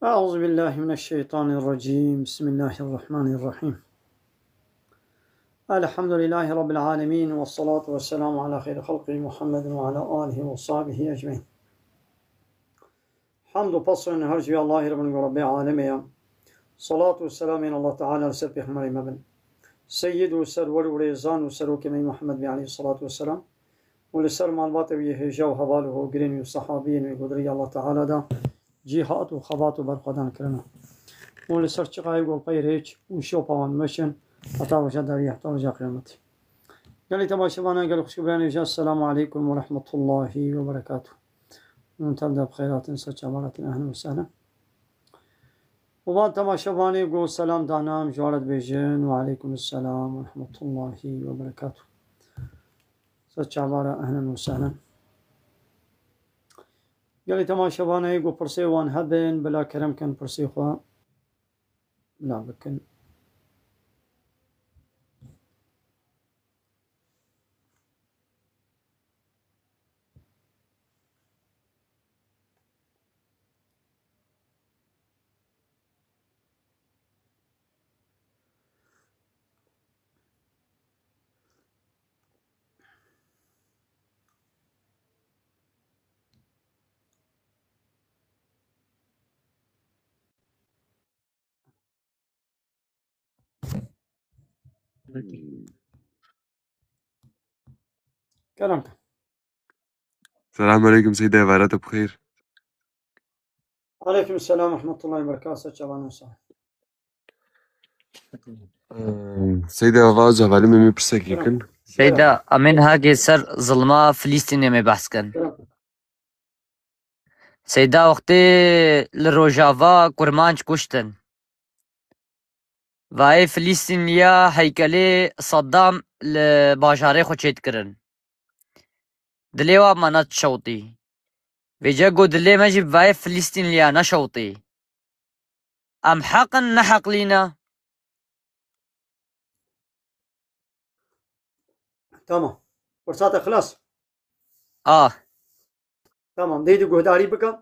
أعوذ بالله من الشيطان الرجيم. بسم الله الرحمن الرحيم. الحمد لله رب العالمين، والصلاة والسلام على خير خلقه محمد وعلى آله وصحبه أجمعين. حمد وبصر هرجي الله رب العالمين. صلاة والسلام على الله تعالى لسبح مريم سيد وسرور وريزان وسروك من محمد عليه الصلاة والسلام ولسر مالبات ويهجا وحواله وقرين وصحابين وقدري الله تعالى دا جهات وخبات وبرقدان كرنا ولسر چقاي قول قيريج وشوبان مشن حتى وجد يحتاج قيامتي. قال لي تباشبانا قال خشباني السلام عليكم ورحمة الله وبركاته. نتبدأ بخيرات سچ عبارة أهلا وسهلا. وبعد تماشباني قول سلام دانام جوارد بيجن وعليكم السلام ورحمة الله وبركاته. سچ عبارة أهلا وسهلا. قال لي تماشباني قول برسي وان هبن بلا كرم كان برسي خوا لا بكن كلامك. السلام عليكم سيدي، عبارات بخير. عليكم السلام ورحمة الله وبركاته. سچ عبارة وسهلا. سيدي آواز حوالی में پرسه کی کن سيدا امن هاگي سر ظلما فلسطين में بحث كن. سيدا وقتی لروجاوا كرمانج كشتن وای فلسطینیا هیکلی صدام لباجاره خو چیت کرن دلیوا منات شوطی ویجا گو دلی مجib وای فلسطینیا نشوطی ام حقا نحق لينا. تمام فرصات خلاص. تمام ديدي قهداري بك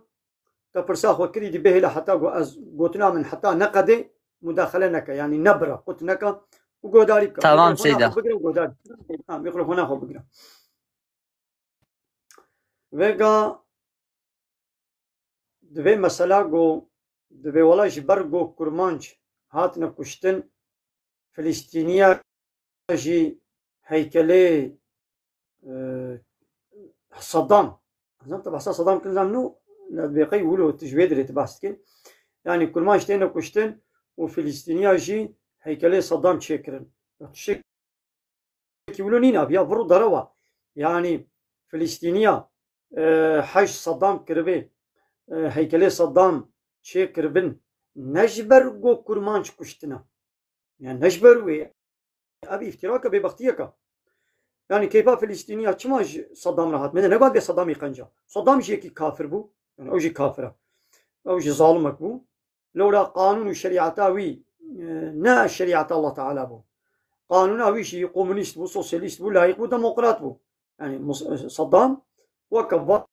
تبرساخ وكري دي به حتى قوتنا من حتى نقدي مداخلة نكا يعني نبرة قلت نكا وقهداري بك. تمام سيدا. نعم يقرأ هنا هو بقرأ ويقا دوی مسألة قو دوی ولا جبر قو كرمانج هاتنا كشتن فلسطينية جي هيكلي صدام زين طبعا صدام كل زمنو بيقي يقولوا تجويد اللي تباستكن يعني كرمانج تينا كشتن وفلسطينية جي هيكلي صدام تشكرن تشك يقولوا نينا بيا برو دروا يعني فلسطينية حج صدام كربي هيكلي صدام شكر بن نجبر قو كرمانج كشتنا يعني نجبر وي أبي افتراك ببختيك يعني كيفا فلسطينية كماج صدام راحت من نقول بصدام يقنجا صدام جيكي كافر بو يعني أوجي كافرة أوجي ظالمك بو لولا قانون وشريعتاوي نا شريعة الله تعالى بو قانوناوي شي كومونيست بو سوسياليست بو لايق بو ديمقراط بو يعني صدام وكفا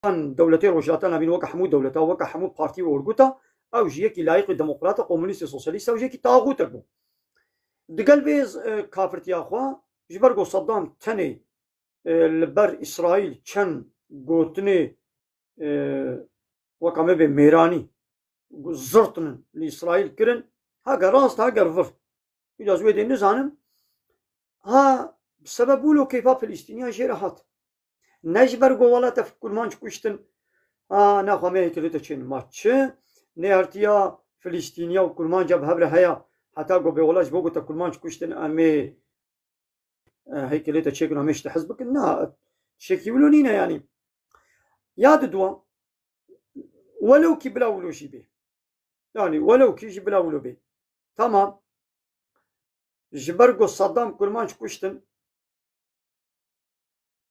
دولتي روجاتنا بين وكا حمود دولتا وكا حمود بارتي ورغوتا او جيكي لايق ديمقراطا كومونيست سوسياليست او جيكي طاغوت بو دقل بيز كافرتي اخوا جبرغو صدام تني لبر اسرائيل چن غوتني وكا مبي ميراني زرتن لاسرائيل كرن ها راست ها غرفر اجازه ودي نزانم ها بسبب ولو كيفا فلسطينيه جراحات نجبر قوالا تفكر مانش كشتن ناخو ميه كليتا چين ماتش نهارتيا فلسطينيا وكرمان جاب هبره هيا حتى قو بيولاج بوغو تا كرمانش كشتن امي هي كليتا چيكن اميش تحزبك نا شكي ولونينا يعني ياد دوا ولو كي بلا ولو شي بيه يعني ولو كي بلا ولو بيه تمام جبرقو صدام كرمانش كشتن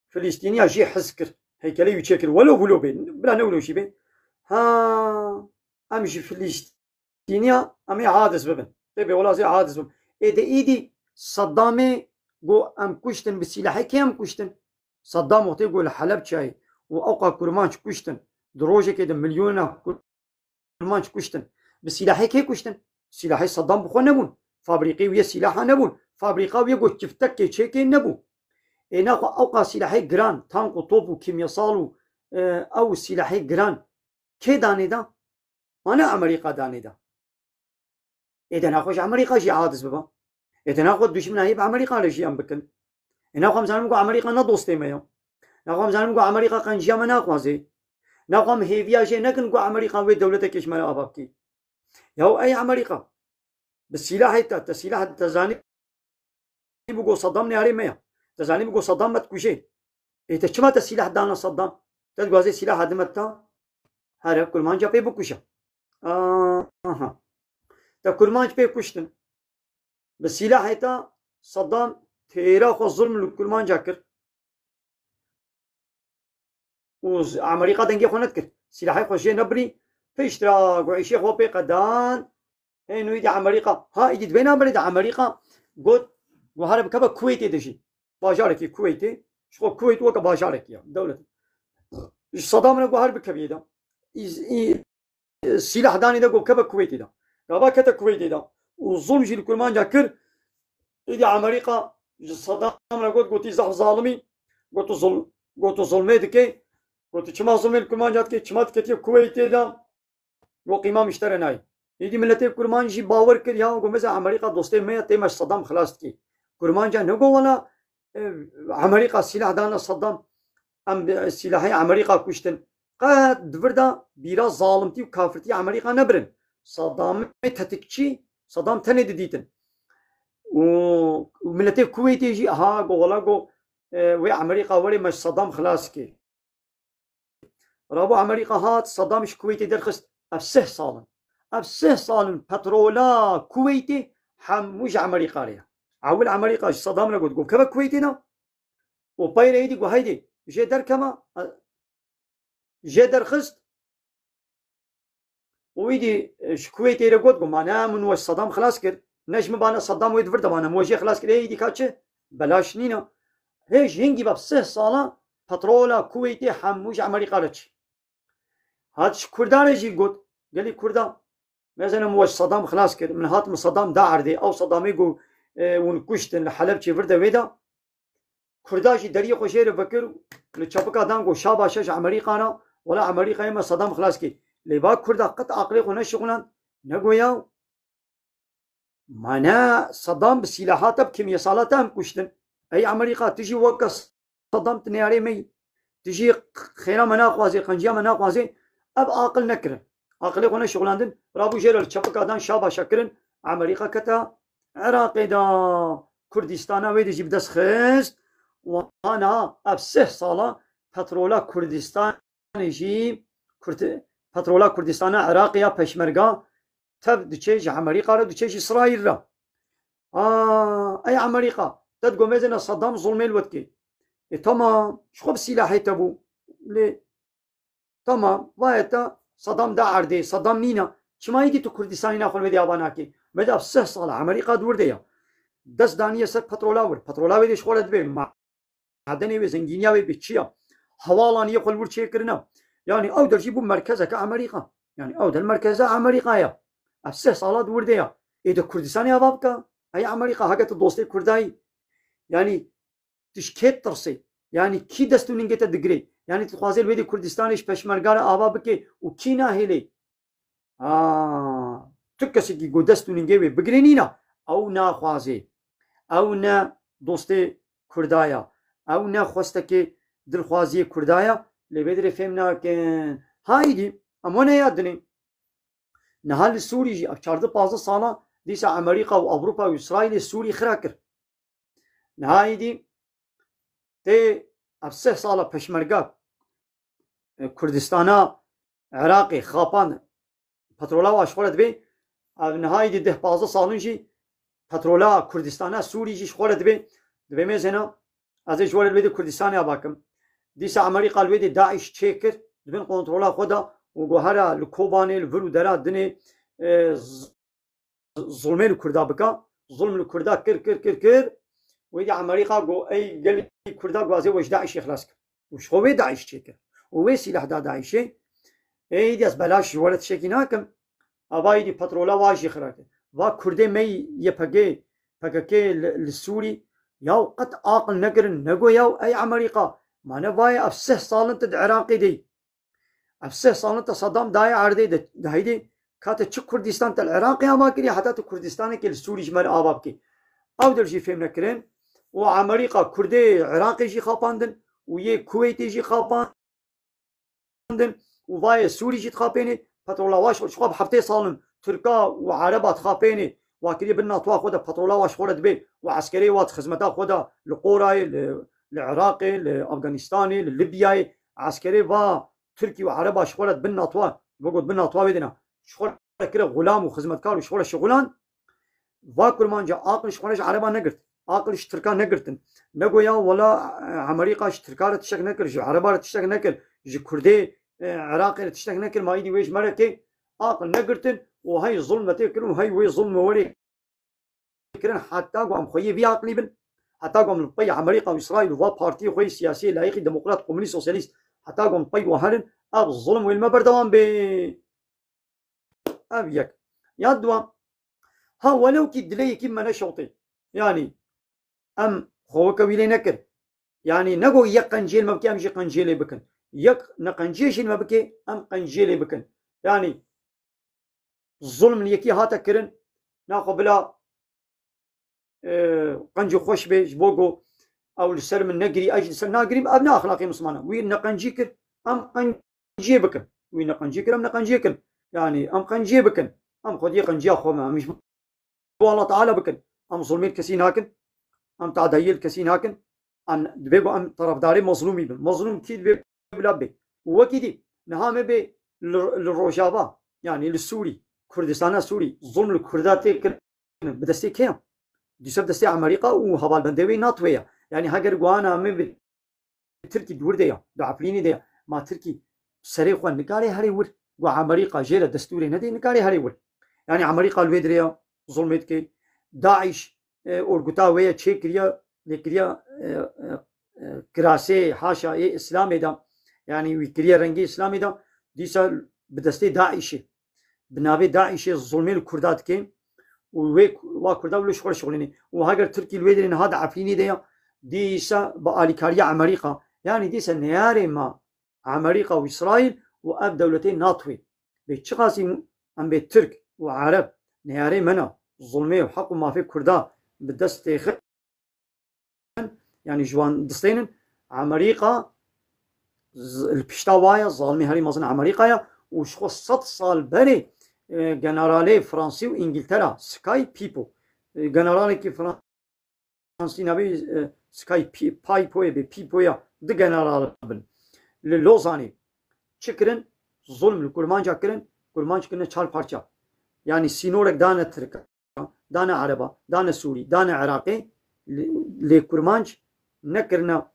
فلسطينية جي حزكر هيكلي يتشكل ولو بلو بين بلا نولو شي بين ها امشي فلسطينية امي عادس ببن تبي ولا زي عادس ببن ايدي صدامي قو ام كشتن بالسلاح كيم كشتن صدام وقت يقول حلب شاي واوقع كرمانش كشتن دروجه كده مليون كرمانش كشتن بسلاحي كي كشتن سلاحي صدام بخو نبون فابريقي ويا سلاحا نبون فابريقا ويا قوش تفتك كي تشيكي نبو إنا أوقع سلاحي جران تانك وطوب وكيمياء أو سلاحي جران كي داني دا أنا أمريكا داني دا إذا ناخوش أمريكا شي عادس ببا إذا ناخد دشمن هيب أمريكا لشي أم بكن إنا خم زانم أمريكا ندوستي مايا ناخم زانم أمريكا قنجيا ما ناخوازي ناخم هيفيا شي نكن أمريكا وي دولتك كيش ما أباكي ياو أي أمريكا بالسلاح السلاح تزاني بقو صدام نهاري مايا تزاني بقو صدام متكوشي إذا شمات السلاح دانا صدام تدقوازي سلاح هدمتا هذا كل ما جابي بكوشا تا كل ما جابي كوشتن بالسلاح هيتا صدام تيراخ الظلم لكل ما جاكر وأمريكا دنجي خونتكر سلاحي خوشي نبري في اشتراك وعيشي خوبي قدان إنه يدي أمريكا ها يدي بين أمريكا قد وهرب كبا كويتي دشي باجاركي كويتي شو كويت وكا باجاركي دولة صدام نقول هرب كبيدا سلاح داني دا قو كبا كويتي دا كبا كتا كويتي دا والظلم جي لكل ما جاكر يدي أمريكا صدام نقول قلت زح ظالمي قلت ظلمي دكي قلت كما ظلمي لكل ما جاتكي كما تكتي كويتي دا وقيمة مشتري ناي يدي ملتي كرمان جي باور كر يا قو مثلا أمريكا دوستي مية تيمش صدام خلاص كي كرمان جا نقول ولا أمريكا سلاح دانا صدام أم سلاحي أمريكا كشتن قد دفردا بيرا ظالمتي وكافرتي أمريكا نبرن صدام تتكشي صدام تني ديتن وملتي كويتي جي ها قو ولا قو وي أمريكا ولي مش صدام خلاص كي رابو أمريكا هات صدامش كويتي درخست أبسه صالن بترولا كويتي حموش أمريكا ليها أول أمريكا صدام لقد قو كبا كويتنا وباين ايدي قو هيدي جي در كما جي درخست ويدي كويتي رقود قو معناها من وش صدام خلاص كر نجم بانا صدام ويد فرد بانا موجي خلاص كر ايدي كاتش بلاش نينا هيش هنجي ببسه صالا بترولا كويتي حموش أمريكا لتش هاتش كردان جي قد قالي كردان مثلا موش صدام خلاص كر من هات من صدام داعر دي او صدام يقو ونكشتن لحلب شي فرده ويدا كرداشي دري خوشير فكر لچپکا دانگو شاباشش أمريكانا ولا أمريكا يما صدام خلاص كي لبا كردا قط عقلي خو نشغلان نگويا معناه صدام بسلاحات بكيمياءات هم كشتن اي أمريكا تجي وقت صدام تنياري مي تجي خيرا مناقوازي قنجيا مناقوازي اب عقل نكر عقلي خو نشغلاندن رابو جير لچپکا دان شاباشا كرن أمريكا كتا عراقي دا كردستان ويدي جيب دس خست وانا ابسه صالا بترولا كردستان جي بترولا كردستان عراقيا پشمرگا تب دچيج أمريكا را دچيج إسرائيل را اي أمريكا تدقو مزنا صدام ظلمي الوتكي تمام شخب سلاحي تبو لي تمام وايتا صدام داعر دي صدام نينا شما يدي تو كردستاني ناخل مدي اباناكي مدى ابسه صالا أمريكا دور ديا دست دانية سر بترولا ويدي شغلت بي معدني وزنجينيا وبتشيا حوالانية خلور شيء كرنا يعني أو درجي بو مركزة كأمريكا يعني أو در مركزة أمريكا يا أبسه صالات ورديا إذا كردستاني أبابك هي أمريكا حاجة دوستي كرداي يعني تشكيت ترسي يعني كي دستو نينجتا دقري يعني تخوازيل ويدي كردستانيش پشمرگار أبابك وكينا هيلي تكسي كي قو دستو نينجي بقرينينا أو نا خوازي أو نا دوستي كردايا او نه خواسته که دلخوازی کردایا لبیدر فهمنا که هایدی اما نه یاد دنیم نهال سوری جی 14-15 سالا دیسا امریکا و اوروپا و اسرائیل سوری خرا کر نهایدی تی اب 3 سالا پشمرگا کردستانا عراقی خاپان پترولا و اشغالت بی اب نهایدی 10-15 سالون جی پترولا کردستانا سوری جی شغالت بی دبی میزنا از اجوال الويدي كردستان أباكم ديسا أمريكا الويدي داعش تشيكر دبن كنترولا خدا وجوهرا الكوباني الفلو درا دني ظلمي الكردا بكا ظلم الكردا كر ويدي أمريكا جو أي قال الكردا جوازي وش داعش يخلصك وش هو داعش تشيكر ووي سلاح دا داعشي أي ديس بلاش ولد شيكيناكم أباي دي بترولا واجي خراكي وا كردي مي يبقى للسوري ياو قد عاقل نقرن نقو ياو أي عمريقة ما نباي أفسه صالنت العراقي دي أفسه صالنت صدام داي عردي ده هيدي كاتا تشك كردستان العراقي أما كري حتى كردستان كي السوري جمال آبابكي أو درجي فهم نكرن وعمريقة كردي عراقي جي خاباندن ويه كويتي جي خاباندن وفاي سوري جي تخابيني بترولاواش شخاب حفتي صالن تركا وعربات خابيني واكري بالناطوا خودا بترولاواش خورد بي وعسكري وات خدمتا خودا لقوراي العراقي لافغانستاني لليبياي عسكري با تركي وعرباش خورد بالناطوا بقول بالناطوا بدنا شخور كده غلام وخدمتكار وشخور شغلان واكل مانجا عاقل شخورش عربا نقرت عاقلش تركا نقرتن نقويا ولا عمريقا تركا تشتك نكر جو عربا تشتك نكر جو كردي عراقي تشتك نكر ما يدي ويش مركي عاقل نقرتن وهي ظلمة تكرن وهي وي ظلمة ولي كرن حتى قام خوي بي عقلي بن حتى قام نطي امريكا واسرائيل وفا بارتي خوي سياسي لايقي ديمقراط كومونيست سوسياليست حتى قام نطي وهرن اب الظلم والما بردوان ب ابيك يدوا ها ولو كي دلي كيما نشوطي يعني ام خو كويلي نكر يعني نقو يقنجيل ما بكي امشي قنجيلي بكن يق نقنجيش ما بكي ام قنجيلي بكن يعني الظلم اللي يكي هاتا كرن ناخو بلا قنجي خوش بيج بوغو او السر من نقري اجل سر ناقري ابناء اخلاقي مسلمانه وين نقنجي كر ام قنجي بكن وين نقنجي كر ام نقنجي كن يعني ام قنجي بكن ام خدي قنجي اخو ما مش الله تعالى بكن ام ظلمين كسين هاكن ام تعديل كسين هاكن ام دبيبو ام طرفداري مظلومي بن مظلوم كي دبي بلا بي وكيدي نهام بي للروجافا يعني للسوري كردستان السوري ظلم الكردات بدستي كيم ديسب دستي عمريقا وهبال بندوي ناتويا يعني هاجر قوانا من تركي دور ديا دعفليني ديا ما تركي سريخ نقاري هاري ور وعمريقا جيل دستوري ندي نقاري هاري ور يعني عمريقا الويدريا ظلمت كي داعش اورغوتا ويا تشيكريا لكريا كراسي حاشا اي اسلامي دا يعني ويكريا رنجي اسلامي دا ديسا بدستي داعشي بنابي داعشي ظلمي الكردات كي وويك وكردا ولا شغل شغلني وهاجر تركي الويدرين هذا عفيني ديا ديسا باليكاريا عمريقا يعني ديسا نياري ما عمريقا واسرائيل واب دولتين ناطوي بيتشقاسي ام بيت ترك وعرب نياري منا ظلمي وحق ما في كردا بدست يعني جوان دستين عمريقا البشتاوايا ظالمي هاري مازن عمريقا وشخو 100 صال بري جنرالي فرنسي وانجلترا سكاي بيبو جنرالي كي فرنسي نبي سكاي باي بوي بي بيبويا دي جنرال بن للوزاني شكرن ظلم الكرمانجا كرن كرمانج كنا چال parça يعني سينورك دانا تركا دانا عربا دانا سوري دانا عراقي لكرمانج نكرنا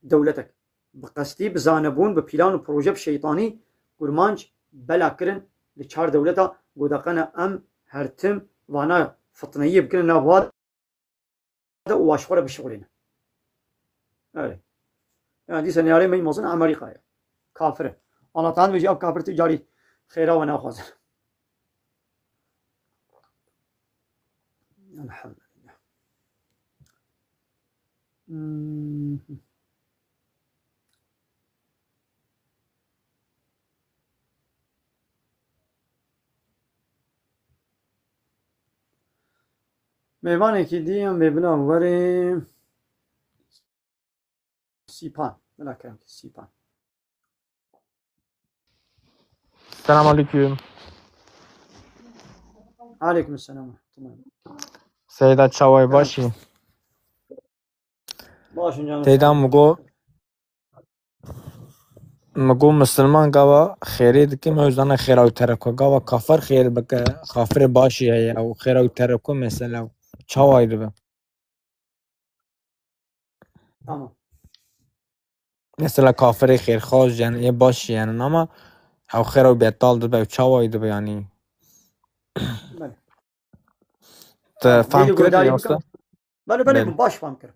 دولتك بقصدي بزانبون ببلان وبروجه شيطاني كرمانج بلا كرن لچار دولتا قدقنا ام هرتم وانا فطنيه بكن نابواد واشخوره بشغلنا öyle yani دي سنياري مي موزن امريكا كافر الله تعالى بيجي اب كافر تجاري خيره وانا خازن الحمد لله ميوانه کی دیم مبنا وریم سیپان بنا کرم سیپان السلام عليكم. عليكم السلام ورحمة الله. سيدة چاوای باشی. باشون جانم. تیدم مگو مسلمان گاوا خیری دکی موزان خیراو ترکو گاوا کافر خیر بک کافر باشی هی او خیراو ترکو مثلا چاوای دو. تمام. مثلا کافر خیر خواست یعنی یه باشی یعنی نما او خیراو بیتال دو به چاوای دو یعنی. بله. فهم کردی است؟ بله باش فهم کرد.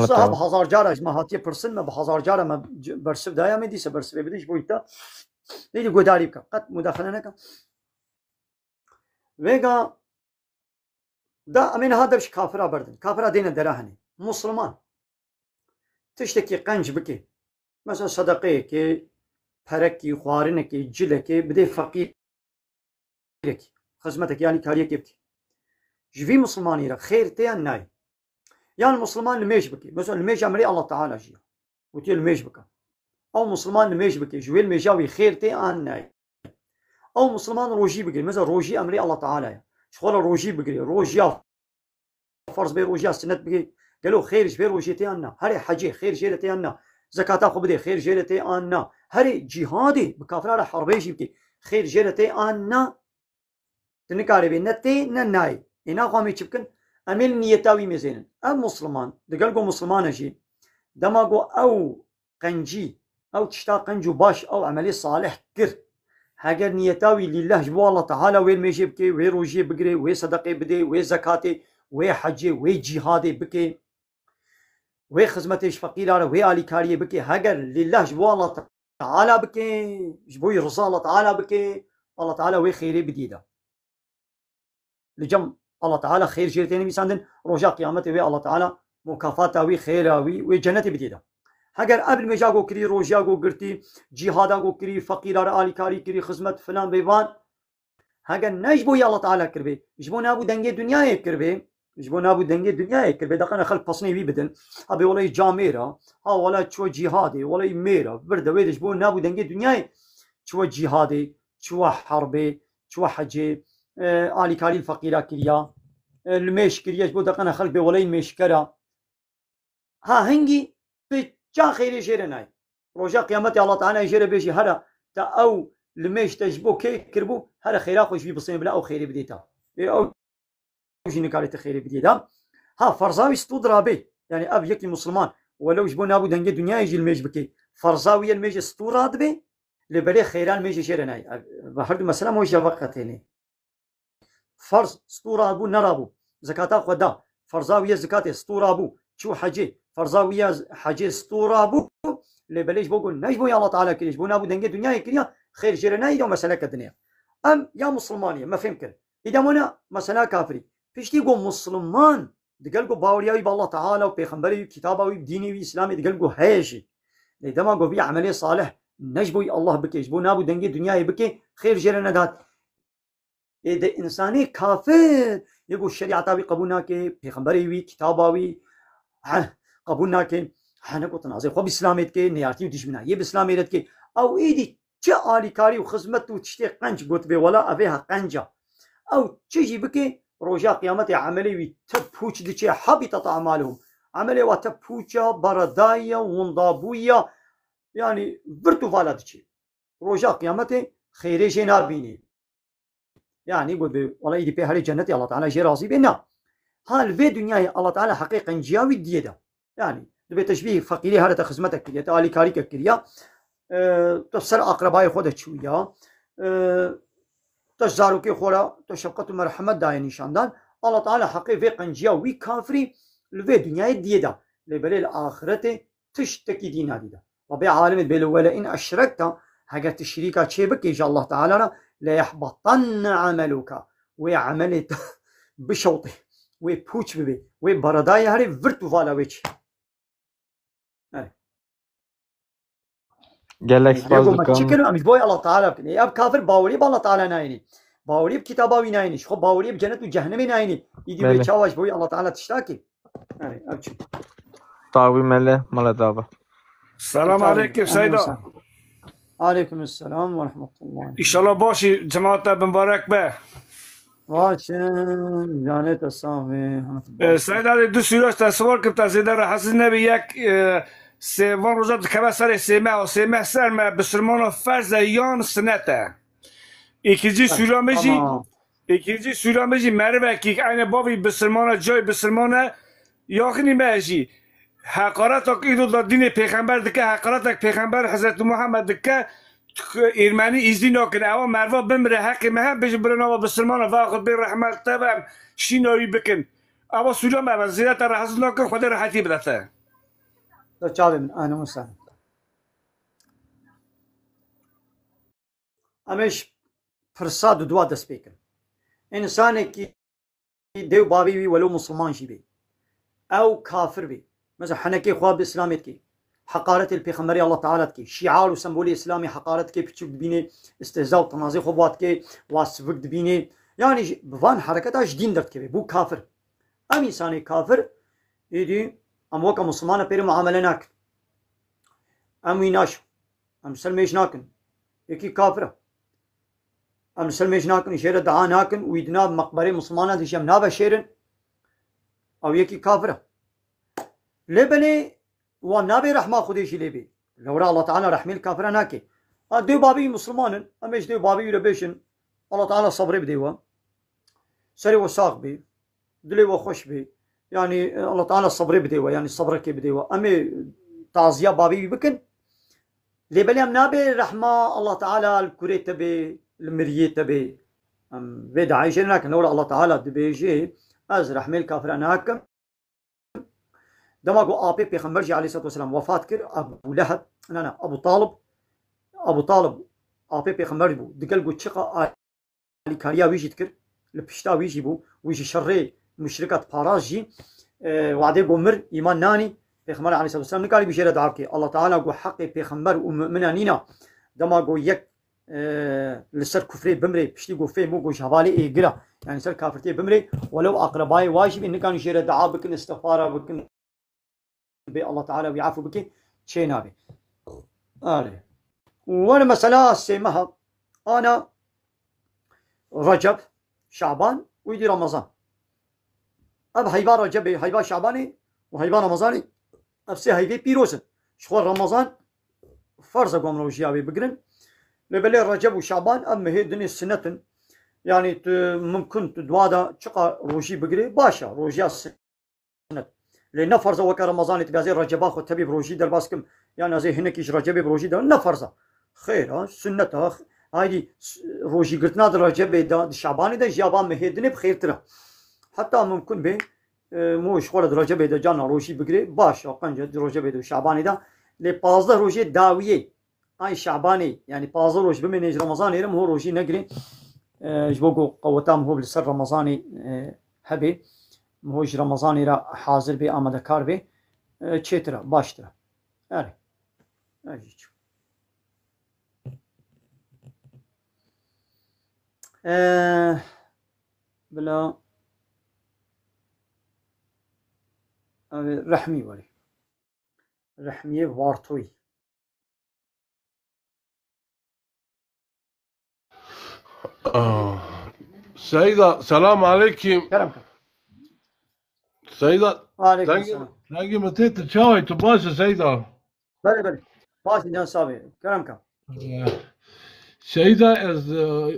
صاحب هزار جاره از مهاتی پرسن ما به هزار جاره ما برسب دایا می دیسه برسب بدیش بویتا دیدی گوداری بکن قط مداخله نکن ويقا دا أمين هذا بش كافرة بردن كافرة دين دراهني مسلمان تشتكي قنج بكي مثلا صدقه كي پرکی خوارنکی جلکی بده فقیرکی خدمتك يعني كاريك يبكي جوي مسلماني را خير تيان ناي يعني مسلمان لميش بكي مثلا لميش أمري الله تعالى جيا وتي لميش بكا أو مسلمان لميش بكي جوي الميجاوي خير تيان ناي أو مسلمان روجي بكي مثلا روجي أمري الله تعالى شغل روجي بكي روجيا فرض بي روجيا سنت بكي قالوا خير جبي روجي تيان هري حجي خير جيرة تيان زكاة خو بدي خير جيرة تيان هري جهادي بكافر على حربي جيبكي خير جيرة تيان تنكاري بي نتي نناي إنا خامي تشبكن أميل نيتاوي مزينن أم مسلمان دقلقو مسلمان جي دماغو أو قنجي أو تشتا قنجو باش أو عملي صالح كر هاجر نيتاوي لله جبو الله تعالى وين ميجي بكي وين روجي بقري وين صدقي بدي وين زكاتي وين حجي وين جهادي بكي وين خدمتيش فقيرة وين آلي كاريه بكي هاجر لله جبو الله تعالى بكي جبو يرضى الله تعالى بكي الله تعالى وين خيري بديده لجم الله تعالى خير جيرتين بيساندن رجاء قيامته وي الله تعالى مكافاته وي خيراوي وي جنتي بديده هاجر قبل ما جاكو كري رجاء جو قرتي جهادا جو كري فقير آلي كاري كري خدمت فلان بيبان هاجر نجبو يا الله تعالى كربي جبو نابو دنگي دنيا كربي جبو نابو دنگي دنيا كربي دقنا خلق بصني بي بدن ابي ولا جاميرا ها ولا شو جهادي ولا ميرا برد ويد جبو نابو دنگي دنيا شو جهادي شو حربي شو حجي آلی کاری الفقیرا کریا المش کریاش بود دقنا خلق به ولای مشکرا ها هنگی به جا خیری جره نای روجا قیامت الله تعالی جره بيجي هرا تا او المش تجبو كي كربو هرا خيرا خوش بي بصين بلا او خيري بديتا او جيني كاري تخيري بديتا ها فرزاوي استودرابي يعني اب يكي مسلمان ولو جبو نابو دنگه دنيا يجي المش بكي فرزاوي المش استوراد بي لبري خيران ميجي جره ناي بحرد مثلا مو جوقتيني فرض سطورة أبو نرابو زكاة خدا فرزاوية زكاة سطورة أبو شو حجي فرزاوية حجي سطورة أبو لبليش بقول نجبو يا الله تعالى كريش بونا أبو دنجة دنيا كريا خير جرنا يدو مسألة كدنيا أم يا مسلمانية ما فهم كر إذا منا مسألة كافري فيش تيجو مسلمان دقلقو باورياوي بالله تعالى وبيخنبري كتابه ديني وإسلامي دقلقو هايشي إذا ما قو في عملية صالح نجبو الله بكيش بونا أبو دنجة دنيا بكي خير جرنا دات إذا إنساني كافر يقول الشريعة بي قبولنا كي بيخنبري وي كتاباوي قبولنا كي حنكو تنازل خو بإسلاميت كي نيارتي وديش منا يه بإسلاميت كي أو إيدي جا آلي كاري وخزمت وتشتي قنج قوت بي ولا أبيها قنجة أو تجي بكي رجاء قيامتي عملي وي تبوش دي حبطت أعمالهم عملي وتبوشا بردايا وندابويا يعني برتو فالا دي رجاء قيامتي خيري جنار بيني يعني يقول والله يدي بهالي جنتي الله تعالى جي راضي بينا هال في دنيا الله تعالى حقيقة جياوي ديدا يعني دبي تشبيه فقيري هذا خدمتك كريا تالي كاريك كريا تفسر أقربائي خودت شوية تجزارو كي خورا تشفقة مرحمة داي نشاندان الله تعالى حقيقة في قنجياوي كافري في دنيا ديدا لبلي الآخرة تشتكي دينا ديدا ربي عالم بيلو ولا إن أشركت حاجة الشريكة شيبك إن شاء الله تعالى لا يحبطن عملك وعملت بشوطي وبوش ببي وبرداي هاري فرتو فالا ويتش جالكس يقول ما تشكر مش بوي الله تعالى بكني اب كافر باوري بالله تعالى نايني باوري بكتاباوي نايني شو باوري بجنة وجهنم نايني يدي بيتشاوش بوي الله تعالى تشتاكي ابشر طاوي ملا ملا دابا السلام عليكم سيدة عليكم السلام ورحمة الله إن شاء الله باشي جماعة مبارك به واشن جانت السامي سيدة دو سورة تصور كنت سيدة رح حسنا بيك سيوان روزات كبا سر سيمه و سيمه سر ما بسرمان فرز يان سنته İkinci süremeci merve ki aynı bavi bısırmana cay bısırmana yakini meji hakaret ak ido da dini peygamber dike hakaret ak peygamber Hazreti Muhammed dike İrmani izin akın ama merve bimre hakkı mehem beji birana bısırmana vaxud bir rahmet tabam şinoyi bikin ama süreme ve ziyarete rahatsız akın Xuda rahati bedete. تشاوي من أهلا وسهلا أمش فرصاد دوا دست بيكن إنسانك ديو بابي ولو مسلمان شي أو كافر بي مثلا حنكي خواب إسلامتك حقارة البيغمبري الله تعالى كي شعار وسمبولي إسلامي حقارتك بتشوف بيني استهزاء وتنازي خوباتك واسفك بيني يعني بفان حركتها دين درت كبي بو كافر أم إنساني كافر يدي أم وكا مسلمانة بيري معاملة ناكن أم ويناشو أم سلميش ناكن يكي كافرة أم سلميش ناكن يشير دعا ناكن ويدنا مقبري مسلمانة دي شمنابا شيرن أو يكي كافرة لبني ونابي رحمة خديشي لبي لو را الله تعالى رحمي الكافرة ناكي ديو بابي مسلمان أمش ديو بابي يربيشن الله تعالى صبري بديوا سري وساق بي دلي وخش بي يعني الله تعالى صبري بديوا يعني صبرك بديوا أمي تعزية بابي بكن لبني أم نابي رحمة الله تعالى الكوري تبي المرية تبي أم بيد عايشين لكن لو الله تعالى دبيجي از رحمي الكافرة ناكم دماغو آبي بيغمبر عليه الصلاة والسلام وفات كر أبو لهب أبو طالب آبي بيغمبر بو دقل قو تشقى آلي كاريا ويجي تكر لبشتا ويجي بو ويجي شري مشركة باراجي وعدي قمر إيمان ناني بيغمبر عليه الصلاة والسلام نقالي بشيرة دعاكي الله تعالى قو حقي بيغمبر ومؤمنانينا دماغو يك لسر كفري بمري بشتي قو في مو قو شهبالي إيقرا يعني سر كافرتي بمري ولو أقربائي واجب إن كانوا يشيرة دعا بكن استغفارا بكن بي الله تعالى ويعفو بكي شي نابي وانا مسألة سيمها أنا رجب شعبان ويدي رمضان أب هيبا رجب هيبا شعباني وهيبا رمضاني أبسي هيبا بيروسن شخور رمضان فرض قوم روجياوي بقرن لبلي رجب وشعبان أما هي دنيا السنة يعني ممكن تدوادا شقا روجي بقري باشا روجيا السنة لأن فرض وكا رمضان تبازي رجبا خو تبي بروجي در باسكم يعني زي هناك يش رجبي بروجي در نفرض خير سنة هاي روجي قلتنا در رجب دا شعبان دا جيابان مهدني بخير ترى حتى ممكن به مو شغل در رجب دا جانا روجي بقري باشا قنجة در رجب دا شعبان دا لبازده روجي داوية أي شعباني يعني بازده روج بمن رمضان يرم هو روجي نقري جبوكو قوتام هو بالسر رمضاني هبي مهوش رمضاني را حاضر بي آمده کار بي چه باش ترى اجيچ بلا رحمي ولي رحمي وارتوي سيدة سلام عليكم. كرمك سيدة وعليكم السلام. تلاقي متى تشاوي تباشا سيدة. بله باشا جان صابي كرمك. سيدة از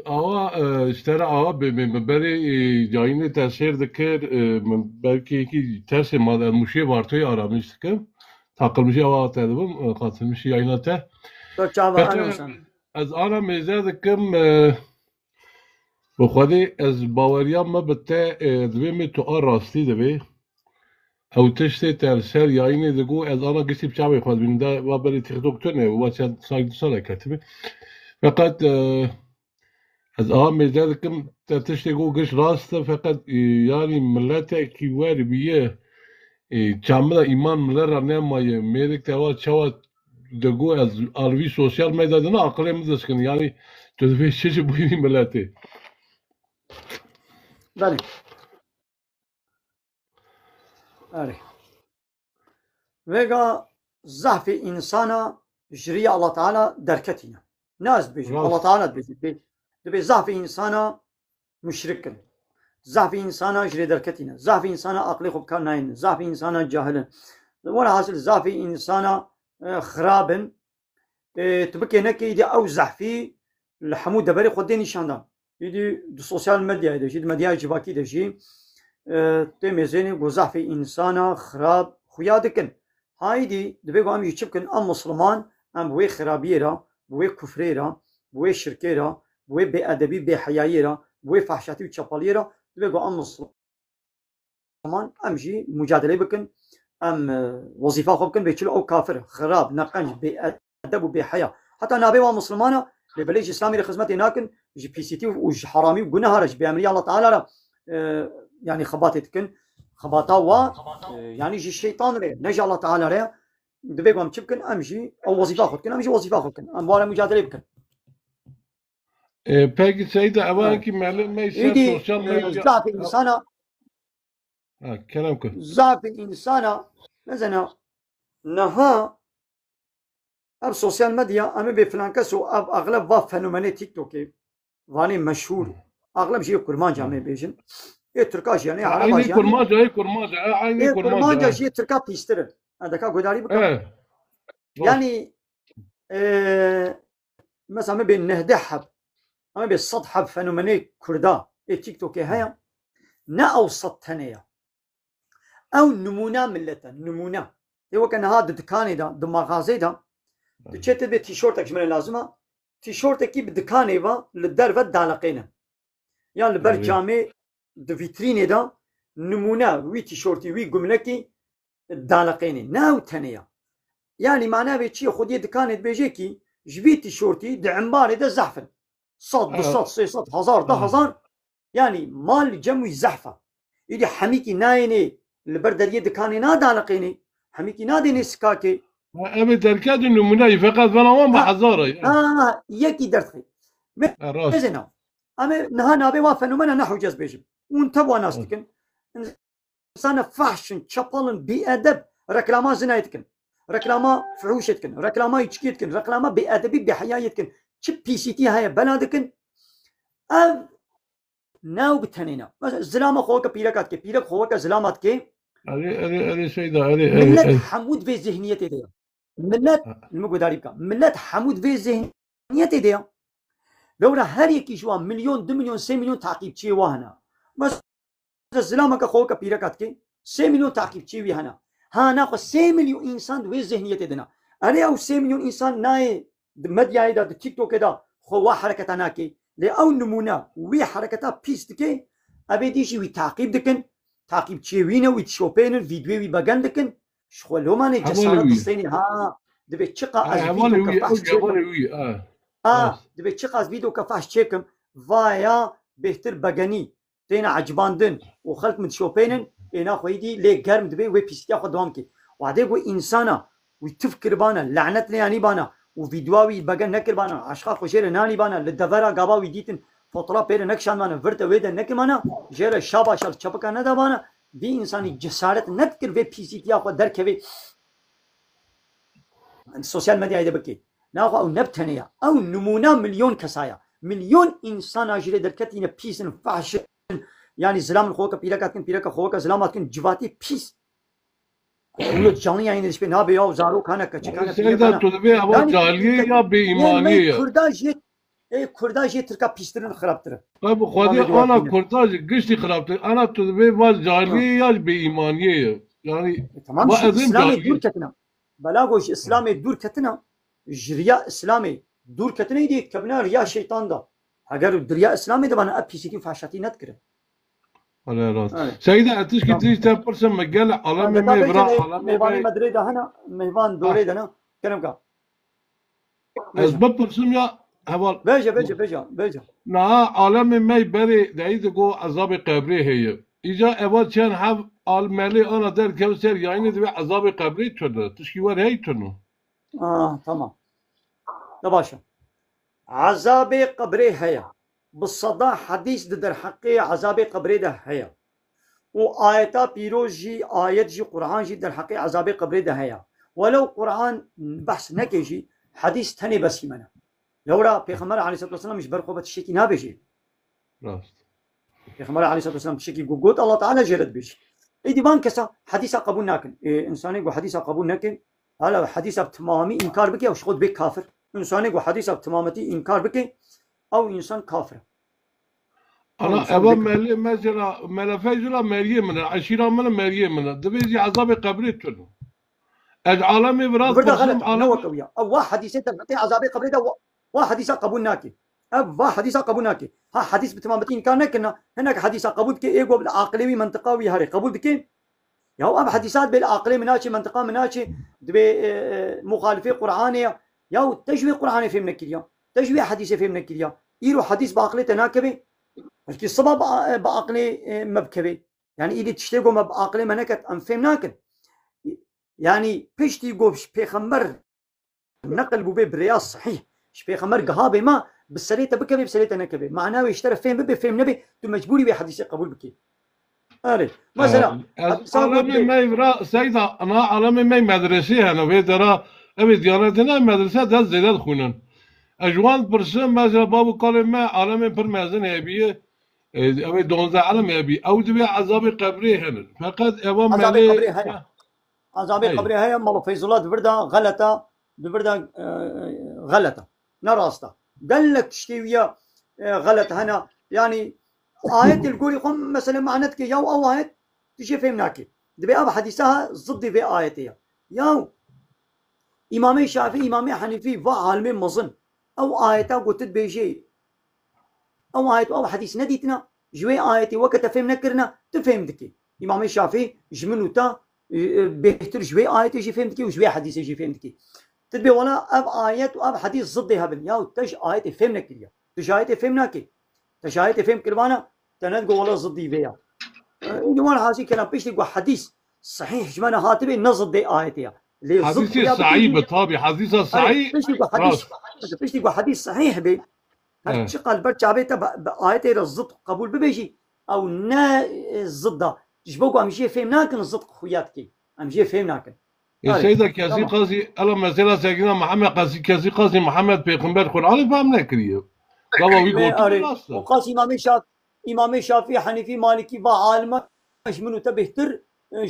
آوا اشترى آوا من بري جايني تأثير ذكر من belki ki tersi muşe vartoy aramıştık. Takılmışı آوا تدبم قاتلmışı yayınata. تو چاوا انوسن. از آنا مزادكم بخوادي از باوريا ما بتا دويمي تو راستی دبي او تشتي ترسل yayını دگو از آنا قصي بشعبي خواد بين دا وابري تيك تونه واتساب سايد صلاة كاتبه فقط از آن مزادكم تشتي قو قش راسته فقط يعني ملتا كي واري بيه چاملا iman ملرا نمايه ميرك توا چوا دگو از alvi sosyal medyada akılımız eskın yani tözbe şişi bu iyi milleti. بله آره وگا ضعف انسانا جري الله تعالى دركتنا ناس بيجي الله تعالى بيجي دبي ضعف انسانا مشركن ضعف انسانا جري دركتنا ضعف انسانا عقلي خب كان ناين ضعف انسانا جاهل ولا حاصل ضعف انسانا خرابن تبكي نكي دي او ضعفي الحمود دبري خدين نشاندان يدي دو سوشيال ميديا ده جد ميديا جواكي ده جي تمزيني وضعف انسانا خراب خويا دكن هايدي دبي قام يشبكن ام مسلمان ام بوي خرابيرا بوي كفريرا بوي شركيرا بوي بأدبي بحيايرا بوي فحشاتي وشاباليرا دبي قام مسلمان ام جي مجادله بكن ام وظيفه خوبكن بيشلو او كافر خراب نقنج بأدب وبحياة حتى نابي ومسلمانا لبليش إسلامي لخدمتي ناكن جي بي سي تي وج حرامي وقناها رج بأمري الله تعالى يعني خباتتكن خباتا و يعني جي الشيطان ري نجي الله تعالى ري دبيقوم تشبكن أمشي أو وظيفة خدكن أمشي وظيفة خدكن أموال مجادلة بكن Peki Seyda evvelki معلم ما يصير إيدي سوشيال ميديا ضعف الإنسان كلامك ضعف الإنسان مثلا نها اب سوشيال ميديا أمي بفلان كسو اب أغلب وا فنومني تيك توكي واني مشهور أغلب جي كرمانجا مي بيجن إيه تركاش يعني عرباش عيني يعني كرماجة اي كرماجة عيني إيه كرمانجا كرماجة جي تركا بيستر هذا كا قداري بك ايه يعني مثلا ما بين نهدحب أما بالسطحب فنومني كردا إيه تيك توكي هيا نا أوسط تنيا أو نمونة ملتا نمونة هو كان هذا دكاني دا دماغازي دا تشتت بتيشورتك من لازمة تيشورتك بدكاني با للدرفة دالقينا يعني البرجامي دفيتريني دا نمونة وي تيشورتي وي قملكي دالقيني ناو تنيا يعني معناه بيتشي خدي دكاني بيجيكي جبي تيشورتي دعمباري دا زحفن صد بصد صد هزار ده هزار يعني مال جموي زحفة يدي حميكي نايني البرد اليد كان نادالقيني حميكي ناديني سكاكي ابي تركاد النمونة فقط فانا وين بحضاره يكي درتخي الراس إذن أما نها نابي وافنومنا نحو جاز بيجم وانتبوا ناس تكن إنسان فحشن شابلن بأدب ركلاما زنايتكن ركلاما فحوشتكن ركلاما يتشكيتكن ركلاما بأدبي بحيايتكن شب بي سي تي هاي بلادكن أو ناو بتنينا زلامة خوك بيركات كي بيرك خوك زلامات كي علي سيدة ملت حمود في ذهنيتي دي ملت المقداري بكا ملت حمود في ذهنيتي دي لورا هر يكي جوا مليون 2 مليون 3 مليون تعقيب تشي واهنا بس زلامة خوك بيركات كي 3 مليون تعقيب تشي ويهنا ها ناخو 3 مليون انسان في ذهنيتي دنا علي او 3 مليون انسان ناي مديا دا تيك توك دا خو حركة ناكي لأو نمونة وي حركتها بيستكي أبي ديشي وي تعقيب دكن تعقيب تشيوينا وي تشوبين الفيديو وي باقان دكن شخوالو ماني جسارة الصيني ها دبي تشقى از فيديو كفاش تشيكم دبي تشقى از فيديو كفاش تشيكم فايا بهتر باقاني تينا عجباندن وخلق من تشوبينن إنا خويدي لي قرم دبي وي بيستيا خو دوامكي وعدي وي إنسانا وي تفكر بانا لعنت لياني بانا وفيديوهاوي باقن نكر بانا عشقا خوشير ناني بانا للدفرة قاباوي ديتن فطرة بير نكشان بانا فرت ويدا نكر بانا جير شابا شال شبكا ندا بانا دي إنساني جسارت نتكر في بي سي تي أخو دركوي السوشيال ميديا هيدا بكي ناخو أو نبتنيا أو نمونا مليون كسايا مليون إنسان أجري دركتين بيسن فحشن يعني زلام الخوكا بيركاتكن بيركا خوكا زلاماتكن جواتي بيس ولو جاني يعني نسبة نابي أو زارو كانا كشكانا سيدا تدبي أبو جالية يا بإيمانية كرداجي تركا بيسترن خرابتر طيب خدي أنا كرداجي قشتي خرابتر أنا تدبي بال جالية يا بإيمانية يعني تمام إسلامي دور كتنا بلاغوش إسلامي دور كتنا جريا إسلامي دور كتنا يدي كبنا ريا شيطان دا اگر دريا إسلامي دا بانا أب بيسيتي فحشاتي نتكره على راس سيدة أتشكي تريش تابرسن مجال عالمي ما يبرا عالمي ميواني مدريد هنا ميوان دوري دنا كلام كا أسباب برسم يا هوال بيجا نا عالمي ما يبري دعيد جو عذاب قبري هي إجا أول شان حب المالي أنا در كوسر يعني دبي عذاب قبري تونه تشكي ور هي تونه تمام نباشا عذاب قبري هيا بالصدا حديث در حقي عذاب قبري ده هيا وآيتا بيروز جي آيات جي قرآن جي در حقي عذاب قبري ده هيا ولو قرآن بحث نكيجي حديث تاني بس يمنا لورا بيغمبر عليه الصلاة والسلام مش برقوبة الشيكي نابجي راست بيغمبر عليه الصلاة والسلام الشيكي قوقوت الله تعالى جرد بيجي ايدي بان كسا حديثا قبول ناكن انساني قو حديثا قبول ناكن هلا حديثا بتمامي انكار بكي او شخود بك كافر انساني قو حديثا بتمامتي انكار بكي او انسان كافر أنا أبا مالي مثلا ملفاجلا مريم من عشيرة من مريم من دبيجي عذاب قبري تونه العالمي براس بردا غلط نوك ويا او واحد حديث تعطي عذاب قبري ده واحد حديث قبول ناكي اب واحد حديث قبول ناكي ها حديث بتمامتين كان كنا هناك حديث قبول كي ايغو بالعقلي منطقوي هاري قبول كي يا اب حديثات بالعقلي مناشي منطقه مناشي دبي مخالفه قرانيه يا تجوي قراني في منك اليوم تجوي حديث فهم نكريا يرو حديث بعقله تناكبه بلكي الصبا بعقله مبكبه يعني إلي تشتغل ما بعقله منكت أم فهم ناكن يعني بيشتي قوبش بيخمر نقل بو برياض صحيح بيخمر قهابه ما بالسليته بكبه بسليته نكبه معناه يشترى فهم ببي فهم نبي تو مجبوري بحديث قبول بكي أري مثلا عالم ما يبرا سيدا أنا عالم ما مدرسة أنا بيدرا أبي ديانتنا مدرسة ده زيادة خونن أجوان برسم مثلا بابو قال ما عالم برمزن هبيه أبي دونزا عالم هبي أو تبي عذاب قبري هنا فقط أبغى عذاب ملي قبري هيا عذاب قبري هيا مالو فيزولات بردا غلطة ببردا غلطة نراستا قال لك تشتوية غلط هنا يعني آية القولي قم مثلا معناتك يو أو آية تشي فهمناكي دبي أبا حديثها ضد في آياتها يو إمامي شافعي إمامي حنيفي وعالمي مظن أو آياتها قلت بيجي أو آيات أو حديث نديتنا جوي آياتي وقت فهم نكرنا تفهم دكي إمامي شافعي جمنو تا بيهتر جوي آياتي يجي فهم دكي وجوي حديث يجي فهم دكي تدبي ولا أب آيات وأب حديث ضدها بن يو تج آياتي فهم نكريا تج آياتي فهم ناكي تشاهد فهم كربانا تنادقوا ولا ضدي فيها جوان حاسي كلام بيشتي قو حديث صحيح جمانا هاتبي نصد دي آياتها حديث صحيح بالطبع حديث صحيح بيشتي قو حديث صحيح بي هالشقال برجع بيتا بآياتي الضد قبول ببيجي أو نا الضد تشبوكوا أمشي فهمناكن الضد خوياتك أمشي فهمناكن السيدة كاسي قاسي ألا مثلا سيدنا محمد كاسي قاسي محمد بيغمبر قرآن فهم نكريه وقاس إمامي شافعي حنيفي مالكي وعالمة إيش منو تا بهتر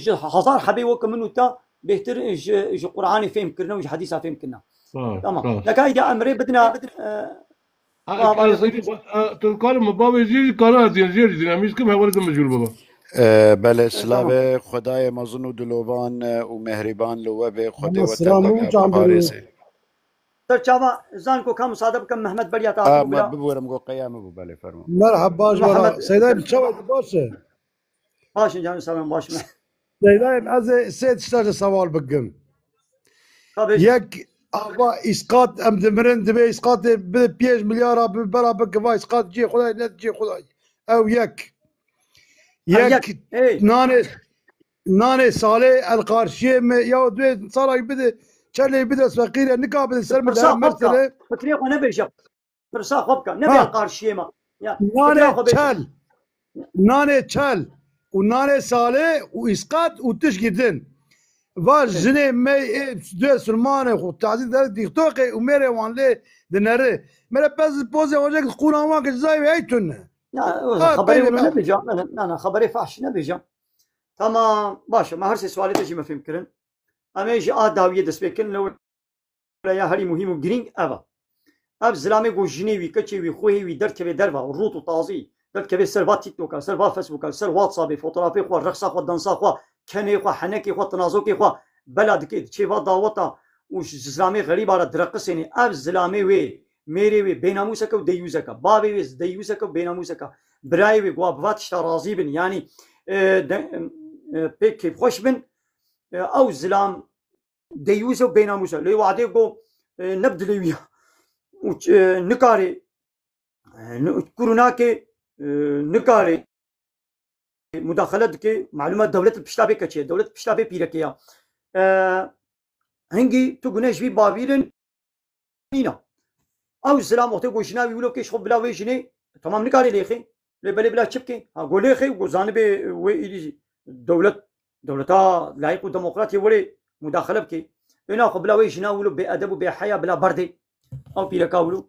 هزار حبي وك منو تا بهتر إيش قرآن فهم كرنا وإيش حديث فهم كرنا تمام لكن إذا أمري بدنا تقول مبابي زي كارا زي ديناميز كم هو لازم مجهول بابا بله سلاوه خدای مزن و دلوان و مهربان لوه خدای وطن بارسه ترچاوا زان کو كم صادب كم محمد بريا تا ما ببورم جو قيام ابو بله فرما مرحبا باش سيداي بتشوت باشه باش جان سلام باش سيداي از سيد اشتاج سوال بقم يك ابا اسقاط ام دمرن دبي اسقاط ب 5 مليار برا بك اسقاط جي خداي لا تجي خداي او يك ناني صالح القارشيه يا دوي صار بده شلي بده فقيره نقابل السلم ده مرتله فكري وانا بيجا برسا خبكه نبي القارشيه ما ناني تشال وناني صالح واسقاط وتشجدن واش جني مي دو سلمان خو تعزيز ده ديختوقي وميري وان لي دنره مره بس بوزي وجهك القران واك زي هيتن خبري ولا نبيجا انا خبري فاش نبيجا تمام باشا ما هرسي سؤالي تجي ما فهم كرن اما يجي داويه دس بكن لو يا هري مهم وجرينج ابا اب زلامي جو جنيوي كتشي خوي وي درت كبي دربا روت وطازي درت كبي سيرفا تيك توك سيرفا فيسبوك سير واتساب فوتوغرافي خو رقصه خو دنسا خو كني خو حنكي خو تنازوكي خو بلد كي تشي با داوتا وش زلامي غريب على درقسني اب زلامي وي ميري وي بيناموسك وديوزك بابي وي ديوزك وبيناموسك براي وي غوا بفاتش راضي بن يعني بيك خوش بن او زلام ديوزه وبيناموسه لي وعدي جو نبدلي ويا نكاري كوروناكي نكاري مداخلات كي معلومات دولة البشتابي كتشي دولة البشتابي بيركيا هنجي تقولناش بي بابيلن نينا او السلام وقت يقول شناوي يقولوا كيش خب بلا ويشني تمام نكاري ليخي لبلي بلا تشبكي اقول ليخي وزانبي وي دولتا لايق وديمقراطي ولي مداخله بكي هنا قبل ويش ناولوا بأدب وبحياة بلا بردي أو بيركاولوا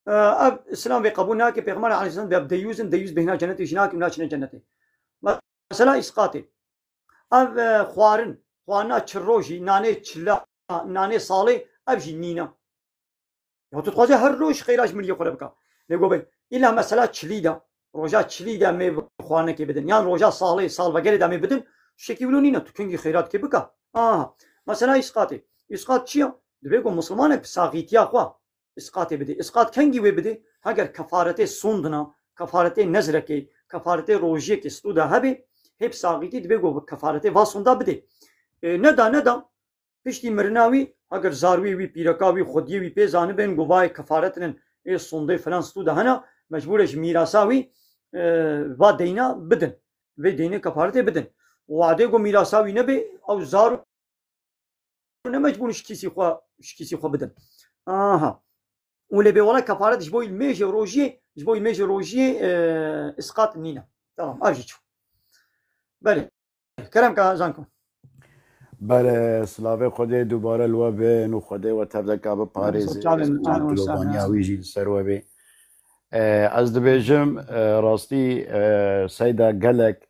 أب السلام بقبولنا كي بيغمر على الإسلام بيبدأ ديوز بهنا جنتي جناك مناشنا جنتي مثلا إسقاطي أب خوانا تشروجي ناني تشلا ناني صالي أبجي نينا يا تتخذي هالروش خيراج من يقربك نقول إلا مثلا تشليدا روجات تشليدا مي خوانا كي بدن يعني روجات صالي صال وغيره دامي بدن شكي ولو نينا تكنجي خيرات كي بكا مثلا إسقاط شيا دبيكو مسلمانك بساقيتيا خوا إسقاط بدي إسقاط كنجي وبدي هاجر كفارته سوندنا كفارته نزركي كفارته روجيك استودا هبي هب ساقيتي دبيكو كفارته واسوندا بدي ندا پشتی مرناوی اگر زاروی وی پیرکاوی خودی وی پی زانبن گوای کفارتن ای سونده فلان ستو دهنا مجبورش میراساوی و دینا بدن و دینه کفارت بدن وعده گو میراساوی نبی او زارو نه مجبور شکیسی خو بدن ولی به ولا کفارت جبوی الميج روجي اسقاط نينا تمام اجيتو بله کرم که زانکم بله سلاوه خودی دوباره لوا به نو خودی و تبدکا به پاریز دلوبانیا ویجی سروا به از دبیجم راستی سیدا گلک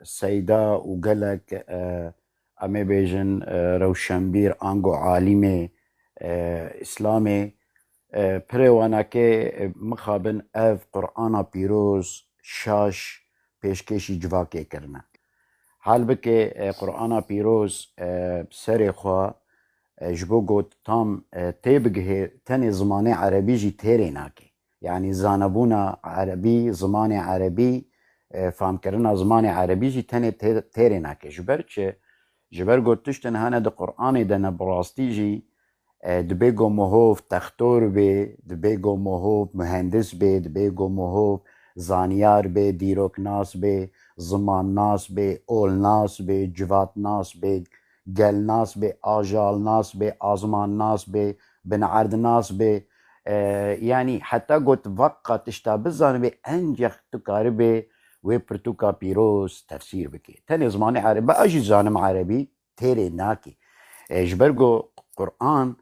سیدا و گلک امی بیجن روشنبیر آنگو عالم اسلامی پروانا که مخابن اف قرآن پیروز شاش پیشکشی جواکی کرنا حال بکه قرآن پیروز سر خوا جبو گوت تام تیبگه تنی زمان عربی جی تیری ناکی یعنی زانبونا عربی زمان عربی فهم کرنا زمان عربی جی تنی تیری ناکی جبر گوتش تنهانه ده قرآن ده نبراستی جی دبیگو مهوف تختور بی دبیگو مهوف مهندس بی دبیگو مهوف زانیار بی دیروک ناس بی زمان ناس بی اول ناس بی جوات ناس بی گل ناس بی آجال ناس بی آزمان ناس بی بنعرد ناس بی يعني حتى قلت وقت اشتابزان بي انجخ تكاربي وبرتوكا بيروس تفسير بكي تاني زماني عربي اجي زانم عربي تيري ناكي جبرگو قرآن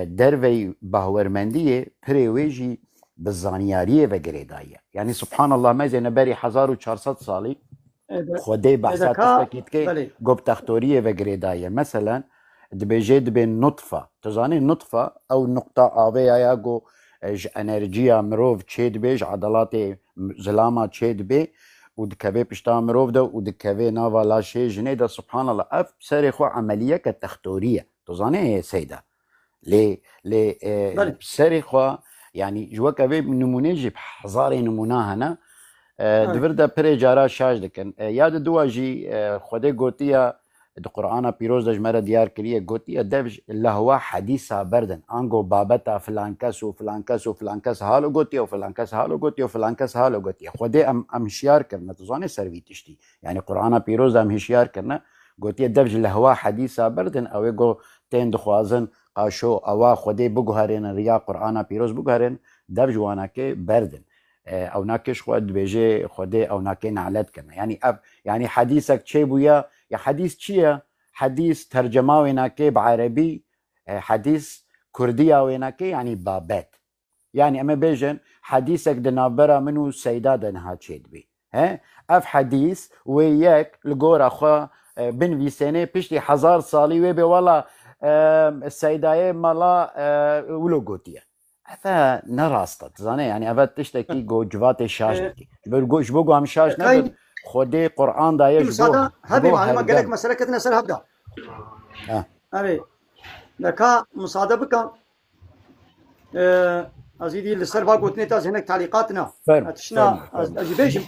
دروي باورمندية پريويجي بالزانيارية وگريداية يعني سبحان الله ما زي نبري 1400 صالي خودي بحثات تستكيت كي قب تختورية وگريداية مثلا دبيجي دبي نطفة تزاني نطفة او نقطة آوية ياغو انرجيا مروف تشيد بيج عضلات زلامة تشيد بي ودكبي بشتا مروف ده ودكبي نافا لا شي جني ده سبحان الله اف سرخو عملية كتختورية تزاني سيدة لي سرخو يعني جوا كبي نمونه جيب حزاري نمونه هنا دفرده پره جارا شاش دکن یاد دواجی خوده گوتیا د قرآن پیروز دجمره دیار کریه گوتیا دفج لهوا حدیثا بردن انگو بابتا فلان کس و فلان کس و فلان کس حالو گوتیا و فلان کس حالو گوتیا و فلان کس حالو گوتیا خوده ام هشیار کرنه تزانه سروی تشتی یعنی قرآن پیروز ام هشیار کرنه گوتیا دفج لهوا حدیثا بردن او گو تین دخوازن قاشو اوا خوده بگوهرین ریا قرآن پیروز بگوهرین دفج وانا که بردن او ناكش خود بيجي خده او ناكي نعلت كنا يعني حديثك شي بويا يا حديث شيا حديث ترجمه ويناكي بعربي حديث كردية ويناكي يعني بابات يعني اما بيجن حديثك دنابرا منو سيدا دنها تشيد بي ها اف حديث وياك لقور اخوا بن فيسيني بيشتي 1000 صالي ويبي والله السيدايه مالا ولو قوتيه هذا نراسته تزاني يعني ابد تشتكي جو جوات الشاش بقولش بقو هم شاش نبد خدي قران دا يجبو هذه معلومه قال لك مساله كتنا سر هبدا ابي لك مصادبك ازيدي لسر باقوتني تاز هناك تعليقاتنا تشنا اجيبش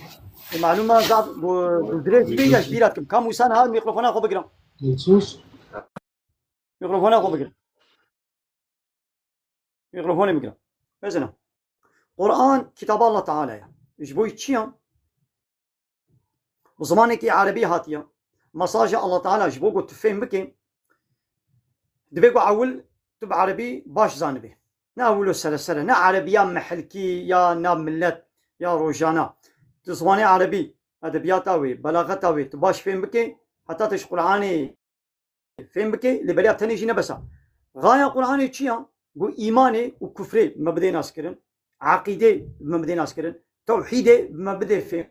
المعلومه زاد بدري بيش بيراتكم كم وسان هذا ميكروفون اخو بقرا ميكروفون اخو بقرا ميكروفوني بقرا بزنا قرآن كتاب الله تعالى يا جبوي تشيان بزمانك عربي هاتيا مساجة الله تعالى جبوه قلت فهم بكي دبيقو عول تب عربي باش زانبي نا أولو سلسلة نا عربيا محلكي يا ناب ملت يا روجانا تزماني عربي أدبياتاوي بلاغتاوي تباش فهم بكي حتى تش قرآني فهم بكي لبريا تنيجي نبسا غاية قرآني تشيان قو إيماني وكفري مبدأ ناس كرن عقيدة مبدأ ناس كرن توحيدة مبدأ فهم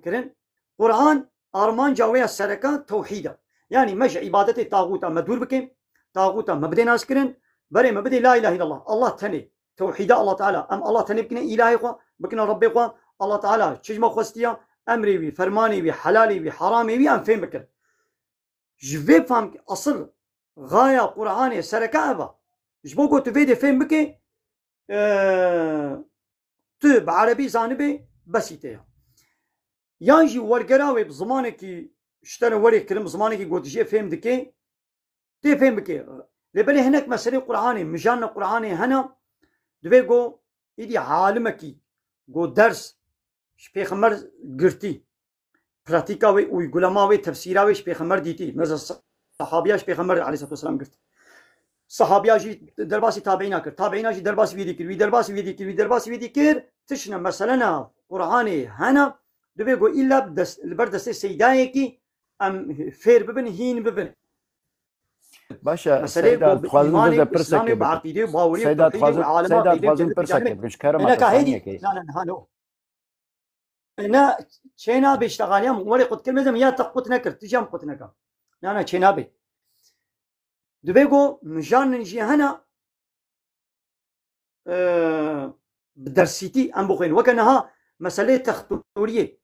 كرن قرآن أرمان جاوية السرقة توحيدة يعني مش عبادة طاغوتا مدور بكم طاغوتا مبدأ ناس كرن بري مبدأ لا إله إلا الله تني توحيدة الله تعالى أم الله تني بكنا إلهي قوا بكنا ربي قوا الله تعالى شجما خوستيا أمري بي فرماني بي حلالي بي حرامي بي أم فهم بكر جوي فهم أصل غاية قرآن السرقة أبا جبو قلت فيدي فهم بكي تو بعربي زانبي بسيطة يانجي ورقراوي بزمانك اشترى ورق كلم بزمانك قلت جي فهم دكي تفهم بكي لبلي هناك مسألة قرآني مجانا قرآني هنا دوي جو إيدي عالمكي جو درس شبيخمر قرتي براتيكاوي ويقولماوي تفسيراوي شبيخمر ديتي مثلا صحابيا شبيخمر عليه الصلاة والسلام قرت صحابيا جي درباسي تابعينا كر تابعينا جي درباسي فيدي كر درباسي فيدي كر درباسي فيدي كر تشنا مثلا قرآني هنا دوي جو إلا البردس سيدايكي أم فير ببن هين ببن باشا سيدات خوازم بده برسك بعقيده باوري سيدات خوازم برسك مش كرم انا كاهدي لا هانو انا تشينا بيشتغاليام ولي قد كلمه يا تقوت نكر تجام قوت نكر انا تشينا بي دبيغو مجان نجي هنا بدرسيتي ام بوخين وكانها مساله تختوريه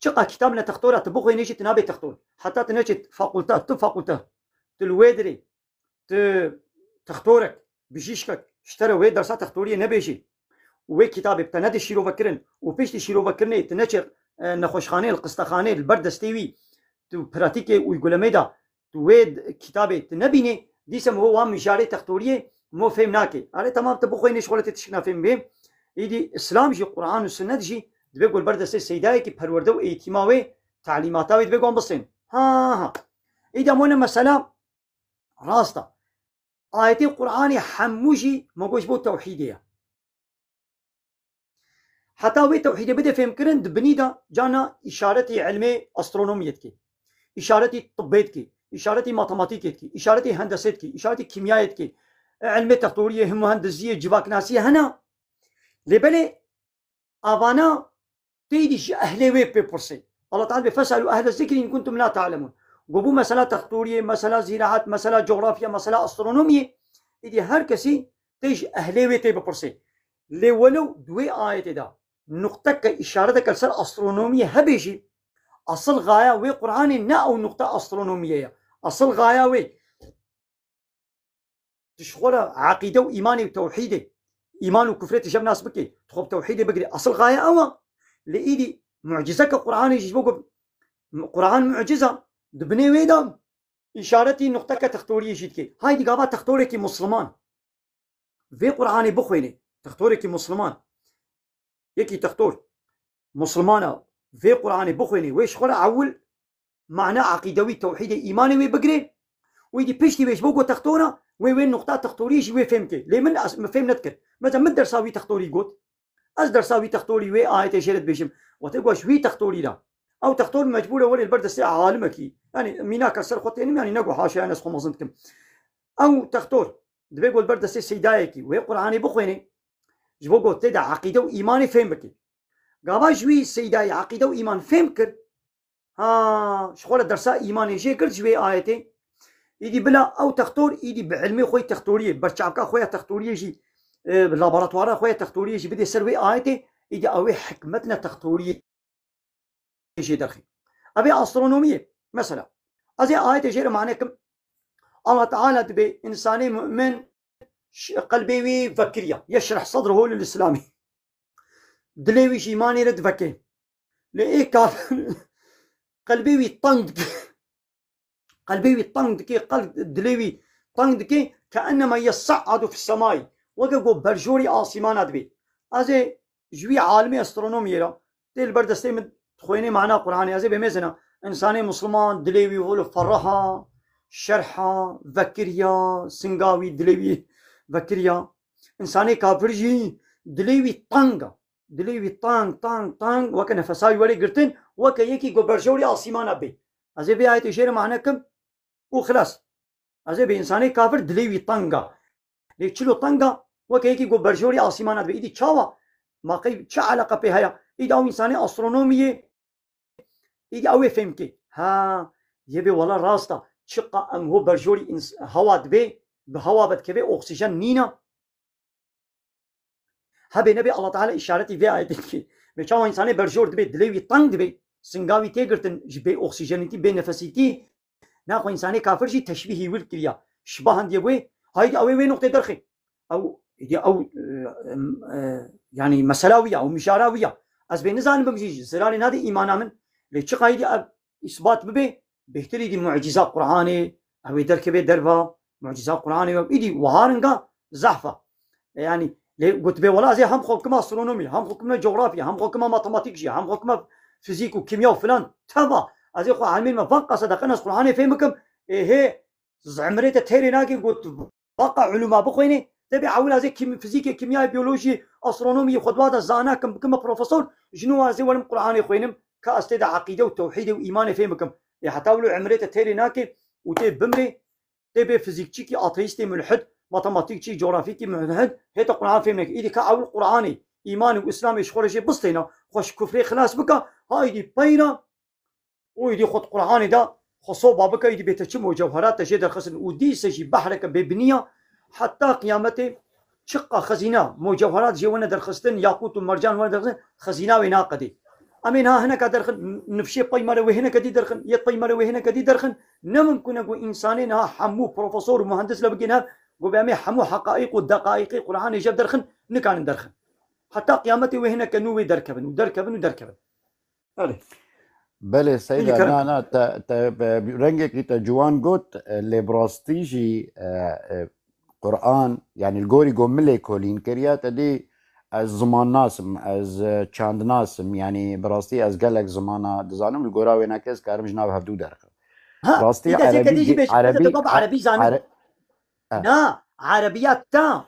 تشقى كتابنا تختوره تبوخين نجي تنابي تختور حتى تنجي فاقولتات تلويدري تختورك بجيشك اشترى وي درسات تختوريه نبيجي وي كتاب بتنادي شيرو بكرن وبيش شيرو بكرني تنشر نخوشخانه القسطخانه البردستيوي تو براتيكي ويقول ميدا تو ويد كتابه تنبيني ديسم هو مجاري تختوريه مو فهمناكي على تمام تبوخيني شغلتي تشكنا فهم بهم يدي اسلام جي قران والسنه جي بيقول بردستي سيداي كي پروردو ايتماوي تعليماتاوي بيقول بصين ها اذا مونا مساله راستا آيتي قرآني حموجي موجوش بو توحيدية حتى وي توحيدية بدأ فهم كرن دبنيدا جانا إشارتي علمي أسترونوميتكي إشارتي طبيتكي إشارتي ماتماتيكيتكي إشارتي هندسيتكي إشارتي كيميائيتكي علمي تختورية هم هندسية جواك ناسية هنا لبلي أفانا تيديش أهلي وي بيبرسي الله تعالى فاسألوا أهل الذكر إن كنتم لا تعلمون قبو مسألة تختورية مسألة زراعة مسألة جغرافيا مسألة أسترونومية إذا هر كسي تيج أهلي تيب برسي لي ولو دوي آية دا نقطة كإشارة كالسر أسترونومية هبيجي أصل غاية وي قرآني نا أو نقطة أسترونومية أصل غاية وي تشغل عقيدة وإيماني وتوحيدي إيمان وكفرية تجاب ناس بكي تخب توحيدي بقري أصل غاية أوا لإيدي معجزة كقرآني يجيبوكم قرآن معجزة دبني ويدا إشارتي نقطة كتختورية جيدكي هاي دي قابات تختوريكي مسلمان في قرآني بخويني تختوريكي مسلمان يكي تختور مسلمانة في قرآني بخويني ويش خلا عول معنى عقيدوي توحيدي إيماني وي بقري ويدي بيشتي ويش بوكو تختورة وين نقطة تختورية جي وي فهمتي ليه من فهم نتكر مثلا من درساوي تختوري قوت أز درساوي تختوري وي آية شيرت بيشم وتقوى وي تختوري لا أو تختور مجبورة ولي البرد الساعة عالمكي يعني ميناك السر خطين يعني نقو حاشا أنا سخو مظنتكم أو تختور دبيقو البرد الساعة سيدايكي وهي قرآني بخويني جبوكو تدع عقيدة وإيماني فهم بكي قابا جوي سيداي عقيدة وإيمان فهم كر شخول الدرساء إيماني جي كر جوي آيتي إيدي بلا أو تختور إيدي بعلمي خوي تختورية برشعبكا خويا تختورية جي باللابراتوارا خويا تختورية جي بدي سروي آيتي إيدي أوي حكمتنا تختورية جي درخي أبي أسترونومية مثلا أزي آية جير معناكم الله تعالى تبي إنساني مؤمن قلبي فكرية يشرح صدره للإسلامي دليوي شيماني رد فكي لإيه كافر قلبي طنق قلبي طنق كي قلب دليوي طنق كي كأنما يصعد في السماء وقو برجوري آسيمانات بي أزي جوي عالمي أسترونومية تيل بردستي من خويني معنا قرآني أزي بميزنا إنساني مسلمان دليوي يقولوا فرحة شرحة ذكريا سنغاوي دليوي ذكريا إنساني كافرجي دليوي طنقة دليوي طنق وكا نفساوي ولي قرتين وكا يكي قو برجوري آسيمانا بي أزي بي آية شير معناكم وخلاص أزي بي إنساني كافر دليوي طنقة ليك تشلو طنقة وكا يكي قو برجوري آسيمانا بي إيدي تشاوا ما قيب تشا علاقة بهايا إيدي أو إنساني أسترونومية إيدي أوي فهمكي ها يبي والله راستا شقة أم هو برجوري هوا دبي بهوا بدكبي أكسجين نينا هبي نبي الله تعالى إشارتي في آياتك بيشاو إنساني برجور دبي دليوي طنق دبي سنغاوي تيغرتن جبي أكسجينتي بي نفسيتي ناخو إنساني كافر جي تشبيهي والكريا شباهن ديبوي هايدي أوي وين نقطة درخي أو يعني مسلاوية أو مشاراوية از بين نزان بمجيج زراري نادي إيمانا من ليش قايدي إثبات ببي بهتري دي معجزات قرآني أو دركبي دربها معجزات قرآنية إيدي وهارنجا زحفة يعني قلت بي والله زي هم حكمة أسترونومي هم حكمة جغرافيا هم حكمة ماتماتيكية هم حكمة فيزيك وكيمياء وفلان تبا أزي خو عالمين ما فقط صدقنا القرآن فهمكم إيه زعمريت تيري ناقي قلت بقى علوم بقويني تبي عاول زي فيزيك كيمياء بيولوجي أسترونومي خدوات الزانا كم بروفيسور جنوا زي ولم قرآن خوينم كاستيد عقيدة وتوحيد وإيمان فهمكم حتى ولو عمريت تيري ناقي وتب بمري تبي فيزيكي أتيستي ملحد ماتماتيكي جغرافيكي ملحد هيدا قرآن فهمك إيدي كعول قرآني إيماني وإسلامي شخورشي بسطينا خوش كفري خلاص بكا هايدي بينا ويدي خد قرآني دا خصو بابكا يدي بيتشم وجوهرات تجي درخصن ودي سجي بحرك ببنية حتى قيامته شقة خزينة مجوهرات جوانا درخصن ياقوت ومرجان وانا درخصن خزينة ويناقدي أمينها هنا كدرخن نفشي بيمارة وهنا كدي درخن يد بيمارة وهنا كدي درخن نممكن أقول إنسانين ها حمو بروفيسور ومهندس لبقينها قبامي حمو حقائق والدقائق قرآن يجاب درخن نكان درخن حتى قيامته وهنا كنوي دركبن ودركبن بله سيدة أنا رنجك إنت جوان قلت اللي براستيجي قرآن يعني الجوري جملة كولين كريات دي از زمان ناسم از چند ناسم يعني براستي از قالك زمانة دزانم الجورا وينكس كارم جناب هفدو درخ براستي عربي زاني نا عربيات تا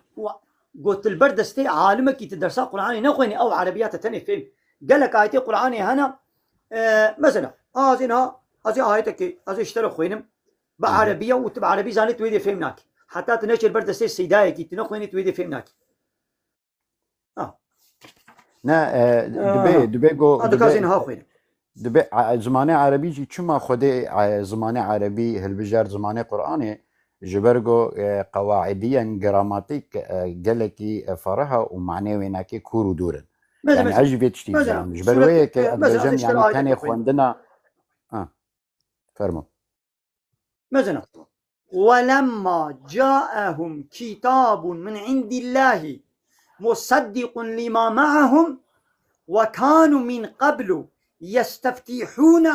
قلت البردستي عالمك يتدرسا قرآني نخويني أو عربيات تاني فهم قالك آيتي قرآني هنا مثلا زينها هذه آيتك هذه اشترى خوينم بعربية وتبع عربي زاني تويدي فهمناك حتى تنشر البردستي السيداية كي تنخويني تويدي فهمناك نا دبي جو هذا كازينها خوينم دبي زمانه عربي جي شما خدي زمانه عربي هالبجار زمانه قرآني جبرجو قواعديا جراماتيك جلكي فرها ومعناه ويناكي كورو دورن يعني عجبت شتي زعما جبرويه كدجم يعني كان يخوندنا فرموا مثلا ولما جاءهم كتاب من عند الله مصدق لما معهم وكانوا من قبل يستفتحون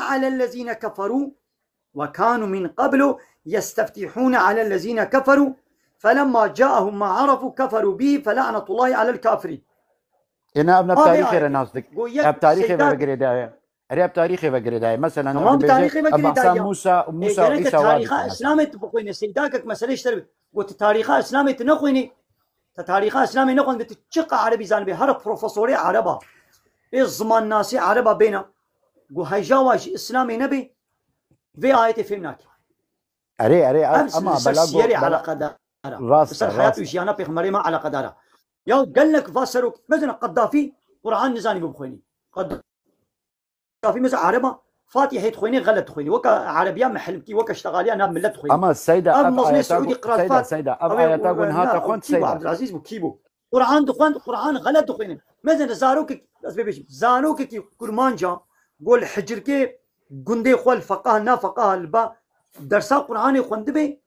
على الذين كفروا فلما جاءهم ما عرفوا كفروا به فلعنة الله على الكافرين. أنا أبنى بتاريخي رناصدك أب تاريخي بقريداية أب تاريخي بقريداية مثلا تمام تاريخي بقريداية موسى وعيسى تاريخ إسلامي تبقيني سيداكك مسألة اشترب قلت تاريخ إسلامي تنقيني تاريخ إسلامي نقول بتشقى عربي زانبي هرب بروفيسوري عربا الزمان ناسي عربا بينا قو هيجاواج إسلامي نبي في آية فهمناك أري أما بلاغو على قدر راس حياته وجيانا بيخمري ما على قدرها يا قال لك فاسروك مثلا قذافي قرآن نزاني بخويني قذافي مثلا عربا فاتحة تخويني غلط تخويني وكا عربية محلمتي وكا اشتغالية أنا ملت تخويني أما السيدة أب مصري سعودي قرأت سيدة أب آياتاقون هاتا خونت سيدة عبد العزيز بكيبو قرآن دخوان قرآن غلط تخويني مثلا زاروك كي كرمانجا قول حجر كي قندي خوال فقاه نا فقاه البا درسا قرآن خوندبي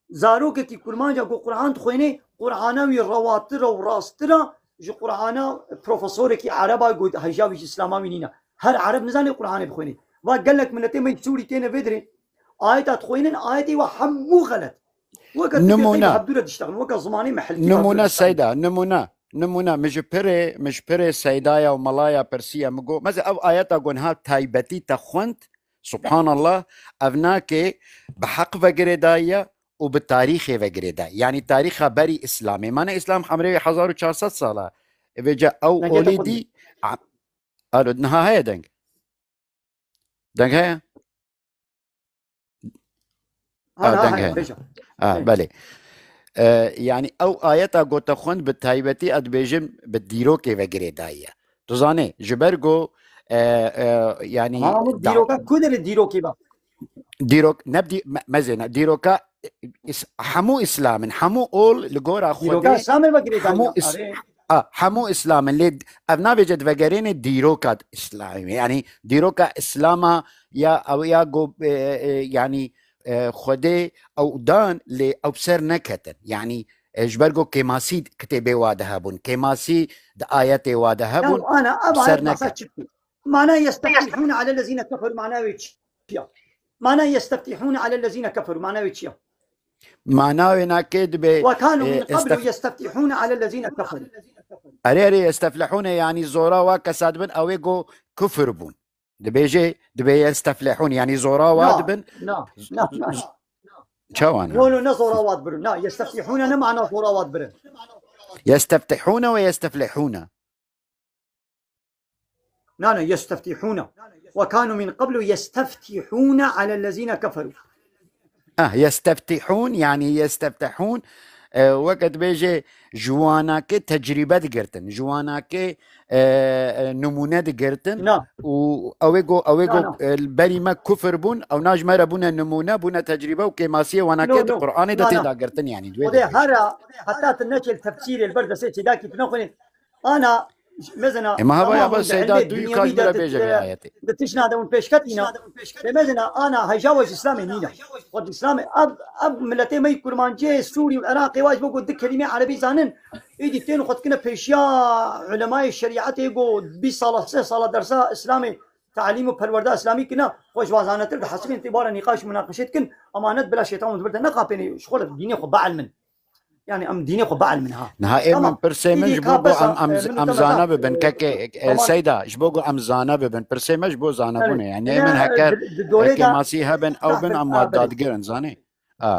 زاروك كي كرمانجا قول قرآن تخويني قرآنوي رواتر وراسترا جو قرآن بروفيسور كي عربا قول هجاوي إسلامي نينا هر عرب نزاني قرآن بخويني وقال لك ملتين ما يتسوري تينا فيدري آيات تخوينين آياتي وحمو غلط نمونا وكا زماني محل نمونا سيدة نمونا مش بري سيدايا وملايا برسيا مقو مثلا أو آيات قونها تايبتي تخونت سبحان الله أبناك بحق وقردايا وبالتاريخ وقردايا يعني تاريخها بري إسلامي مانا إسلام حمري 1400 سالة وجا أو أوليدي قالوا إنها هي دنك هي دنك هي بلي يعني أو آياتا قوتا خوند بالتايبتي أدبيجم بالديروكي وقردايا تزاني جبرقو يعني ديروكا كودر الديروكي با ديروك نبدي مزينا ديروكا حمو إسلام حمو أول لقورا خودي ديروكا إسلام حمو حمو إسلام اللي أبنا بجد وقرين ديروكا إسلامي يعني ديروكا إسلاما يا أو يا جو يعني خودي أو دان ل أو بسر نكتن يعني جبرجو كماسي كتبه وادهابون كماسي آيات وادهابون أنا أبغى معناه يستفتحون على الذين كفروا معناه ويتشيا معناه يستفتحون على الذين كفروا معناه ويتشيا معناه هناك دبي وكانوا من قبل يستفتحون على الذين كفروا. أريري يستفلحون يعني زورا وكساد بن أويجو كفر بون دبي يستفلحون يعني زورا وادبن لا شوانا قولوا نزورا وادبرن. لا يستفتحون أنا معنى زورا وادبرن. يستفتحون ويستفلحون. لا يستفتحون. وكانوا من قبل يستفتحون على الذين كفروا. يستفتحون يعني يستفتحون وقت بيجي جواناك تجربة دقرتن جواناك نمونة دقرتن نعم أويجو البري ما كفر بون أو ناج مرة بونا نمونة بونا تجربة وكماسية وناكيت القرآن ده تدقرتن يعني وده هذا حتى تنشل تفسير البرد سيتي داكي بنقول أنا مثلا ما هو يا بس سيدات دوي كاجمرة بيجا آياتي دتشنا هذا بيشكتنا مثلا أنا هيجاوز إسلامي نينا والإسلام أب ملتي ما يكون مانجي سوري والعراقي واجب بقول دك كلمة عربي زانن إيدي تين وقت كنا بيشيا علماء الشريعة يقول بصلاة درسا إسلامي تعليم وبروردا إسلامي كنا خوش وازانة تلقى حسب انتبار نقاش مناقشات كن أمانات بلا شيطان وزبرت نقابني شغل ديني خبع علم يعني أم ديني خبع علمها نهائي من برسيمج بوغو أم زانا ببن كاكي سيدا جبوغو أم زانا ببن برسيمج بو زانا بونه يعني من هكا كماسيها بن أو بن أم واداد جيرن زاني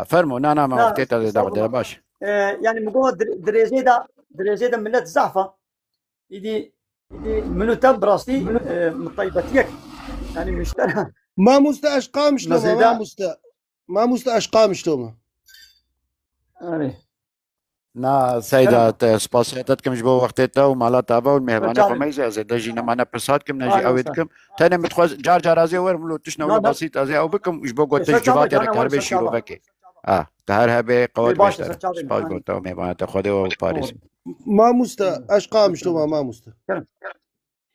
فرمو نانا ما وقتيتا دا باش يعني مقوة دريزي دا ملت زعفة يدي منو تب براستي مطيبتيك يعني مشترى ما مستأشقام شلوما ما مستأشقام شلوما نا سيدات سباسيتاتكم جبو وقتيتا ومالا تابا والمهبانة خميزة زيدا جينا معنا برساتكم نجي أويدكم تاني متخوز جار أزي ورملو تشنو بسيط أزي أو بكم جبو قوتش جوات يرك هربي شيرو بكي تهر هبي قوات باشتر سباس قوتا ومهبانة تخوده وباريس ما أشقام شلوما ما مستا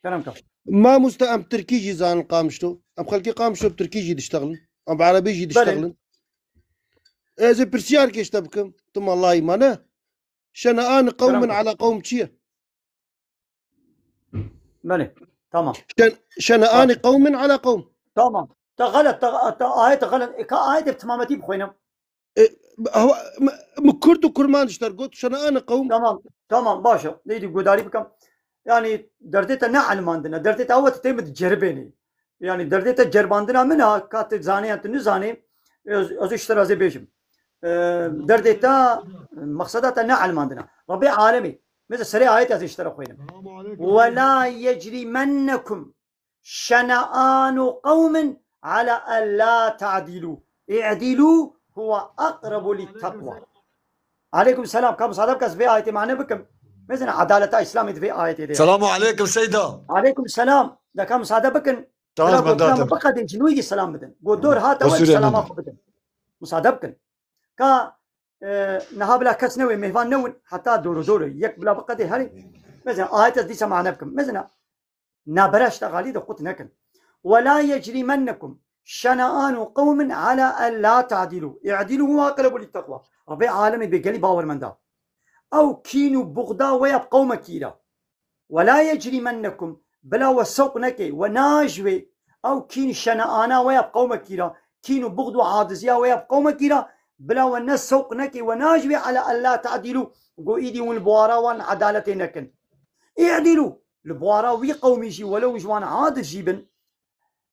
كلام كف ما مستا أم تركيجي زان قامشتو أم خلقي قامشتو بتركيجي دشتغلن أم بعربيجي دشتغلن إذا برسيار كيش تبكم ثم الله يمانه شنآن قوم على قوم تشيه بلي تمام شنآن قوم على قوم تمام تغلط آية غلط كآية بتمامتي بخوينا هو مكرد وكرمان اشترقوت شنآن قوم تمام باشا ليدي قداري بكم يعني درديتا نعلم عندنا درديتا أول تتم تجربيني يعني درديتا جرباندنا منها كاتب زاني أنت نزاني أزو اشترازي بيجم درديتا مقصداتها نعلم عندنا ربي عالمي مثل سريع آيات اشترى خوينا ولا يجرمنكم شنآن قوم على ألا تعدلوا اعدلوا هو أقرب للتقوى. عليكم السلام كم صادق كس في آية معنا بكم مثلا عدالة إسلامي في آية دي. السلام عليكم سيدا. عليكم السلام ده كم صادق بكن تمام بدأت بقى دين شنويجي السلام بدن قدور هات أول السلام أخو بدن مصادق بكن كا نهابلا كس نوي مهفان نون حتى دورو يك بلا بقى دي هري مثلا آية دي سمعنا بكم مثلا نابرش تغالي ده قط نكن ولا يجرمنكم شنآن قوم على ألا تعدلوا اعدلوا هو أقرب للتقوى. ربي عالمي بيقلي باور من ده أو كينوا بغدا ويب قوم كيرا ولا يجرمنكم بلا وسوق نكي وناجوي أو كين شنآنا ويب قوم كيرا كينوا بغدو عادزيا ويب قوم كيرا بلا وناس سوق نكي وناجوي على ألا تعدلوا قو إيدي والبوارا وان عدالة نكن اعدلوا البوارا وي قومي جي ولو جوان عاد جيبن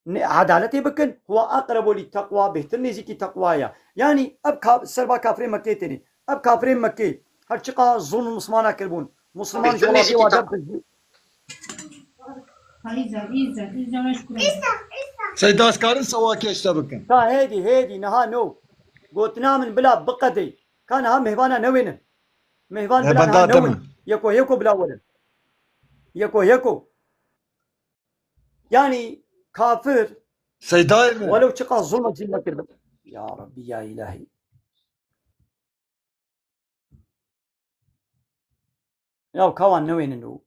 عدالتي بكن هو أقرب للتقوى بهتر زيكي تقوايا يعني أب سربا كافرين مكي تاني أب كافرين مكي هر شقا ظلم مسلمانا كربون مسلمان جوابي وادب سيدا اسكارن سواكي اشتبكن تا هيدي نها نو قوتنا من بلا بقدي كان ها مهوانا نوين مهوان بلا نها نوين يكو بلا ولن يكو يعني كافر سيداي ولو شقا ظلم زي ما كربن يا ربي يا إلهي يا كوان نوين نو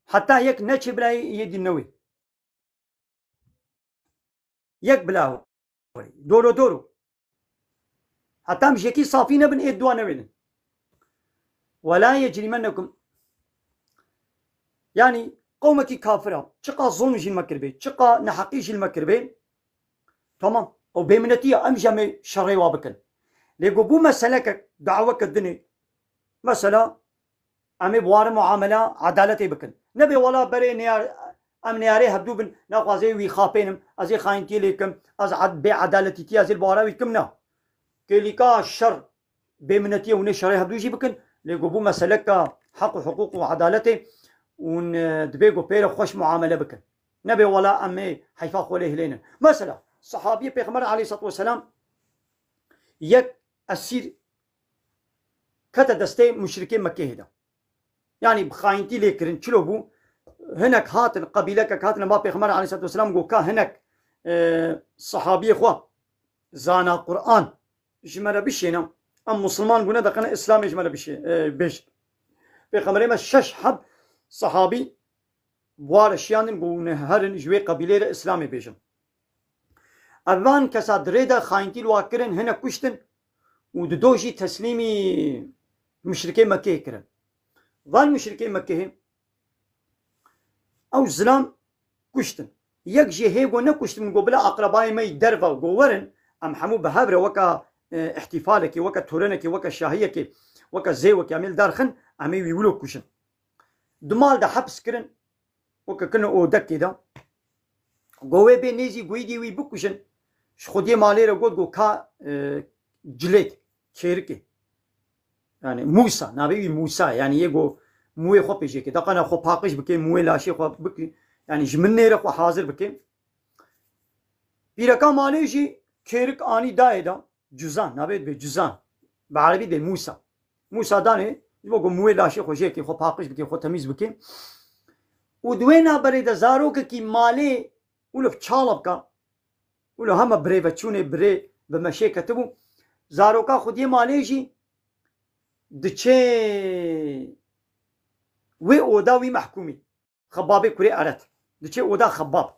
حتى يك نتش بلا يدي النوي يك بلا دورو حتى مش يكي صافين بن إدوا نوين ولا يجرمنكم يعني قومك كافرة شقا ظلم جي المكربي شقا نحقيش المكربي تمام أو بمنتيا أمجمي شرعي وابكن ليقو بو مسألة دعوة كدني مثلا أمي بوار معاملة عدالتي بكن نبي ولا بري نيار ام نياري هبدو بن ناقازي وي خابينم ازي خاينتي ليكم از عد بي عدالتي تي ازي البوارا ويكمنا كيليكا الشر بمنتي ونشري هبدو يجي بكن ليقو بو مسألة حق وحقوق وعدالتي ون دبيقو بير خوش معاملة بكن نبي ولا أمي حيفا خوليه لينا مثلا صحابي بيغمر عليه الصلاة والسلام يك أسير كتا دستي مشركين مكة هدا يعني بخاينتي ليكرن چلو بو هناك هاتن قبيلك هاتن ما بيغمر عليه الصلاة والسلام قو كا هناك صحابي خوا زانا قرآن جمرة بشينا أم مسلمان قلنا دقنا إسلام جمرة بيش بيغمر ما شش حب صحابي بوار شيان قلنا هرن جوي قبيلة إسلامي بيجن أبان كسا دريدا خاينتي الواكرن هنا كشتن ودوجي تسليمي مشركين مكة كرن ظل مشركين مكة أو زلام كشتن يكجي هيغو نكشتن من قبل أقربائي ما يدرفا وقورن أم حمو بهابرة وكا احتفالك وكا تورنك وكا شاهيك وكا زيوك عمل دارخن عمي يولو كشن دمال دا حبس كرن وكا كنا أودك كده قوي بي نيزي قويدي وي بكشن شخودي مالي رقود قو كا جليت كيركي يعني موسى نبي موسى يعني يجو موي خو بيجي كده قنا خو باقش بكي موي لاشي خو بكي يعني جمني رخو حاضر بكي بيركا مالي جي كيرك اني دايدا جزان نبي بجزان بعربي دي موسى موسى داني يجو موي لاشي خو جيكي خو باقش بكي خو تميز بكي ودوينا بريد زاروك كي مالي ولو تشالبكا ولو هم بريفتشوني بري بمشي كتبو زاروكا خودي مالي جي دچه وي اودا وي محكومي خبابي كوري ارت دچه اودا خباب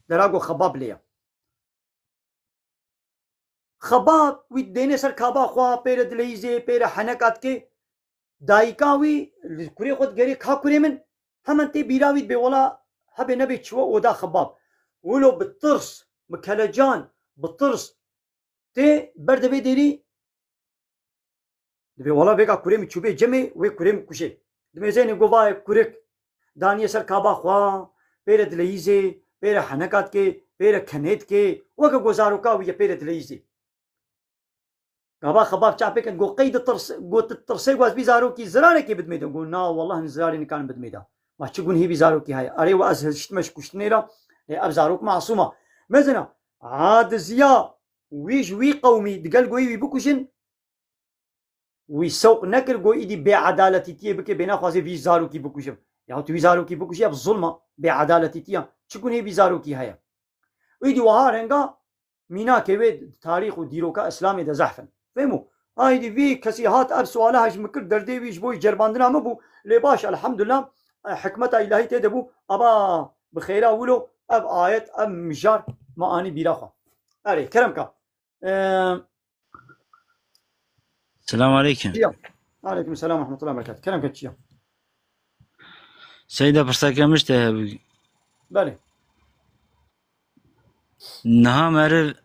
دراغو خباب ليا خباب وي دينه سر كابا خوا پير دليزي پير حنكات كي دايكاوي كوري خود غري خا كوري من همنتي بيراوي بولا هبه نبي تشوا اودا خباب ولو بالطرس مكلجان بالطرس تي بردبي ديري دبي والله بيقع كوريم تشوبي جمي وي كوريم كوشي دمي زين غوفا كوريك داني سر كابا خوا بير دليزي بير حنكات كي بير كنيت كي وكا غوزارو كا ويا بير دليزي كابا خباب تشابيك غو قيد الطرس غو الطرسي غواز بيزارو كي زراري كي بدميدا قلنا والله نزراري كان بدميدا ما تشكون هي بيزارو كي هاي اري وازهل شتمش كشتنيرا ابزاروك معصومه مزنا عاد زيا ويج وي قومي دقل قوي بكوشن ويسوق نكر قوي دي بعدالتي تي بكي بينا خوازي في زاروكي بكوشم يا تو زاروكي بكوشي بالظلمه بعدالتي تي شكون هي بزاروكي هيا ويدي وهارنغا مينا كيوي تاريخ وديروكا اسلامي ده زحفن فهموا هاي دي في كسيهات اب سؤالها هج مكر دردي ويش بوي جرباندنا مبو لباش الحمد لله حكمة الهي تدبو ابا بخيرا ولو اب ايت اب مجار ما اني بيراخا اري كرمكا السلام عليكم. وعليكم السلام ورحمة الله وبركاته. كلام كتشيا. سيدة برساكا مشتهى بله. نها مرف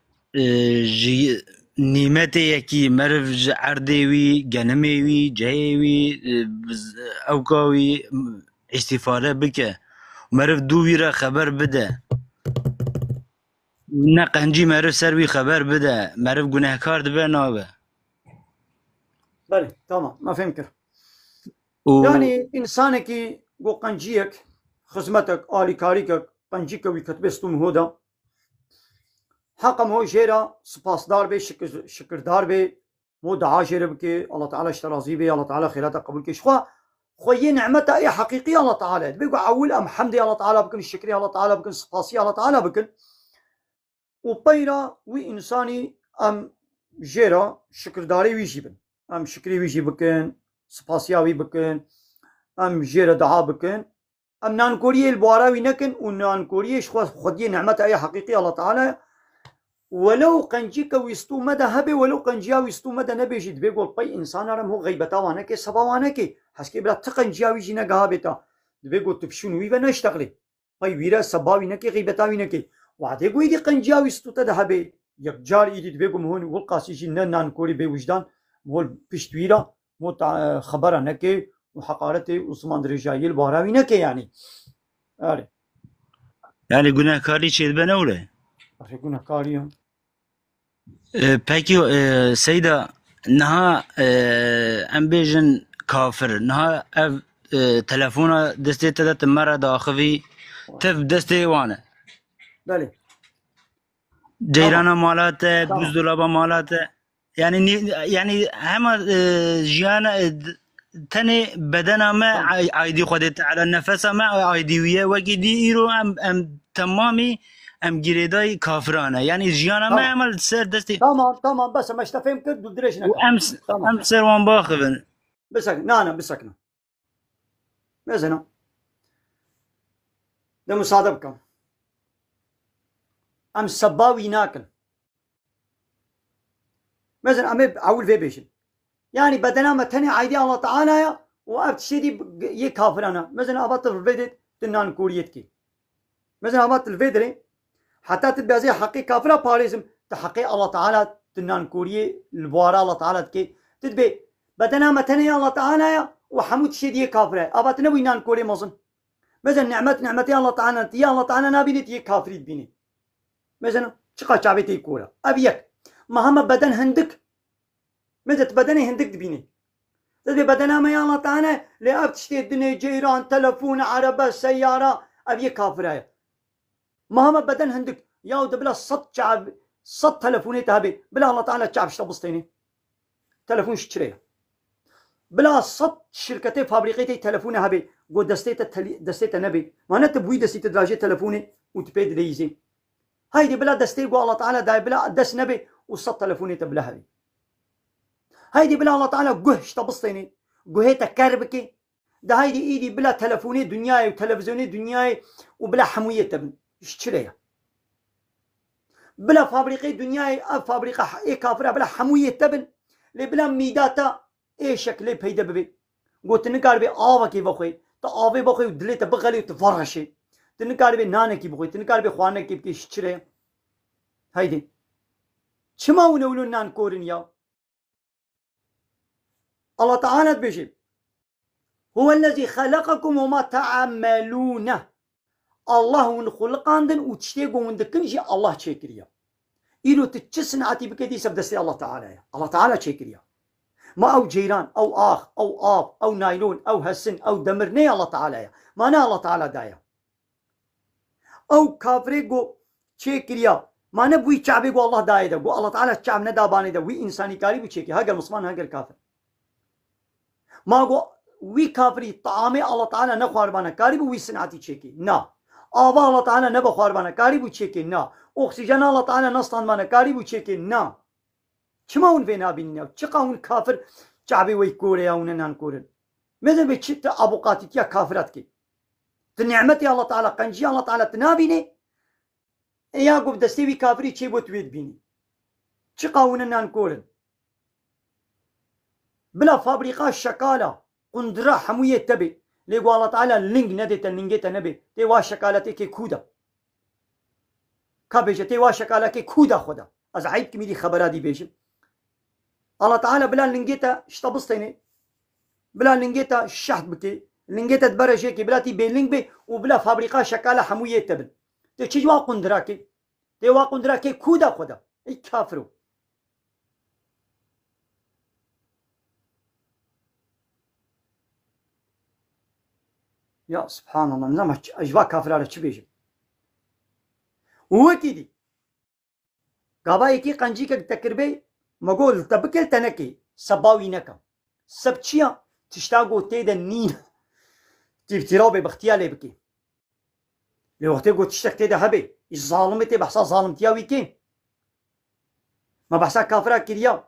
جي نيمتي يكي مرف عرديوي جنميوي جايوي اوكاوي استفادة بك مرف دويرة خبر بدا نقنجي مرف سروي خبر بدا مرف گناهكار دبا نابا بله تمام ما فهمت يعني إنسانك جو قنجيك خدمتك آلي كاريك قنجيك ويكتبستم هودا حقم هو جيرا سپاس دار بي شكر دار بي مو دعا جيرا بكي الله تعالى اشترازي بي الله تعالى خيراتك قبول كي شخوا خويا نعمته اي حقيقيه الله تعالى بيقول عول ام حمدي الله تعالى بكن الشكري الله تعالى بكن سپاسي الله تعالى بكن وبيرا وي انساني ام جيرا شكر داري ويجيبن ام شكري ويجي بكن سپاسياوي بكن ام جيرا دعا بكن ام نانكوريه البواراوي نكن ونانكوريه شخوا خدي نعمته اي حقيقيه الله تعالى ولو قنجيك ويستو مدى هبي ولو قنجيا ويستو مدى نبيجي دبيقول باي انسان رم هو غيبتا وانكي سبا وانكي حسكي بلا تقنجيا ويجي نقا بيتا دبيقول تبشون ويبا نشتغلي باي ويرا سبا وينكي غيبتا وينكي وعدي قوي دي قنجيا ويستو تدى هبي يكجار إيدي بيقوم هون والقاسيشي نان كوري بوجدان مول بشتويرا مو خبره نكي وحقارتي عثمان درجايي البهراوي نكي يعني آره يعني گناهکاری چه بنوله آره گناهکاریه پاکی سیدا نها ام بیجن کافر نها اف تلفون دستی تدت مرة داخوی تف دستی وانه بله جیرانا مالاته بوزدولابا مالاته يعني هما جيانا تاني بدنا ما عايدي خدت على النفس ما عايديوية وكدي إيرو أم تمامي أم جريداي كافرانة يعني جيانا ما عمل سر دستي تمام بس ما اشتفهم كد ودريش نكا أم سر وان باخذن بسكن نانا بسكنا مزنا ده مصادبكم أم سباوي ناكل مثلا أمي أول في بيشن يعني بدنا ما تاني عيدي الله تعالى يا وأبتشيدي يكافرنا مثلا أبطل في الفيديو تنان كوريتكي مثلا أبطل الفيديو حتى تبقى زي حقي كافرة باريزم تحقي الله تعالى تنان كوري البوارة الله تعالى تكي تتبي بدنا ما تاني الله تعالى يا وحمود شيدي كافرة أبطل نبي نان كوري مصن مثلا نعمتي الله تعالى يا الله تعالى نبي تي كافري بيني مثلا شقا شعبتي كورة أبيك مهما بدن هندك متى بدني هندك تبيني تبي بدنا ما يا الله تعالى لا بتشتري الدنيا جيران تلفون عربة سيارة أبي كافرة مهما بدن هندك يا ود بلا صد شعب صد تلفوني تهبي بلا الله تعالى شعب شتبسطيني تلفون شتريه بلا صد شركتي فابريقتي تلفوني هبي قد دستيت نبي ما أنا تبوي دستيت دراجة تلفوني وتبيد ليزي هايدي بلا دستي قو الله تعالى داي بلا دس نبي وصد تلفوني تبلا هبي هايدي بلا الله تعالى قهش تبسطيني قهيتا كربكي ده هايدي ايدي بلا تلفوني دنياي وتلفزيوني دنياي وبلا حموية تبن اشتريها بلا فابريقي دنياي فابريقة اي كافرة بلا حموية تبن لي بلا ميداتا اي شكلي بيدا ببي قلت نقار بي آوا كي بخوي تا آوي بخوي ودلي تبغلي وتفرشي تنقار بي نانا كي بخوي تنقار بي خوانا كي بكي اشتريها هايدي شما ونولو نان كورن يا الله تعالى بيجي هو الذي خلقكم وما تعملون الله ونخلق عندن وتشتيقوا وندكنجي الله تشكريا إلو تتشسن عتي بكدي سبدستي الله تعالى الله تعالى تشكريا ما أو جيران أو آخ أو آب أو نايلون أو هسن أو دمرني الله تعالى ما أنا الله تعالى دايا أو كافريقو تشكريا ما نبوي شعبيقو الله دايا دا الله تعالى شعب نداباني دا وي إنساني كاري بيشكي هاقر مسلمان هاقر كافر ما قو وي كافري طعامي الله تعالى نخوار بانا كاري بو وي صنعتي تشكي نا آبا الله تعالى نبخوار بانا كاري بو تشكي نا أكسجين الله تعالى نصطان بانا كاري بو تشكي نا چما اون فينا بيننا چقا اون كافر شعبي وي كوريا وننان كورن مثل بيشت ابو قاتيتيا كافراتكي تنعمتي الله تعالى قنجي الله تعالى تنابيني يا قب دستيوي كافري چي بو تويد بيني چقا وننان كورن بلا فابريقا شكالة قندرة حموية تبي ليقول الله تعالى لينك نديت اللينجيتا نبي تيوا شكالتي كي كودا كابيجة تيوا شكالة كي كودا خدا از عيب كميدي خبرات دي بيجي الله تعالى بلا لينجيتا اشتبستيني بلا لينجيتا شحت بكي لينجيتا تبرجي كي بلا تي بين لينك بي وبلا فابريقا شكالة حموية تبن تيوا قندرة كي تيوا قندرة كي كودا خدا اي كافرو يا سبحان الله نعم أجواء كافر على شبيجي هو كذي قبائل كي قنجي كتكربي ما قول تبكل تنكي سباوي نكا سبتشيا تشتاقو تيدا نين تفتراوبي باختيالي بكي لوقتي قلت تشتاق تيدا هبي الظالمتي بحصا ظالمتيا ويكي ما بحصا كافرا كريا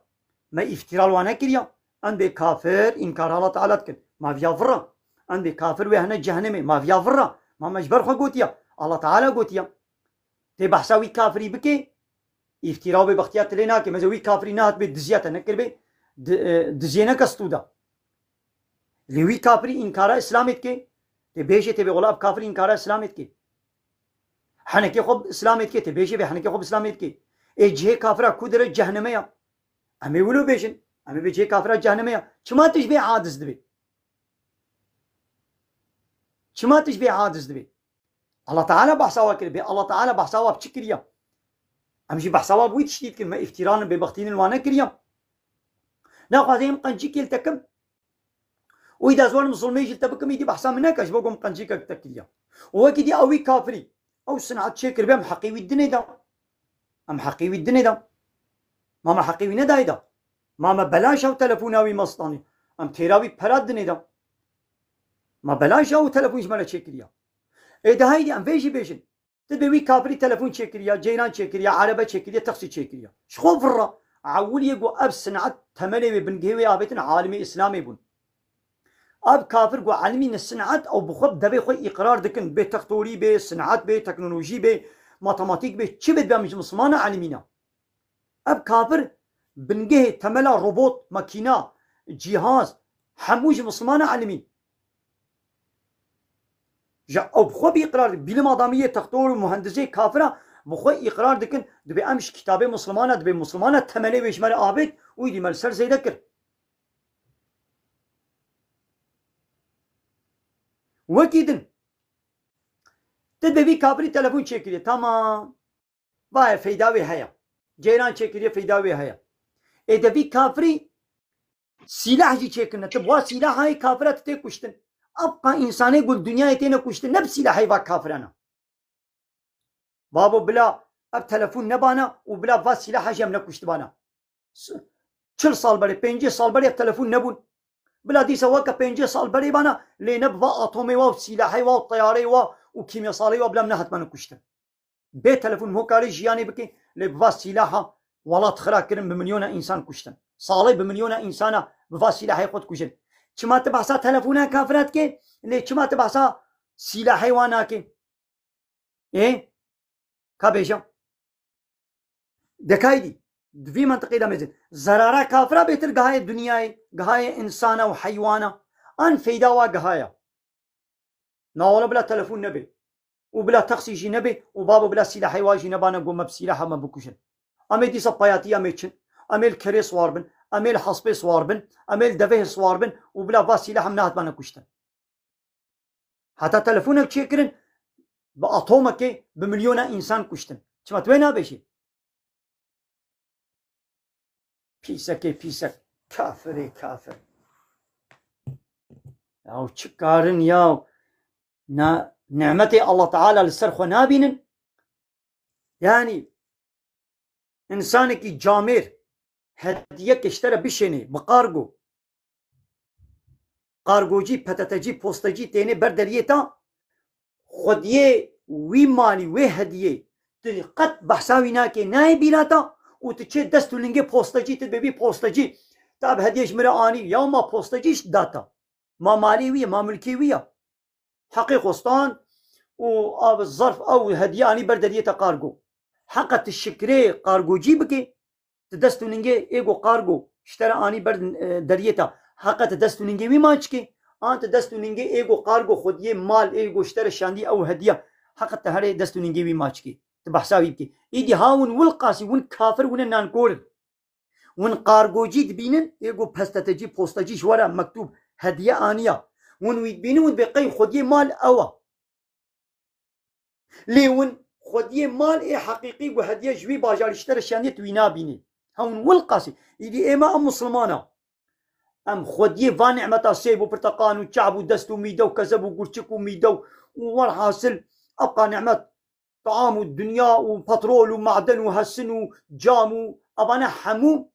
ما افترال وانا كريا عندي كافر إنكار الله تعالى تكن ما فيها فرا عندي كافر وهنا جهنمي ما فيها فرا ما مجبر خو قوتيا الله تعالى قوتيا تي بحساوي كافري بكي افتراو ببختيات لنا كي مزوي كافري نهت بدزيات نكر بي دزينا كستودا لوي كافري انكار اسلامت كي تي بيجي تي بغلاب كافري انكار اسلامت كي حنكي خب اسلامت كي تي بيجي بحنكي خب اسلامت كي اي جهه كافره كودره جهنميه امي ولو بيجن امي بجهه كافره جهنميه كما تشبه عادز دبي كما تشبه عادز دبي الله تعالى بحسوا كربي الله تعالى بحسوا بشكريا امشي بحسوا بوي تشديد كلمه افترانا ببختين الوانا كريا ناخذين قنجي كيلتكم واذا زول مسلمي جلت بكم يدي بحسا منك اش بقوم قنجي كتكليا وكدي اوي كافري او صنعت شكر بهم حقيوي الدنيا دا ام حقيوي الدنيا دا ماما حقيوي نداي دا ماما بلاش او تلفوناوي مصطاني ام تيراوي براد دنيا دا ما بلاش او تلفون جمال شكريا اذا هيدي ام فيجي بيجن تدوي كافري تلفون شكريا جيران شكريا عربه شكريا تقصي شكريا شخو فرا عول يقو اب صنعت تمني بنقهوي ابتن عالمي اسلامي بون اب كافر قو عالمي الصنعات او بخب دبي خوي اقرار دكن بي تقطوري بي صنعات بي تكنولوجي بي ماتماتيك بي تشبت بامج مسلمانا عالمينا اب كافر بنقه تملا روبوت ماكينه جهاز حموج مسلمانا عالمين جا او بخو باقرار بلم ادميه تقطور ومهندسي كافره بخو اقرار دكن دبي امش كتابه مسلمانا دبي مسلمانا تملي بيشمل ابد ويدي ملسر زي ذكر وكيدن تدبي كابري تلفون شكري تمام باي فيداوي هيا جيران شكري فيداوي هيا ادبي كافري سلاح جي شكرنا تبغى سلاح هاي كافرة تكشتن ابقى انساني يقول دنيا يتينا كشتن نفس سلاح هاي كافرنا بابو بلا اب تلفون نبانا وبلا فاس سلاح هاي من كشت بانا 4 سال بري 5 سال بري تلفون نبون بلا دي سواك 5 سال بري بانا لنبضا اتومي و سلاحي و طياري وكيمياء صالي وبلا منهت من كشتن بيت تلفون مو كاري جياني بكي لبفاس سلاحها ولا تخرا كرم بمليون انسان كشتن صالي بمليون انسان بفاس سلاحي خود كشتن كما تبحثا تلفونها كافرات كي اللي كما تبحثا سلاحي وانا كي ايه كابيجا دكايدي في منطقة دمزن زرارة كافرة بيتر قهاية الدنيا قهاية إنسانة وحيوانة أن فيدا وقهاية ناولا بلا تلفون نبي وبلا تقسيجي نبي وبابا بلا سلاحي واجي نبانا قوم بسلاحة ما بكوشن أمي دي صباياتي أميتشن أمي الكري صواربن أمي الحصبي صواربن أمي الدفه صواربن وبلا باس سلاحة مناهت بانا كوشتن حتى تلفونك تشيكرن بأطومك بمليون إنسان كوشتن شما توينا بيشي بيسك كافر او تشكارن ياو نعمتي الله تعالى للسرخو نابين يعني انسانك جامر هديك اشترى بشني بقارجو قارجوجي بتتجي بوستجي تاني بردريتا خديه وي مالي وي هديه تلقت بحساوي ناكي ناي بيلاتا وتشي دستو لنجي بوستجي تدبي بوستجي تاب هديش مرا اني يا ما بوستجيش داتا ما مالي ويا ما ملكي ويا حقيق وسطان و الظرف او هديه اني بردريه قارجو حقت الشكري قارجو جيبكي تدستو لنجي ايجو قارجو اشترى اني برد دريتا حقت دستو لنجي وي ماچكي انت دستو لنجي ايجو قارجو خديه مال ايجو اشترى شاندي او هديه حقت هري دستو لنجي وي ماچكي تبحساوي بكي ايدي هاون والقاسي ون كافر ون نانكور ون قارجوجي تبينن يقول بستتجي بوستجي ورا مكتوب هديه انيه ون ويبينون بقي خديه مال اوا ليون خديه مال اي حقيقي وهديه جوي باجار اشترى شانيت وينا بيني هاون والقاسي ايدي اما مسلمانه ام خديه فان نعمتا سيب وبرتقان وشعب ودستو ميدو وكذب وقرشك وميدو والحاصل ابقى نعمت طعام الدنيا وبترول ومعدن وهسن وجام ابانا حمو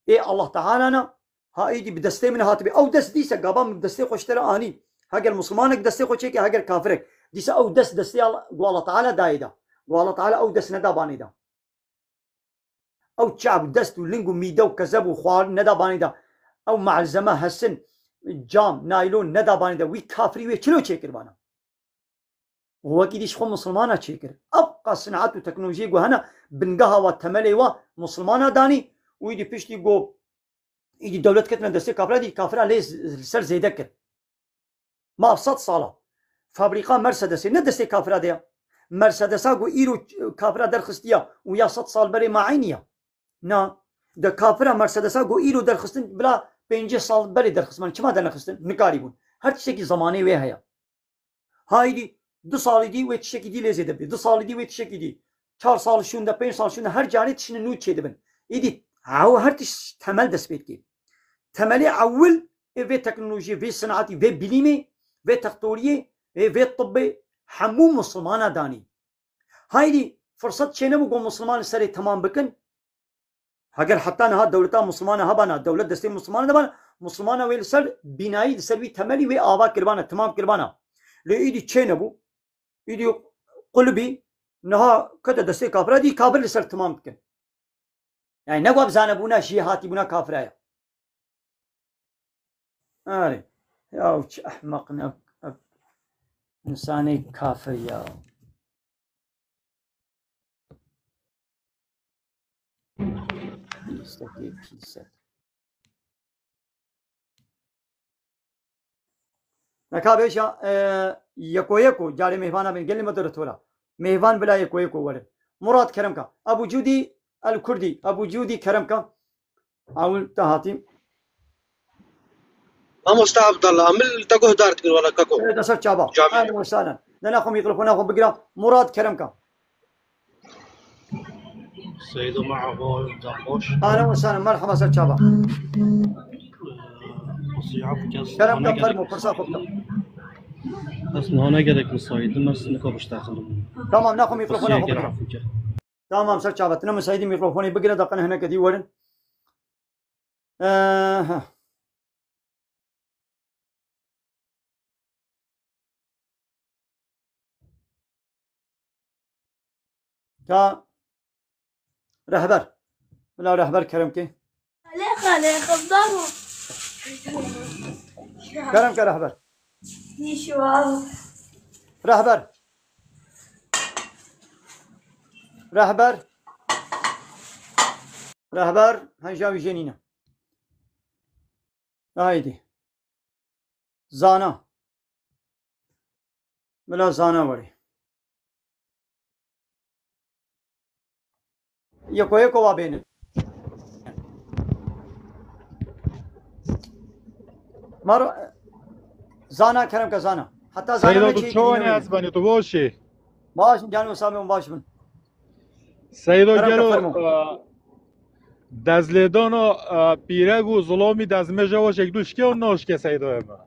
ايه الله تعالى انا هايدي بدستي من هاتبي او دس ديسا قابام بدستي خوشترى اني هاجر مسلمانك دستي خوشيكي هاجر كافرك ديسا او دستي الله تعالى دايدا والله تعالى او دس ندا باني دا او شعب دست ولينجو ميدا وكذب وخوار ندا باني دا او معلزمه هسن جام نايلون ندا باني دا وي كافري وي شنو تشكر بانا هو كده شخو مسلمانه تشكر ابقى صناعات وتكنولوجيا وهنا بنقها وتملي ومسلمانه داني ويدي بيشتي جو يجي دولت كتنا دستي كافره دي كافره ليس سر زي ذكر ما ابسط صاله فابريقا مرسيدس ندستي كافره دي مرسدسا گو ایرو کافرا درخستیا و یا 100 سال بری معینیا نه د کافرا مرسدسا گو ایرو درخستن بلا 50 سال بری درخستن چما درخستن نکاری بون هر چیزی زمانی وی هيا هایدی 2 سال دی و تشکی دی لزیده بی 2 سال دی و تشکی دی 4 سال şunda 5 sal şunda her cani tişini nut çedi ben idi ha her tiş temel despet ki temeli avvel ve teknoloji ve sanatı ve bilimi ve teknoloji ve tıbbi hamu Müslümana dani haydi fırsat çene bu Müslüman seri tamam bakın اگر حتی نه دولت مسلمان ها بنا دولت دسته مسلمان ده بنا مسلمان ویل سر بنایی سر وی تملی و آوا کربانه تمام کربانه لیدی چه بو ایدی قلبی نه کده دسته کافر دی کافر سر تمام کن yani ne gab zane buna şihati buna kafiraya آره ya uç ahmak ne insani kafir ya نکا بیشا یکو جاری مهوانا بین گلی مدر تولا مهوان بلا یکو ورد مراد کرم کا ابو جودی الکردی ابو جودی کرم کا اول تهاتیم مستعد عبد الله عمل تقوه دارت ولا كاكو دسر چابا اهلا وسهلا لنا خو ميكروفون اخو بقرا مراد كرم کا سيد معه دقوش اهلا وسهلا مرحبا سر چابا كرم کا فرمو فرصه خبطه بس هنا قدك مصايد بس نكوبش داخل تمام ناخذ ميكروفون اخو بقرا تمام سر چابا تنم مسايدي ميكروفوني بقرا دقنا هنا كدي ورن تا رهبر ولا رهبر كرم كي خلي خبره كرم كرهبر نشوار رهبر رهبر رهبر هنجاوي جنينة هايدي زانا بلا زانا وري يكو وابين مارو زانا كرم كزانا حتى زانا سيدو تشوني اسباني تو بوشي باش جانو سامي باش من سيدو جلو دزلدانو بيرغو ظلمي دزمجه و شكدوش كي ونوش كي سيدو اما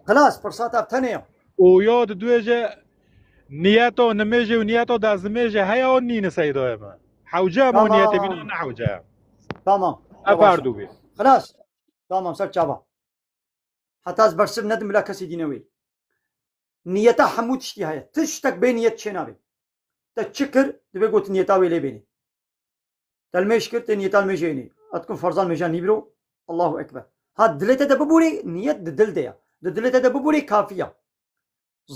خلاص فرصات ابتنيا وياد دوجه نياتو نمجه ونياتو دزمجه هيا ونين سيدو اما حوجه مو نياتي بينو نحوجه تمام افاردو بي خلاص تمام سر چابا حتى از برسب ندم بلا کسی دینوی نیتا حمود شتی هیا تشتک به نیت چه نبی تا چکر دوی گوت نیتا ویلی بینی تلمیش کرد نیتا المیجینی اتکن فرزان میجان نیبرو الله اکبر ها دلته ده ببوری نیت دل دیا دلته ده ببوری کافیه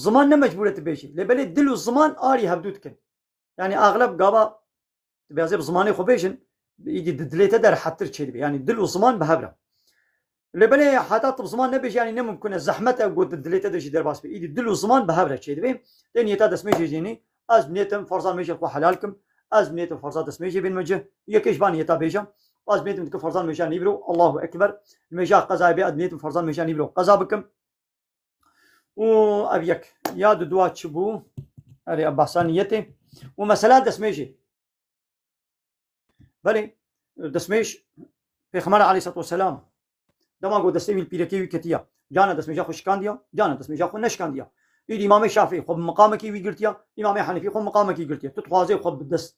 زمان نمجبورت بیشی لبلی دل و زمان آری حدود کن yani اغلب قابا بیازه زمانی خوبیشن ایدی دلته در حتر چه بی yani دل و زمان بهبره لبني حتى طب زمان نبيش يعني ممكن الزحمة قد دليتا دشي دير باس بإيدي دلو زمان بهبرة شيء دبي لأن يتاد اسميجي جيني از بنيتم فرزان ميجي خو حلالكم از بنيتم فرزان اسميجي بين مجه يكيش بان يتا بيجا از بنيتم تك فرزان ميجان يبرو الله أكبر الميجا قضاء بي بنيتم فرزان ميجان يبرو قضاء بكم و أبيك يا دوا تشبو أري أباسانيتي ومسألة دسميجي بلي دسميش في خمر عليه الصلاة والسلام دما گو دسته ویل پیرکی وی کتیا جانا دست میجا خوش کاندیا جانا دست میجا خو نش کاندیا اید امام شافعی خو مقام کی وی گرتیا امام حنفی خو مقام کی گرتیا تو خوازه خو دست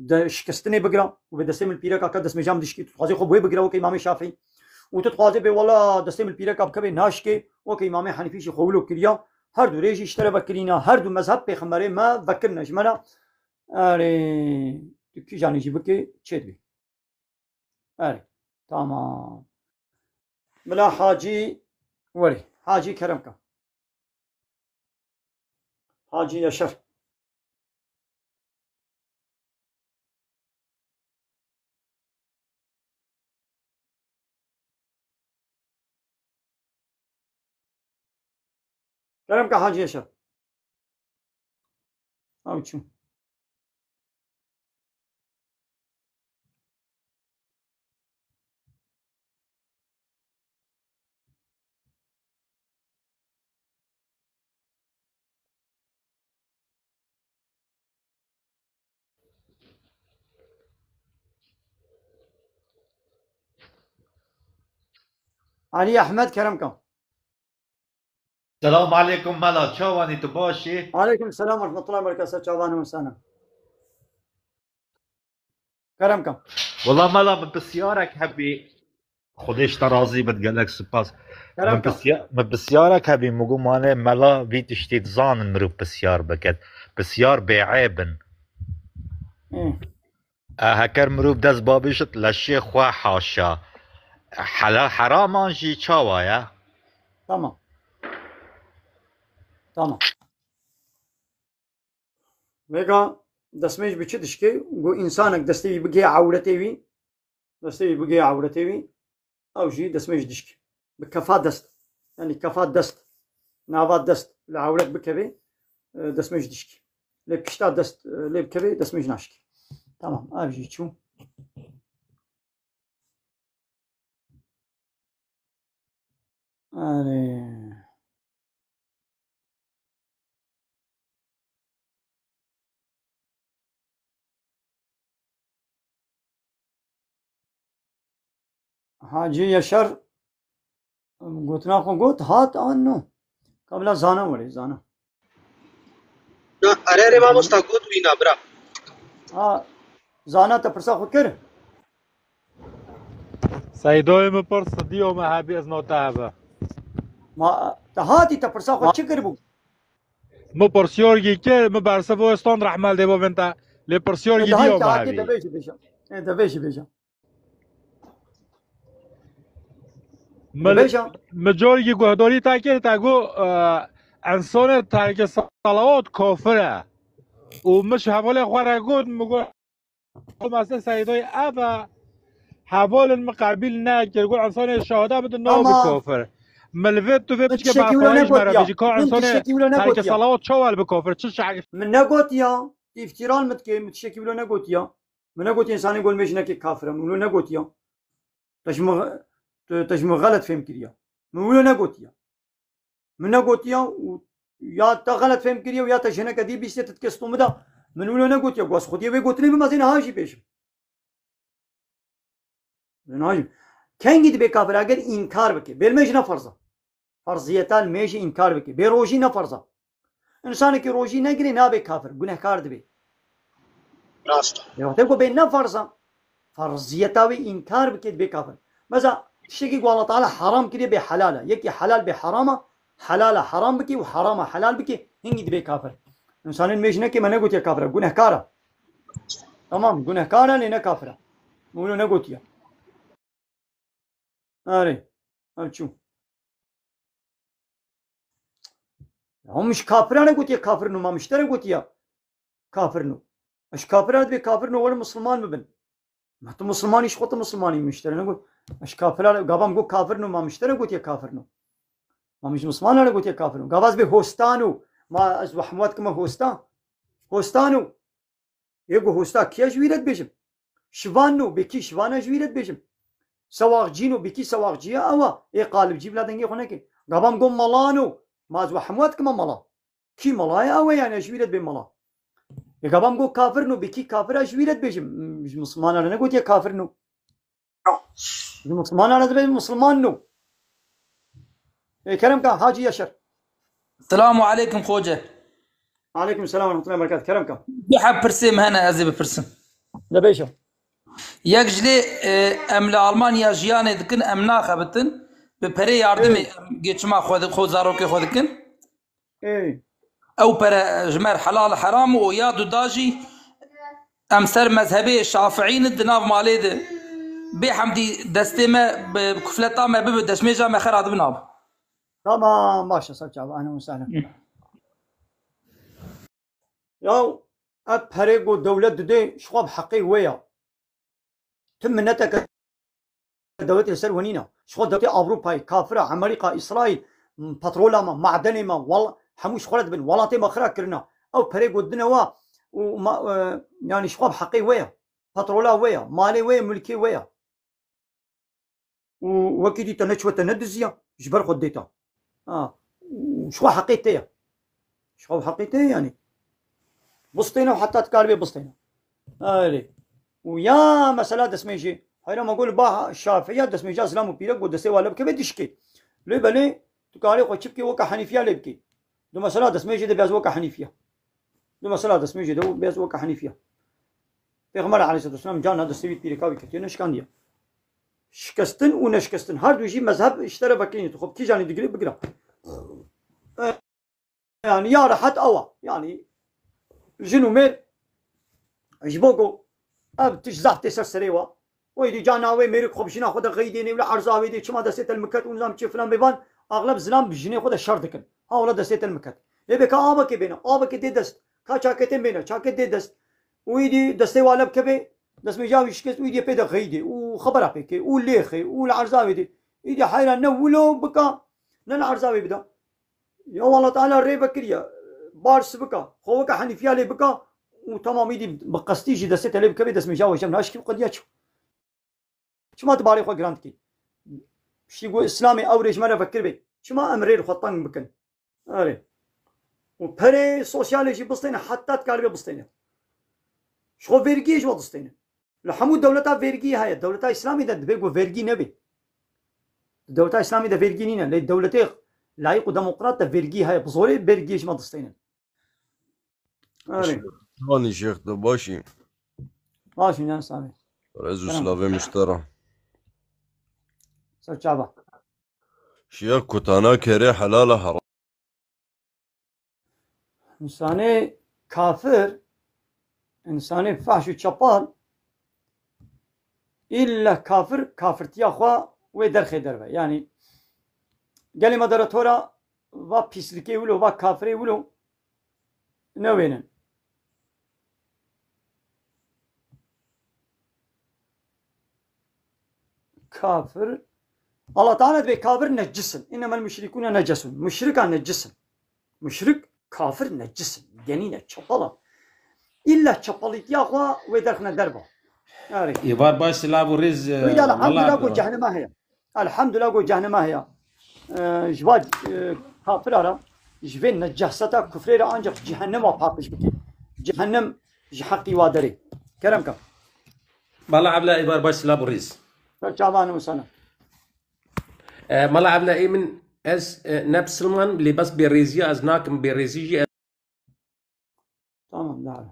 د شکستنه بگرا و به دسته مل پیرکا کا دست میجام دشکی تو خوازه خو بو بگرا و که امام شافعی و تو خوازه به والا دسته مل پیرکا کبه ناش که و که امام حنفی شی خولو کریا هر دو ریش اشتره بکرینا هر دو مذهب پیغمبر ما ذکر نجمنا اره کی جانی جی بکی چه دی اره تمام بلا حاجي ولي حاجي كرمك حاجي يشر كرمك حاجي يشر او چو علي احمد كرمكم. السلام عليكم ملا شواني تباشي. عليكم السلام ورحمة الله وبركاته. شعبان وسنة كرمكم. والله ملا من بسيارك هبي خودش ترازي بتقلك سباس. من بسيارك هبي مقو ماني ملا بيت اشتيت زان مروب بسيار بكت بسيار بعيبن. هكر مروب دز بابيشت لشي خوا حاشا حلال حرام انجي چاوايا. تمام تمام. ويقا دسميج بچدشكي قو انسانك دستي بقي عورتيوي دستي بقي عورتيوي او جي دسميج دشكي بكفا دست يعني كفا دست نافات دست العورت بكبي دسميج دشكي لي بشتا دست لي بكبي دسميج ناشكي. تمام او جي شو حاجی یشر گوتنا خو گوت هات آنو قبل زانا ولی زانا اره ما مستقود وینا برا زانا تپرسا خود کرد سيدوي مبرس ديو ما هابي از نوتابا ما تهاتي تپرسا خود چه کرد بو مبرسيورجي كي مبرسا بو استون رحمال ديبو بنتا لبرسيورجي ديو ما هابي دبيش بيشا دبيش بيشا مجورجي قهدوري تاكي تاقو انسان تارك صلوات كافره ومش حوالي خواره قد مقول مثلا سيدوي ابا حوالي المقابل ناكر يقول انسان الشهداء بدون نوع بكافر ملفت تو في بيجي بعفايش مرة بيجي كو انسان تارك صلوات شوال بكافر تشش حاجة من نقول يا افترال متكي متشكي ولا نقول يا من نقول انسان يقول مش نكي كافر من نقول يا تجمع غلط فهم كريا من نقول يا من نقول يا تا غلط فهم كريا ويا تجهنا كدي بيست تتكستو مدا من نقول يا قاس خديه ويقولني بمزين هاجي بيش ناجم كان جد بكافر اگر انكار بك بالمش نفرزه فرضيتال مش انكار بك بروجي نفرزه انسان كي روجي نگري نا بكافر گناهكار دبي راست يا تبقى بين نفرزه فرضيتاوي انكار بك بكافر مثلا شيء الله تعالى حرام كده بحلاله يكي حلال بحرامه حلاله حرام بك وحرامه حلال بك هنجي دبي كافر انسان مش نكي ما نقول يا كافر گناهكار تمام گناهكار لنا كافر مولو نقول يا آره شو هم مش كافرانه قلت يا كافر نو ما مشتري قلت يا كافر نو مش كافرانه بي كافر نو ولا مسلمان ببن ما تو مسلمان ايش خط مسلماني مشتري نقول مش كافرانه قابم قو كافر نو ما مشتري قلت يا كافر نو ما مش مسلمان انا قلت يا كافر نو قاباز بي هوستانو ما از وحموات كما هوستانو يقو هوستا كيا جويرت بيجم شوانو بكي شوانا جويرت بيجم سواق جينو بكي سواق جيا اوا اي قالب جيب لا دنگي خنكي قبام قوم ملانو ماز وحموات كما ملا كي ملايا اوا يعني اشويرت بملا يا قبام قو كافر نو بكي كافر اشويرت بيجم مش مسلمان انا قلت يا كافر نو مسلمان انا دبي مسلمان نو اي كرم كان حاجي يشر السلام عليكم خوجه. عليكم السلام ورحمه الله وبركاته. كرم كان بحب برسم هنا ازي ببرسم لبيشو يجلي املا المانيا جياني دكن امنا خبتن ببري ياردمي جيتشما خود زاروكي خودكن ايه او برا جمار حلال حرام ويادو داجي امسر مذهبي الشافعيين الدناف ماليد بحمدي دستيما بكفلتا ما بب دشميجا ما خراد بناب تمام ماشي صاحب اهلا وسهلا ياو ابهريغو دولة دي شخوب حقي ويا تم نتك دولة السرونينا شخو دولة أوروبا كافرة أمريكا إسرائيل بترولا ما معدني ما والله حموش خلد بن ولاتي ما خرا كرنا او بري قدنا وما يعني شخوب حقي ويا باترولا ويا مالي ويا ملكي ويا وكيدي تنشوة تندزيا جبر خديتا شخو حقيتيا شخو حقيتيا يعني بسطينا وحتى تكالبي بسطينا ويا مسألة دسميجي هاي ما اقول با الشافعية دسميجي اسلام وبيرك ودسي ولا بكي بدشكي لي بلي تكالي وشبكي وكا حنيفية لبكي دو مسألة دسميجي ده بياز وكا حنيفية دو مسألة دسميجي ده بياز وكا حنيفية پیغمبر عليه الصلاة والسلام جانا دستوي بيركاوي كتير نشكان ديا شكستن ونشكستن هر دوجي مذهب اشترى بكيني خب كي جاني دقري بقرا يعني يا راحت اوا يعني جنو مير جبوكو اب تجزعت سرسريوا ويدي جانا وي ميرك خب شنا خد غيديني ولا عرزاوي دي شما دسيت المكت ونظام تشي فلان بيبان اغلب زلام بجني خد الشردكن ها ولا دسيت المكت يبقى ابا كي بينا ابا كي دي دست كا شاكتين بينا شاكت دي دست ويدي دستي والا بكبي دست مجاوي شكست ويدي بيدا غيدي وخبره بيكي وليخي والعرزاوي دي يدي حيران نولو بكا نالعرزاوي بدا يا والله تعالى الري بكريا بارس بكا خوكا حنيفيا لي بكا وتمام يدي بقستيجي دستي تلي بكبي دست مجاوي جمنا اشكي قد ياتشو شما تباري خو جراندكي شي يقول اسلامي اوريج مره فكر بي شما امرير خطان بكن اري وبري سوسياليجي بسطينا حتى تكالبي بسطينا شو فيرجي جو دستينا لحمود دولتها فيرجي هاي الدولة الإسلامية ده بيقول فيرجي نبي الدولة الإسلامية ده فيرجي نينا ليه الدولة لايق وديمقراط ده فيرجي هاي بصوري فيرجي ما دستينا هاني شيخ ده باشي نعم سامي رزو سلافي مشترى سر شعبا شيخ كتانا كري حلال حرام إنساني كافر إنساني فحش وشبال إلا كافرتي أخوا ويدرخي دربه يعني قال ما درتورا و بيسلكي ولو و كافري ولو نوينن كافر الله تعالى بي كافر نجسن إنما المشركون نجسون مشرك نجسن مشرك كافر نجسن جنينة شبالا إلا شباليت يا أخوا ويدرخنا دربه يبار باش لابو رز الحمد لله قول جهنم هي الحمد لله قول جهنم هي جواد كافر أرا جبين نجستا كفر أنجح جهنم وباقش بكي جهنم جحقي وادري كرمك بالله عبلا يبار باش لابو رز شعبان وسنة مالا عبلا إيه من از نفس سلمان اللي بس بيريزيا از ناكم بيريزيجي تمام لا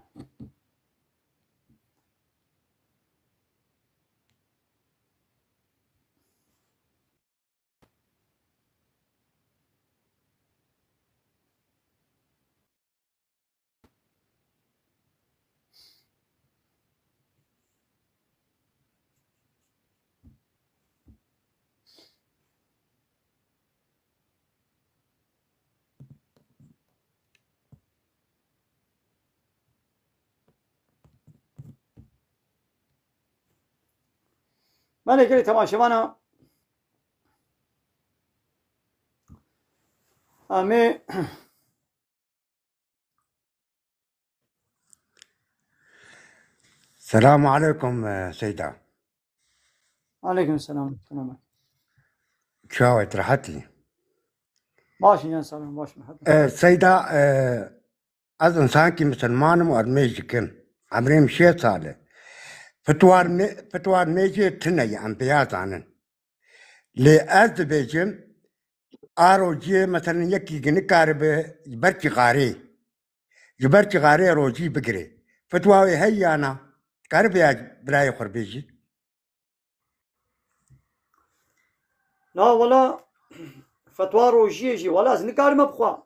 من قلت تماشانا أمي السلام عليكم سيدة. عليكم السلام. شاوت راحت لي. باش يا سلام باش محمد. سيدة از انسان کی مسلمان مؤرميج كن عمري 6 سال فتوار ميجي تني انبياء زانن لأز بيجم آروجي مثلا يكي جنكار جبرتي غاري روجي بقري فتواوي هي أنا كارب يا براي خربيجي لا ولا فتوى روجيجي ولا از نكار مبخوا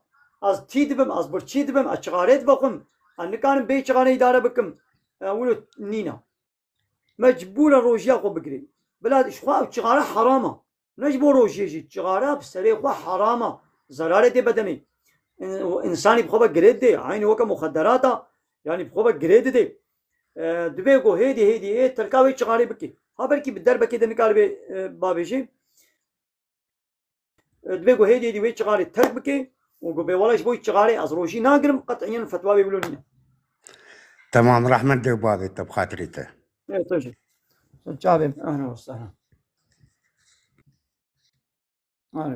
از تيدبم از برتشيدبم اشغاريت بقم انكان بيشغاري اداره بكم ولو نينا مجبور روجيا خو بقري بلاد شخوا شغاره حرامه نجبور روجيجي شغاره بسري خو حرامه ضرر دي بدني انساني بخو بقريد دي عين وك مخدرات يعني بخو بقريد دي دبيغو هيدي تلقاوي شغاري بكي خبركي بالدربه كده نقال بابيجي دبيغو هيدي وي شغاري ترك بكي وقبل ولاش بوي تشغالي أزروجي ناقرم قطعيا فتوى بيقولون تمام رحمة دوبابي طب خاطريته. إيه طيب شابي أهلا وسهلا.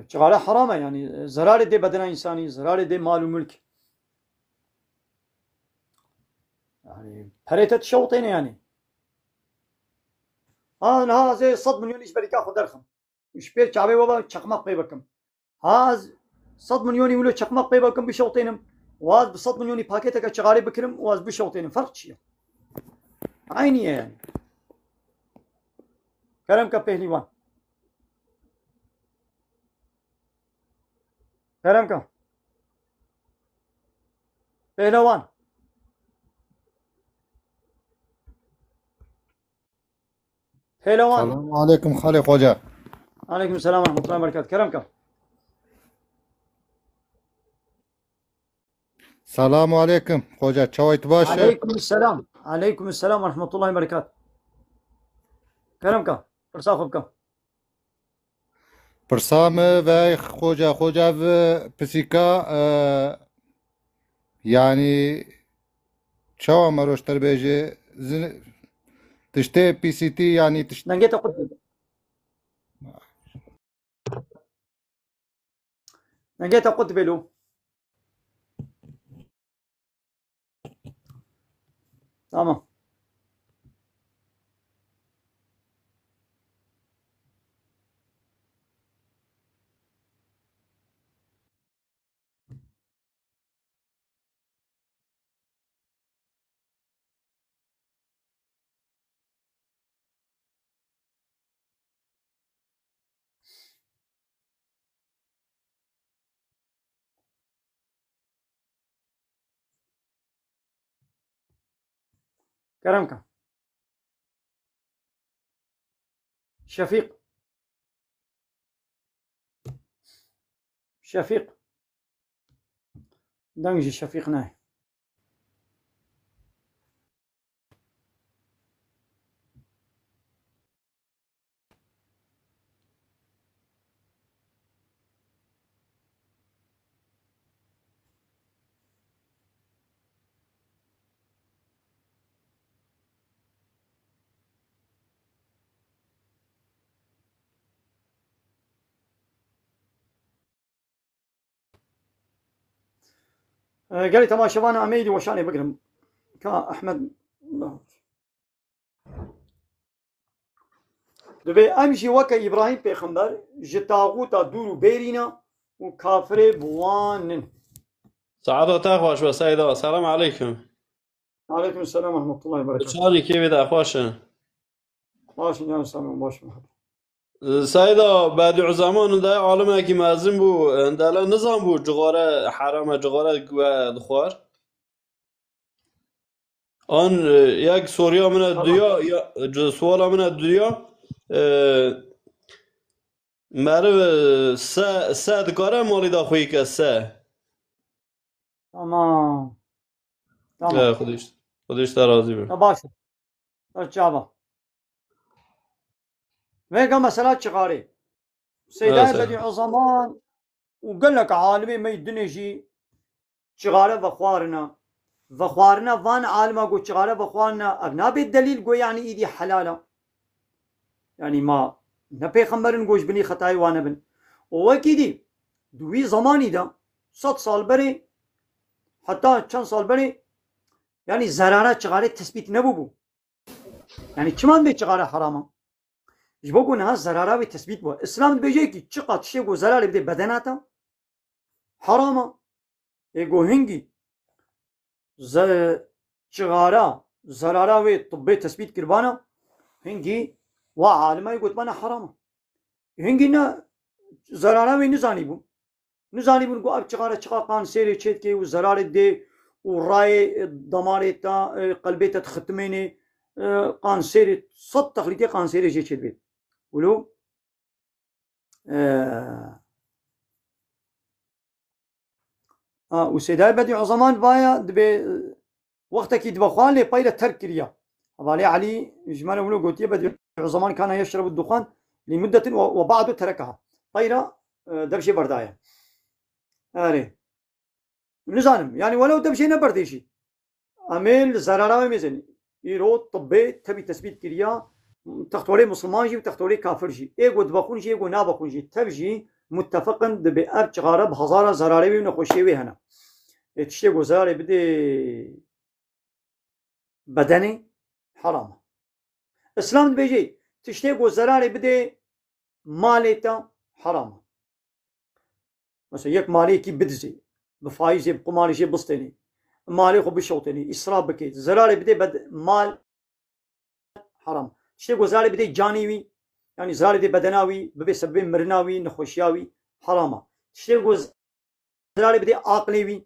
شغالة حرامة يعني زرار دي بدن إنساني زرار دي مال وملك يعني بريتة شوطين يعني أنا زي 100 مليون إيش بريك أخذ درخم إيش بير شعبي بابا تشقمق بيبكم هاز 100 مليون يقولوا تشقمق بيبكم بشوطينهم واز ب 100 مليون باكيتك شغالي بكرم واز بشوطينهم فرق شيء عيني يعني كلام كبهليوان كلام كم پهلوان پهلوان السلام عليكم خالي خوجا. عليكم السلام ورحمة الله وبركاته. كلام كم السلام عليكم خوجا چاويت باشه. عليكم السلام عليكم السلام ورحمة الله وبركاته. كلام كم برساخب كم برسام و خوجا و پسیکا يعني چاو مروش تربيجي تشتي بي سي تي يعني تشتي نجيت قلت نجيت قلت بلو تمام كرمك شفيق شفيق دنجي شفيق ناي قال لي تماشوان عميدي وشاني بقرم كا أحمد دبي أمشي وكا إبراهيم بيخمبر جتاغوتا دورو بيرينا وكافري بوانن سعادة أخواش وسيدة السلام عليكم. عليكم السلام ورحمة الله وبركاته. شاني كيف ده أخواشا؟ ماشي يا سلام ماشي محمد. سيدة بعد زمان ده عالم کی مازن بو اندالا نظام بو جغاره حرام جغاره گوه دخوار آن یک سوریا من الدنیا یا سوال من الدنیا مرو سه دکاره مالی دا خویی که سه تمام تمام خودش در راضی بر باشه جواب ويقا مسألة شغاري سيداي بديع زمان وقال لك عالمي ما يدنجي شغارة بخوارنا فان عالمة قو شغارة بخوارنا أبنا بالدليل قو يعني إيدي حلالة يعني ما نبي خمرن قوش بني خطاي وانا بن وكيدي دوي زماني دا 100 سال بري حتى كم سال بري يعني زرارة شغارة تثبيت نبوبو يعني كمان بي شغارة حرامة جبوكو نها زرارة وتثبيت بو اسلام بيجي كي چقا تشيكو زرارة بدي بدناتا حرامة يقو هنگي شغارة زرارة وطبي تثبيت كربانا هنگي وعالمة يقول بانا حرامة هنگي نا زرارة نزاني بو نقو اب چقا قان سيري چيت كي وزرارة دي وراي دمارتا قلبيتا تختميني قان سيري صد تخليتي قان سيري جي چيت بيت ولو وسيداي بديع زمان بايا دبي وقتك يدبخوان لي بايلة ترك كريا أبالي علي جمال ولو قلت بديع زمان كان يشرب الدخان لمدة وبعد تركها بايلة درشي برداية نزانم يعني ولو دبشي نبرديشي اميل زراراوي ميزن يرو طبي تبي تثبيت كريا تختوري مسلمان جي وتختوري كافر جي ايغو دبخون جي ايغو نابخون جي تبجي متفقا دبي اب چغاره بهزار زراراوي ونخوشيوي هنا تشتي گزاري بدي بدني حرام اسلام بيجي تشتي گزاري بدي ماليتا حرام مثلا يك مالي كي بدزي بفايزي بقماري بسطني مالي خو بشوطني اسراف بكي زراري بدي بد مال حرام تشتي گزاري بدي جانيوي يعني زراري دي بدناوي ببي سبب مرناوي نخوشياوي حرامه تشتي گزاري بدي عقليوي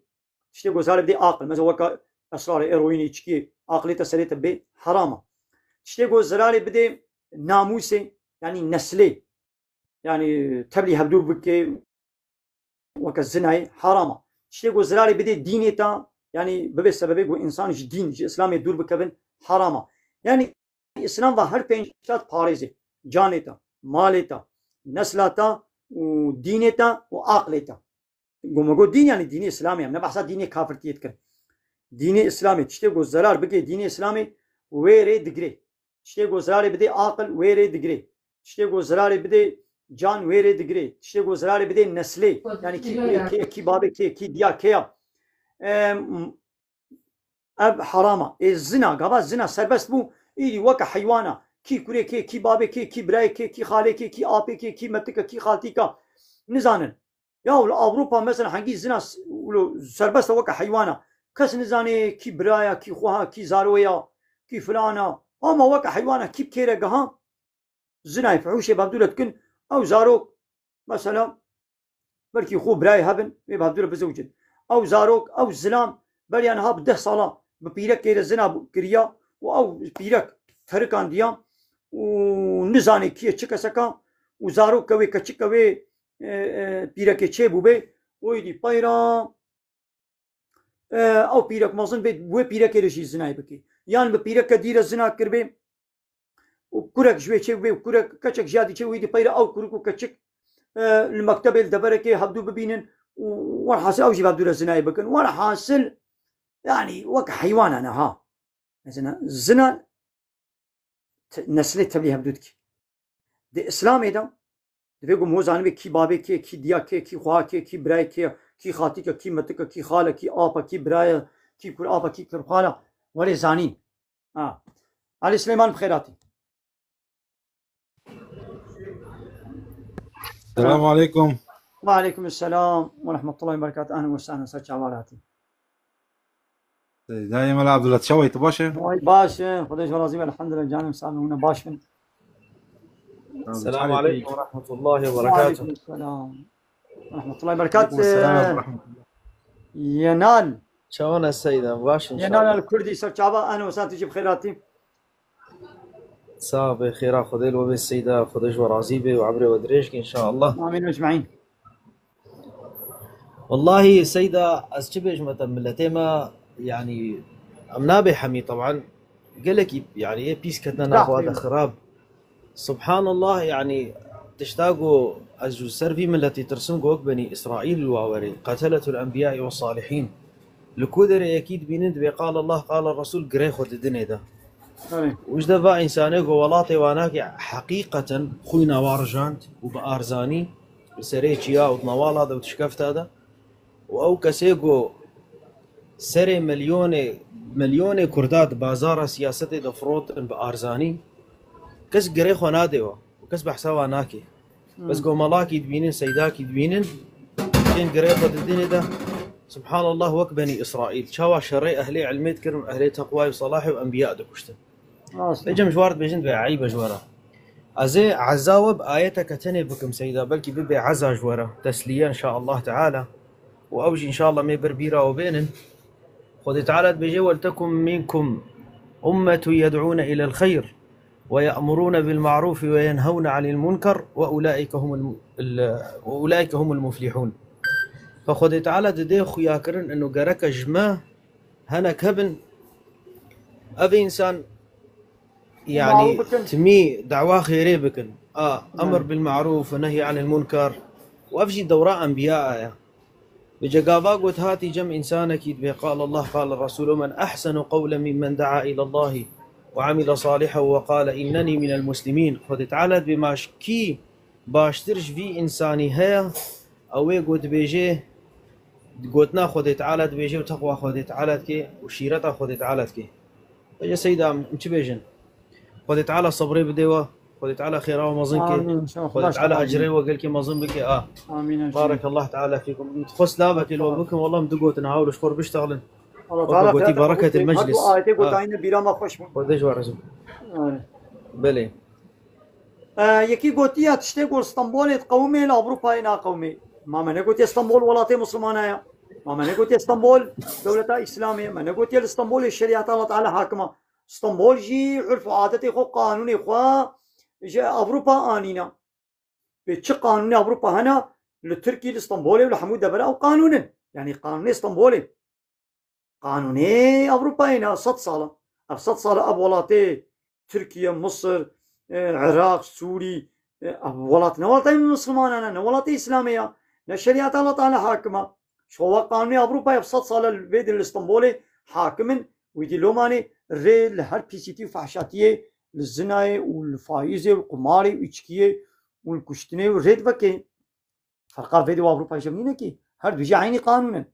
تشتي گزاري بدي عقل مثلا وكا اسرار ايرويني تشكي عقلي تسريت بي حرامه تشتي گزاري بدي ناموسي يعني نسلي يعني تبلي هبدو بكي وكا الزناي حرامه تشتي گزاري بدي دينيتا يعني ببي سببه انسان دين اسلام يدور بكبن حرامه يعني اسلام و هر پنجات پاريزه جانيتا ماليتا نسلاتا ودينيتا وعقليتا گومگو دين يعني ديني اسلامي هم نبحثا ديني كافرتيت كر ديني اسلامي تشتي گزارار بكي ديني اسلامي ويري دگري تشتي گزارار بدي عقل ويري دگري تشتي گزارار بدي جان ويري دگري تشتي گزارار بدي نسلي يعني كي بابي كي ديا كيا اب حرامه الزنا قبا الزنا سربست بو ايدي وكا حيوانه كي كوري كي بابي كي براي كي خالي كي ابي كي متك كي خالتيكا نزانن يا اوروبا مثلا حقي زنا سربست وكا حيوانه كس نزاني كي برايا كي خوها كي زارويا كي فلانه اما وكا حيوانه كي بكيرقها زنا يفعوش بابدولتكن او زاروك مثلا بركي خو براي هبن بابدول بزوجن او زاروك او زلام بريان هاب 10 ساله ببيرك كير زنا كريا او بيرك تركان ديا ونزاني كي تشكسكا وزاروك كوي كچكوي بيرك تشي بوبي ويدي بايرا او بيرك مازن بيت بو بيرك رشي زنا بكي يعني ببيرك دير زنا كربي وكرك جوي تشي بي وكرك كچك جادي تشي ويدي بايرا او كركو كچك المكتب الدبركي هبدو ببينن وانا حاصل اوجي بابدو الزنا بكن وانا حاصل يعني وك حيوان انا ها مثلا الزنا نسلي تبليها بدودك دي اسلامي ده دبيقو موزاني كي بابي كي ديا كي خوا كي براي كي خاتيك كي متك كي خاله كي ابا كي براي كي كل ابا كي كل خاله ولي زانين علي سليمان بخيراتي السلام عليكم. وعليكم السلام ورحمة الله وبركاته. أهلا وسهلا ساتش عباراتي. دائما عبد الله تشوي تباشا. واي باشا خديش رازي الحمد لله جانب سالم هنا باشا. السلام عليكم ورحمة الله وبركاته. وعليكم السلام ورحمة الله وبركاته. ينال. شلون السيدة باشا إن شاء ينال الله. الكردي ساتش عبا أهلا وسهلا تجيب خيراتي. صاب خيرا خذيل وبي السيدة خديش ورازيبي وعبري ودريشك إن شاء الله. آمين أجمعين. والله سيدة أسجبش مثلا ملتيما يعني أمنابي حمي طبعا قالك يعني إيه بيس كتنا ناخو هذا خراب سبحان الله يعني تشتاقوا أجو سرفي من التي ترسم قوك بني إسرائيل الواوري قتلة الأنبياء والصالحين لكودر أكيد بينند بقال الله قال الرسول قريخو الدنيا ده وش دفع إنساني قولاتي واناك حقيقة خوينا وارجانت وبأرزاني بسريتشيا ودنوال هذا وتشكفت هذا وأو كسيقو سري مليون كردات بازار سياسة دفروت بأرزاني كس قريخو ناديو وكس بحساوا ناكي بس قو ملاكي دبينين سيداكي دبينين كين قريخو الدنيا ده سبحان الله وك بني إسرائيل شاوا شري أهلي علميت كرم أهلي تقوى وصلاحي وأنبياء دكشتن بيجا مشوارد بيجن بعيبة جوارا أزي عزاوب آياتك تني بكم سيدا بلكي ببي عزا جوارا تسلية إن شاء الله تعالى وأوجي إن شاء الله ميبر بيرا وبينن خذ تعالى بيجي ولتكن منكم أمة يدعون إلى الخير ويأمرون بالمعروف وينهون عن المنكر وأولئك هم المفلحون فخذ تعالى دي خويا كرن إنه جرك جماه هنا كبن أبي إنسان يعني تمي دعوة خيرية بكن أمر بالمعروف ونهي عن المنكر وأفجي دوراء أنبياء بجاقافا قلت هاتي جم إنسانك يدبي قال الله قال الرسول من أحسن قولا ممن دعا إلى الله وعمل صالحا وقال إنني من المسلمين خد تعالى بماش كي باشترش في إنساني هيا أو قلت بيجي قلتنا خد تعالى بيجي وتقوى خد تعالى كي وشيرتها خد تعالى كي بيجي سيدا مش بيجن خد تعالى صبري بديوا خد تعالى خيرا ومظنك خد تعالى أجري وقال كي مظن بك آمين. بارك الله تعالى فيكم تخص لابك الوبكم والله مدقوت نعاول شكر بيشتغلن الله تعالى قلتي بركة المجلس آيتي قلت عين بيراما خوش وديش ورزم بله يكي قلتي هتشتي قول اسطنبول قومي لأوروبا هنا قومي ما من قلت اسطنبول ولاتي مسلمانة ما من قلت اسطنبول دولة إسلامية ما قلت اسطنبول الشريعة الله تعالى حاكمة اسطنبول جي عرف عادتي خو قانوني خو جاء أوروبا آنينا بتش قانوني أوروبا هنا للتركي الاسطنبولي والحمود دبلا أو قانونا يعني قانوني اسطنبولي قانوني أوروبا هنا 6 صالة 6 صالة أبولاتي تركيا مصر عراق سوري أبولات نولاتي مسلمان نولاتي إسلامية الشريعة الله تعالى حاكمة شو قانوني أوروبا 6 صالة البيت الاسطنبولي حاكم ويدي لوماني ري لهر بيسيتي وفحشاتية للزناية والفايزة والقماري والإشكية والكشتنة والريد بكي فرقا فيديو أوروبا يشمنينه كي هر بيجي عيني قانونا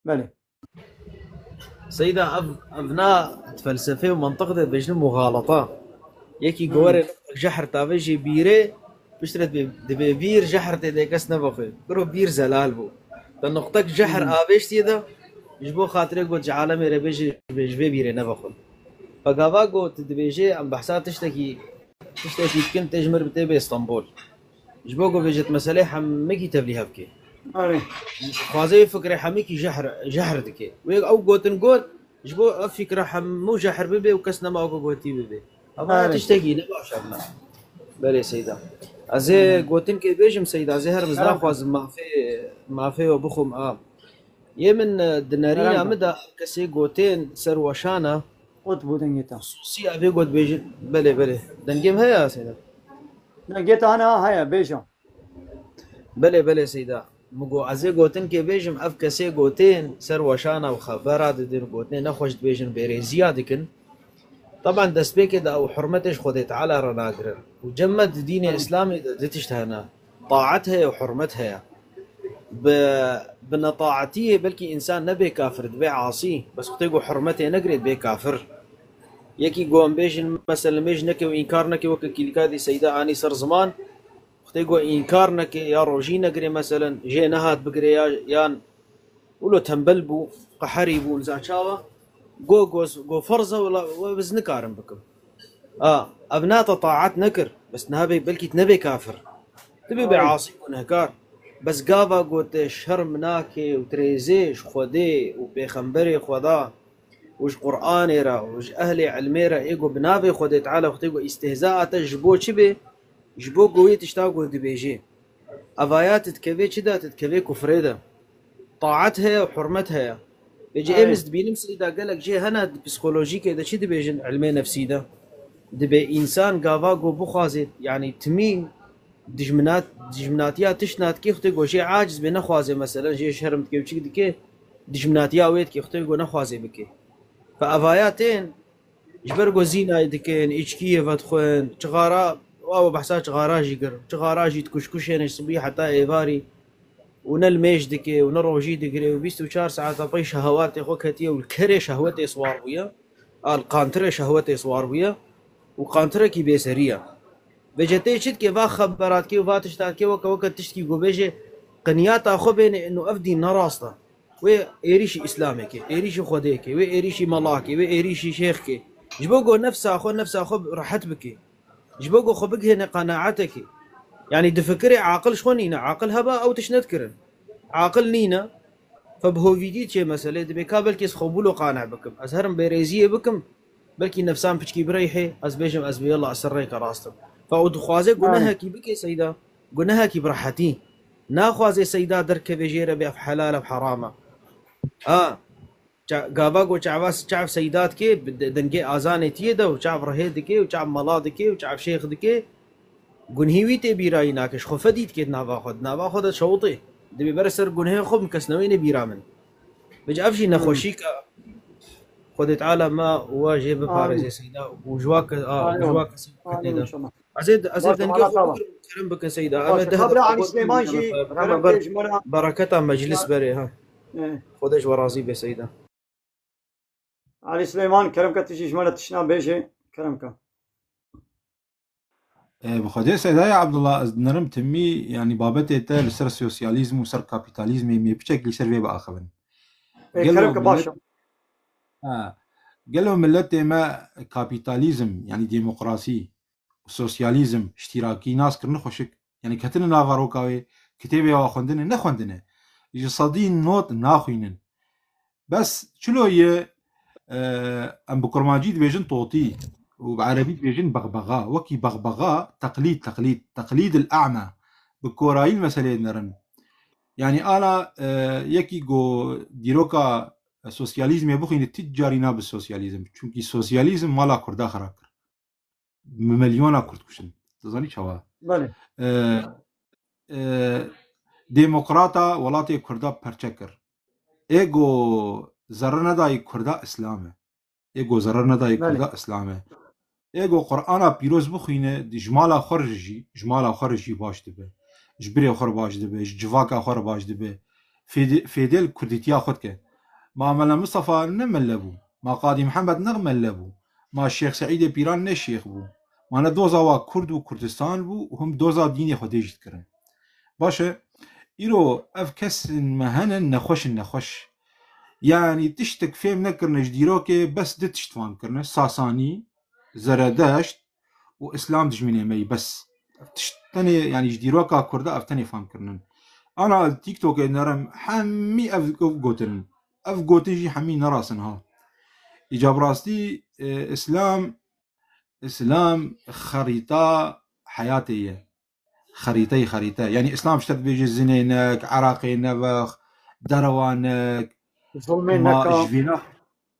بله سيدة أبناء فلسفة ومنطقة بيجن مغالطة يكي قواري جحر تافيجي بيري بشترت دبي بير جحر تديكس نبخي برو بير زلال بو تنقطك جحر آبيش تيدا يجبو خاطري قلت جعالة ميري بيجي بيري نبخل فقافا قلت دبيجي أم بحسات تشتكي كنت تجمر بتبي اسطنبول يجبو قو بيجت مسألة حمكي تبليها بكي خوازي فكرة حميكي جحر دكي أو قوتن قوت جبو فكرة حمو جحر ببي وكسنا ما أقو قوتي ببي أما تشتكي لبا شرنا بلي سيدا أزي قوتن كي بيجم سيدا أزي هر مزنا خواز ما في وبخم يمن دنارينا مدى كسي قوتين سر وشانا قوت بودنجيتا خصوصي أبي قوت بيجم بلي دنجيم هيا سيدا دنجيتا أنا هيا بيجم بلي سيدا مگو ازی گوتن که بیجم اف کسی گوتین سر وشانا و خبرات دین گوتن نخوش بیجن بیرزیا دکن طبعا دست بيك ده او حرمتش خدي تعالى رناقر وجمد الدين الاسلامي دتشتهنا طاعتها وحرمتها بنطاعتيه بلكي انسان نبي كافر دبي عاصي بس خطيقو حرمته نقرد بي كافر يكي قوم بيجن مثلا ميج نكي وانكار نكي وكيلكادي سيدا اني صار زمان خطيقو انكار نكي يا روجي نقري مثلا جي نهات بقري يان ولو تنبلبو قحريبو نزاشاوا جو فرزه ولا بس نكارن بكم ابناء طاعات نكر بس نبي بلكي نبي كافر تبي بعاصي ونهكار بس قابا قوت شرم ناكي وتريزيش خودي وبيخنبري خدا وش قرآن را وش أهل علميرا إيجو بنابي خودي تعالى وختيجو استهزاء تجبو شبه جبو قوي تشتاقو دبيجي أفايات تتكفي كذا تتكفي كفريدا طاعتها وحرمتها بيجي امس دبي نمس إذا قالك جي هنا بسيكولوجي كذا شي دبيجن علمي نفسي ده دبي إنسان قافا قو بخازي يعني تمين دجمناتيا تشنات كي ختيجو شي عاجز بنخوازي مثلا جي شرم تكي وشي دكي دجمناتيا ويت كي ختيجو نخوازي بكي فأفاياتين جبرقو زينا يدكين إيشكية فتخون شغارا واو بحسا شغاراجي قر شغاراجي تكشكشين صبيح حتى إيفاري ونلميش دكي ونروجي دكري وبيستو 4 ساعات طي شهوات اخوك هتيه والكري شهوتي صوار ويا القانتري شهوتي صوار ويا وقانتري كي بيسريه بجتي شد كي با خبرات كي وفا تشتاكي وقت تشتكي قبيجي قنيات اخو بين انه افدي نراسته وي ايريشي اسلامك ايريشي خديك وي ايريشي ملاكي وي ايريشي شيخك جبوقو نفس اخو راحت بك جبوقو خبق هنا قناعتك يعني دفكري عاقل شخونينا عاقل هبا او تشنذكرن عاقل نينا فبهو فيديو شي مسألة دبي كابل كيس خوبولو قانع بكم ازهرم بيريزيه بكم بلكي نفسان بشكي بريحي ازبيجم ازبي الله اسريك راستم فاود خوازي قناها كي بكي سيدا قناها كي برحتي نا خوازي سيدا درك بيجيره بأف حلال بحرامه قاباقو شعباس شعب سيدات كي دنجي ازاني تيدا وشعب رهيد كي وشعب ملاد كي وشعب شيخ دكي قنهيوي تي بيراي ناكش خفديت كي نافاخد شوطي دبي برسر جنيه خب مكسنوين بيرامن بيجي أفشي نخوشيك خد تعالى ما واجه ببارز يا سيدا وجواك وجواك كتنيدا أزيد دنقي كلام بك سيدا أنا ده عن سليمان شي بركة مجلس بري ها خدش ورازي بسيدا علي سليمان كلامك تجي جملة تشنا بيجي كلامك بخدي سيداي عبد الله نرم تمي يعني بابتي تا لسر سوسياليزم وسر كابيتاليزم مي بشكل سيرفي باخبن كلامك باشا قالوا ملتي ما كابيتاليزم يعني ديمقراطي وسوسياليزم اشتراكي ناس كرن خوشك يعني كتن نافاروكاوي كتابي واخوندن نخوندن يجي صدين نوت ناخوينن بس شلو هي ام بكرماجيد بيجن طوطي وبعربي بيجن بغبغاء وكي بغبغاء تقليد الأعمى بكوراي المسألة نرن يعني أنا يكي جو ديروكا سوسياليزم يبوخين التجارينا بالسوسياليزم چونكي سوسياليزم مالا كردا خراكر مليونا كرد كشن تظني شوا بله ديمقراطا ولاتي كردا پرچكر ايگو زرنا داي كردا اسلامه ايگو زرنا داي كردا اسلامه ايگو قرآن پیروز بخوینه جمالا خرجی باش دبه جبری خور باش دبه جواکا خور باش دبه فیدل کردیتیا خود که ما عمل مصطفى نملبو ما قاضي محمد نغملبو ما الشيخ سعيد بيران نشيخ بو ما ندوزا وا كرد و كردستان بو وهم دوزا ديني خديج تكرن باشه إيرو اف كس مهنن نخوش يعني تشتك فيم نكرن جديروكي بس دتشتفان كرن ساساني زرادشت واسلام دجميني مي بس تشتني يعني جديروكا كردا افتني فهم كرنن انا التيك توك نرم حمي اف جوتن جي حمي نراسن ها اجاب راستي اسلام خريطة حياتية خريطة يعني اسلام شتت بيجي زنينك عراقي نبخ دروانك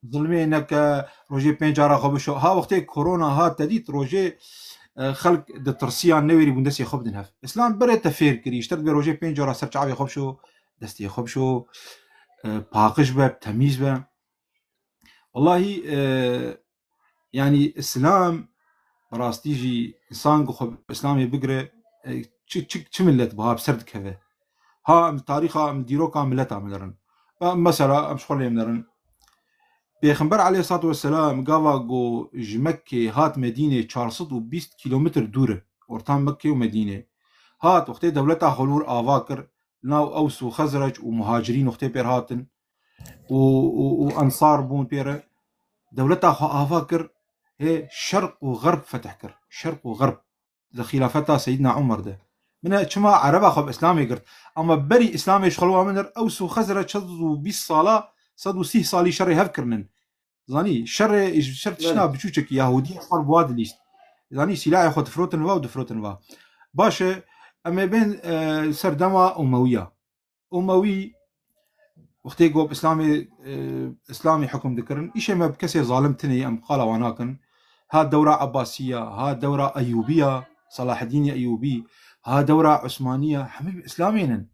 ظلمينك روجي بنجارة خبشو ها وقتي كورونا ها تديت روجي خلق دترسيان نويري بندسي خبدن هف اسلام بري تفير كري اشترت بروجي بنجارة سرچاوي خبشو دستي خبشو باقش باب تميز باب والله يعني اسلام راستيجي انسان خب اسلامي بقرا چ ملت بها بسرد كذا ها تاريخها مديروكا ملتها مدرن مثلا مش خلي مدرن پیغمبر علیه الصلاة والسلام گاوا گو جمکه هات مدینه 420 کیلومتر دوره ورتان مکه و مدینه هات وقتی دولتا خلور آوا کر ناو اوس و خزرج و مهاجرین وقتی پیر هاتن و انصار بون پیره دولتا خو آوا کر هي شرق و غرب فتح کر شرق و غرب ده خلافتا سيدنا عمر ده من چما عربا خب اسلامي قرت اما بري اسلامي شخلوا منر اوس و خزرج 120 صاله 130 صالي شر هفكرنن زاني شر تشنا بچوچك يهودي صار بواد ليست زاني سلاح خد فروتن وا باشه اما بين سردما اموي وقتي جو اسلامي حكم ذكرن ايش ما بكسي ظالمتني ام قال واناكن ها دوره عباسيه ها دوره ايوبيه صلاح الدين ايوبي ها دوره عثمانيه حبيب اسلاميين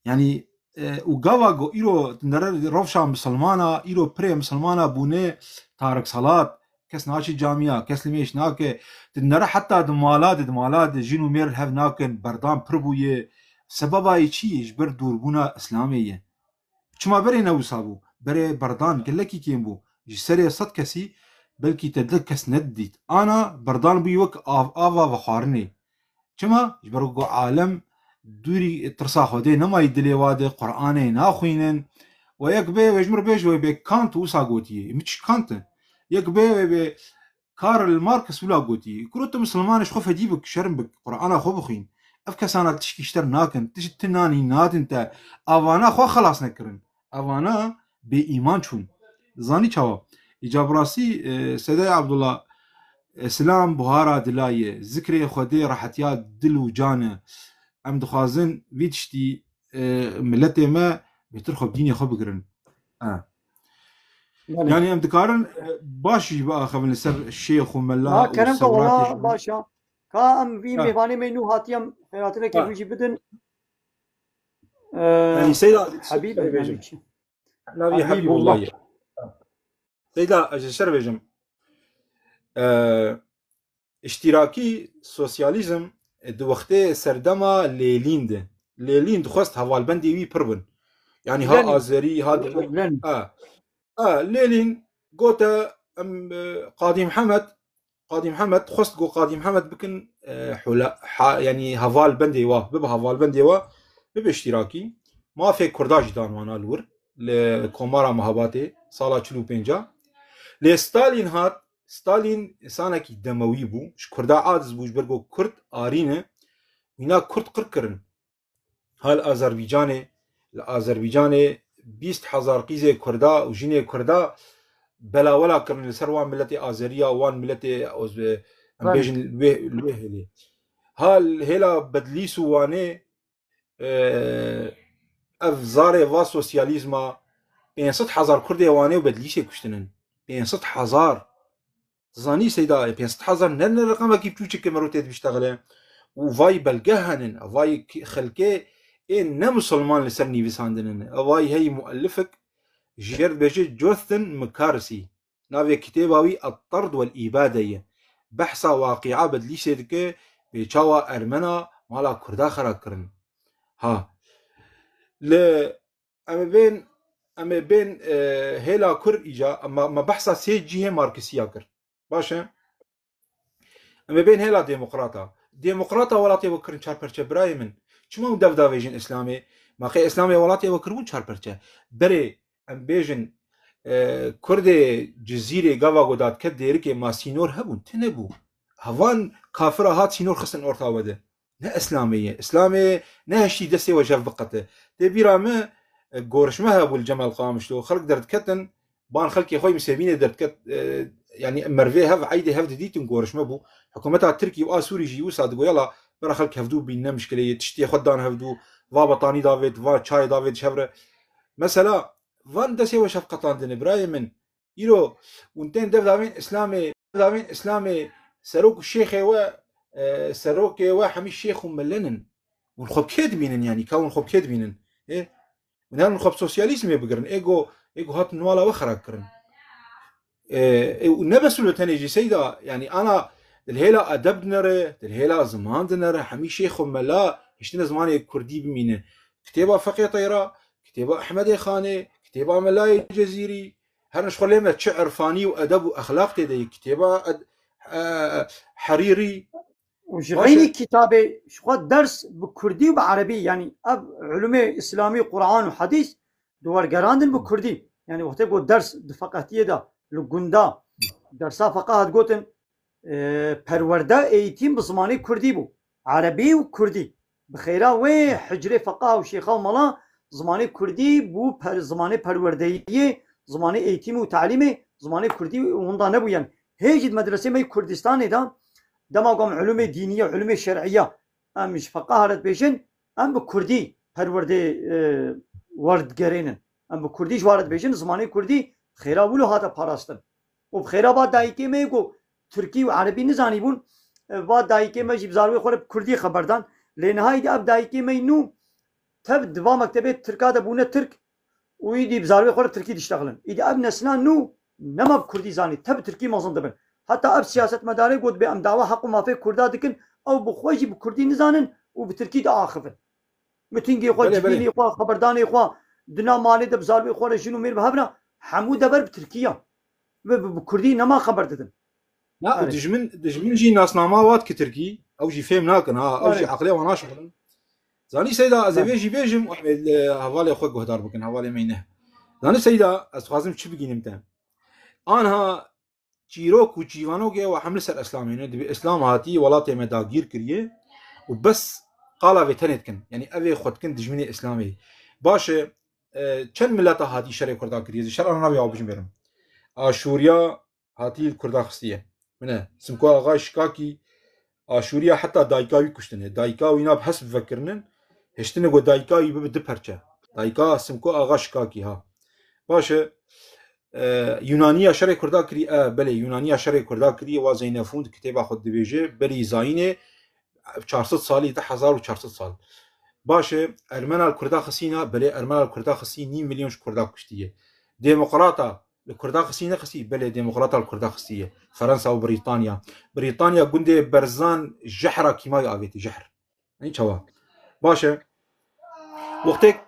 يعني وقاوا إيرو تندر روشا مسلمانا إيرو بري مسلمانا بونه تارك صلاة كس ناشي جامعة كس لميش ناكي تندر حتى دمالات جينو مير هف ناكن بردان بربوية سببا يشي جبر دوربونا إسلامية چما بري نوسابو بري بردان قلكي كيم بو جسري صد كسي بلكي تدلك كس نديت أنا بردان بيوك آفا وخارني چما جبرو عالم دوري ترساخو دي نما يدلي وادي قرآني ناخوينن ويكبي ويجمر بيج ويبي كانت وسا قوتي مش كانت يكبي ويبي كارل ماركس ولا قوتي كروت مسلمان شخوف هديبك شرم بك قرآن خو بخين افكسانا تشكي شتر ناكن تجي تناني ناد انت افانا خو خلاص نكرن افانا بإيمان شون زاني چاوا اجاب راسي سيدي عبد الله اسلام بهارا دلايه ذكري خدي راحتيات دل وجانه ام دخوازن ویدشتی ملت ما بترخب دینی خوب بگرن يعني ام دكارن باشي بقى خبن سر الشيخ وملا كلامك والله باشا كا ام في ميفاني منو هاتيم خيرات لك يجي بدن يعني سيدا حبيب بيجم نبي حبيب الله سيدا أجسر بيجم اشتراكي سوسياليزم دو وقته سردما ليلين دخست هوالبندي وي پربن يعني ها آزري ها ليلين قوتا قاضي محمد خست قو قاضي محمد بكن حلا يعني هوال بندي وا ببه هوال بندي وا بب اشتراكي ما في كرداج دان وانا لور لكومارا مهاباتي سالا 45 ستالين انسانه کی دموی بو ش کردا عادز بوش برگو کرد آرینه اینا کرد قرکرن هال آذربایجان 20,000 قیزه کردا و جنه کردا بلاولا کرن لسر وان ملت آذریا وان ملت امبیجن الوهلی هال هلا بدلیسو وانه افزار و سوسیالیزما 500,000 کرده وانه و بدلیسه کشتنن 500,000 زاني سيدا 500,000 نن الرقم كيف توجك مروتات بيشتغله وفاي بلقهنن فاي خلقه ان مسلمان لسرني بساندنن فاي هي مؤلفك جير بيجي جوثن مكارسي نافي كتاباوي الطرد والإبادة بحثا واقعة بدلي سيدك بيشاوا أرمنا مالا كردا خراكرن ها ل اما بين هلا كر إيجا اما بحثا سي جيه ماركسيا كر باشه اما بين هلا ديمقراطا ولاتي وكرن چار پرچه برای من چما داو ویژن اسلامي ما خي اسلامي ولاتي وكرون چار پرچه بري ام بيجن كرد جزيره غاوا غداد كدير كي ما سينور هبون تنبو هوان كافره هات سينور خصن اورتا وده نه اسلامي نه هشي دسي وجف بقته دبيرامه غورشمه ابو الجمال قامشلو خلق درد كتن بان خلقي خوي مسابينه درد كت يعني مرفي هف عيدي هف ديتن غورشمه بو حكومتها تركي واسوري جيو صادقوا يلا برا خلق هفدو بينا مشكله تشتي خدان هفدو وا بطاني دافيد وا چاي دافيد شفره مثلا وان دسي وشف قطان دن ابراهيم يرو ونتين دافين اسلامي سروك الشيخ و سروك و حمي الشيخ ملنن ونخب كدبينن يعني كون خب كدبينن ايه ونحن خب سوسياليزم يبقرن ايجو هات نوالا وخراكرن ونبسلو تنيجي سيدا يعني انا الهيلا ادب نره الهيلا زمان نره حمي شيخ ملا اشتنا زمان كردي بمينه كتابه فقيه طيره كتابه احمد خانه كتابه ملاي الجزيري هرنش خلينا شعر فاني وادب واخلاق تدي كتابه حريري وجغيني كتابه شو درس بكردي وبعربي يعني اب علوم اسلامي قران وحديث دوار جراندن بكردي يعني وقت يقول درس دفقاتيه ده لغوندا درسا فقاهت قوتن پرورده ايتيم بزماني كردي بو عربي وكردي بخيرا و حجري فقاه وشيخه وملا زماني كردي بو زماني پروردهيه زماني ايتيم وتعليمي زماني كردي وندا نبو يعني هيجد مدرسه مي كردستان ده دما قام علوم دينيه وعلوم شرعيه ام مش فقاهه بيجن ام بكردي پرورده ورد گرينن ام بكرديش وارد بيجن زماني كردي خيرا ولو هذا پاراستن وبخيرا بعد دايكي ميگو تركي وعربي نزاني بون بعد دايكي ما جيب زاروي خور كردي خبردان لنهايه اب دايكي مينو تب دوا مكتبه تركا ده بونه ترك ويدي بزاروي خور تركي ديشتغلن ايدي اب نسنا نو نما بكردي زاني تب تركي مازن دبن حتى اب سياسه مداري قد بام دعوه حق ما في كردا دكن او بخوجي بكردي نزانن وبتركي ده اخفن متينجي خو جبيني خو خبرداني خو دنا مالي ده بزاروي خور شنو مير بهبنا حمود دبر بتركيا بكردي نما خبر ددن لا دجمن جي ناس ناماوات كتركي او جي فهم ناكن ها او جي عقليه وانا شغل زاني سيدا ازي بيجي بيجم هوالي خو قهدار بكن هوالي مينه زاني سيدا از خازم چي بگينم تام انها چيروك وچيوانو کے وحمل سر اسلامي نه اسلام هاتي ولات مداگير كريه وبس قالا وتنتكن يعني ابي خدكن دجمني اسلامي باشه چن ملت هاتي شرع كردا كريه شرع انا بيا بجم برم اشوريا هاتي كردا خصيه منه سمكو اغا شكاكي اشوريا حتى دايكاوي كشتنه دايكاوي ناب حسب فكرنن هشتنه go دايكاوي بده پرچه دايكا سمكو اغا شكاكي ها باشه يونانيا شرع كردا كري بله يونانيا شرع كردا كري و زينفوند كتابه خود دبيجه بري زاينه 400 سالي ده 1400 سال باشه ارمنا الكردا خسينا بلي ارمنا الكردا خسي 2 مليون كردا كشتيه ديمقراطه الكردا خسينا خسي بلي ديمقراطه الكردا خسيه فرنسا وبريطانيا بريطانيا قندي برزان جحره كيما يابيتي جحر يعني شوا باشه وقتك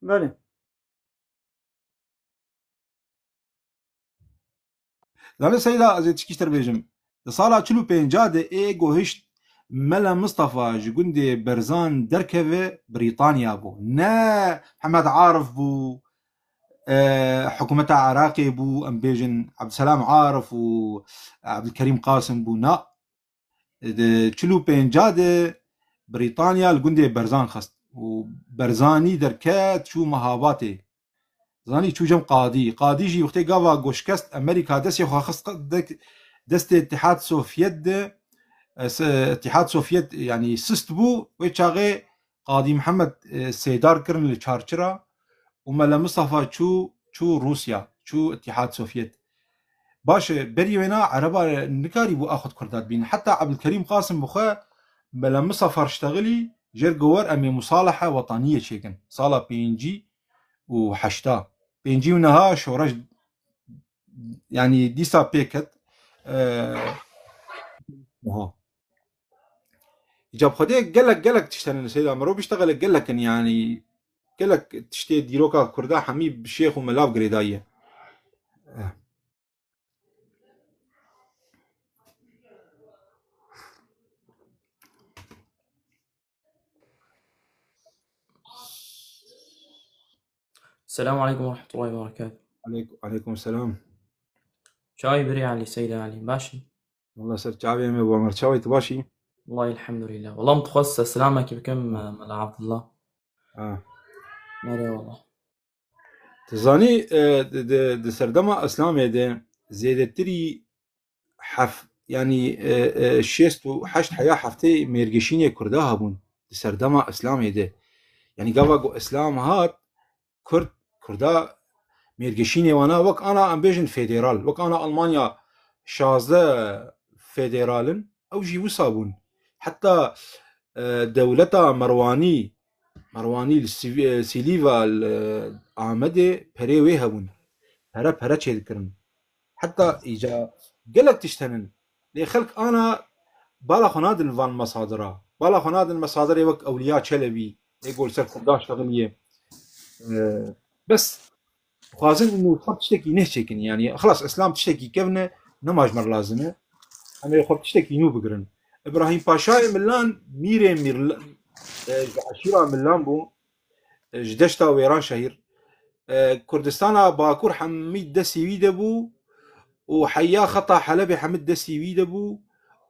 بله لا سيدا از تشكيشتر بيجم صالا چلو پنجاد ايگو هشت ملا مصطفى جگوندي برزان دركبه بريطانيا بو نا محمد عارف بو حكومة عراقي بو ام بيجن عبد السلام عارف وعبد الكريم قاسم بو نا چلو پنجاد بريطانيا الجندي برزان خست وبرزاني دركات شو مهاباتي زاني شو جم قاضي جي وقتي قاوا گوشكست امريكا دس يخو خست دست اتحاد سوفيت اتحاد سوفيت يعني سست بو ويتشاغي قاضي محمد سيدار كرن لچارچرا وملا مصطفى شو روسيا شو اتحاد سوفيت باش بري وينا عربا نكاري بو اخذ كردات بين حتى عبد الكريم قاسم بخا ملا مصطفى اشتغلي جر جوار امي مصالحه وطنيه شيكن صاله بينجي وحشتا بينجي ونها شورج يعني ديسا بيكت جاب خدي قالك تشتغل سيدا مرو بيشتغل قالك يعني قالك تشتي ديروكا كردا حميد بالشيخ وملاف قريدايه السلام عليكم ورحمة الله وبركاته. عليكم السلام. شاي بري علي سيدة علي باشي. والله سر شعبي يا ابو عمر شاوي تباشي. والله الحمد لله والله متخصص سلامك بكم ملا عبد الله. مري والله. تزاني د سردما اسلامي ده زيادتري حف يعني شيستو حشت حياه حفتي ميرجشيني كردها بون د سردما اسلامي ده يعني قاوا اسلام هات كردا ميرجشيني وانا وك انا ام بيجن فيدرال وك انا المانيا شازده فيدرالن او جي وصابون حتى دولتا مرواني سيليفا عامده بريوي هبون هرا تشيدكرن حتى اجا قلت تشتنن لي خلق انا بالا خناد الفان مصادره بالا خناد المصادر وك اولياء شلبي يقول سر كرداش تغنيه بس خوازن انه خب تشتكي نهشكن يعني خلاص اسلام تشتكي كبنه نماج مر لازمه اما خب تشتكي نو بقرن ابراهيم باشا ملان مير عشيره ملان بو جدشتا ويران شهير كردستان باكور حميد دسي ويدبو وحيا خطا حلبي حمد دسي ويدبو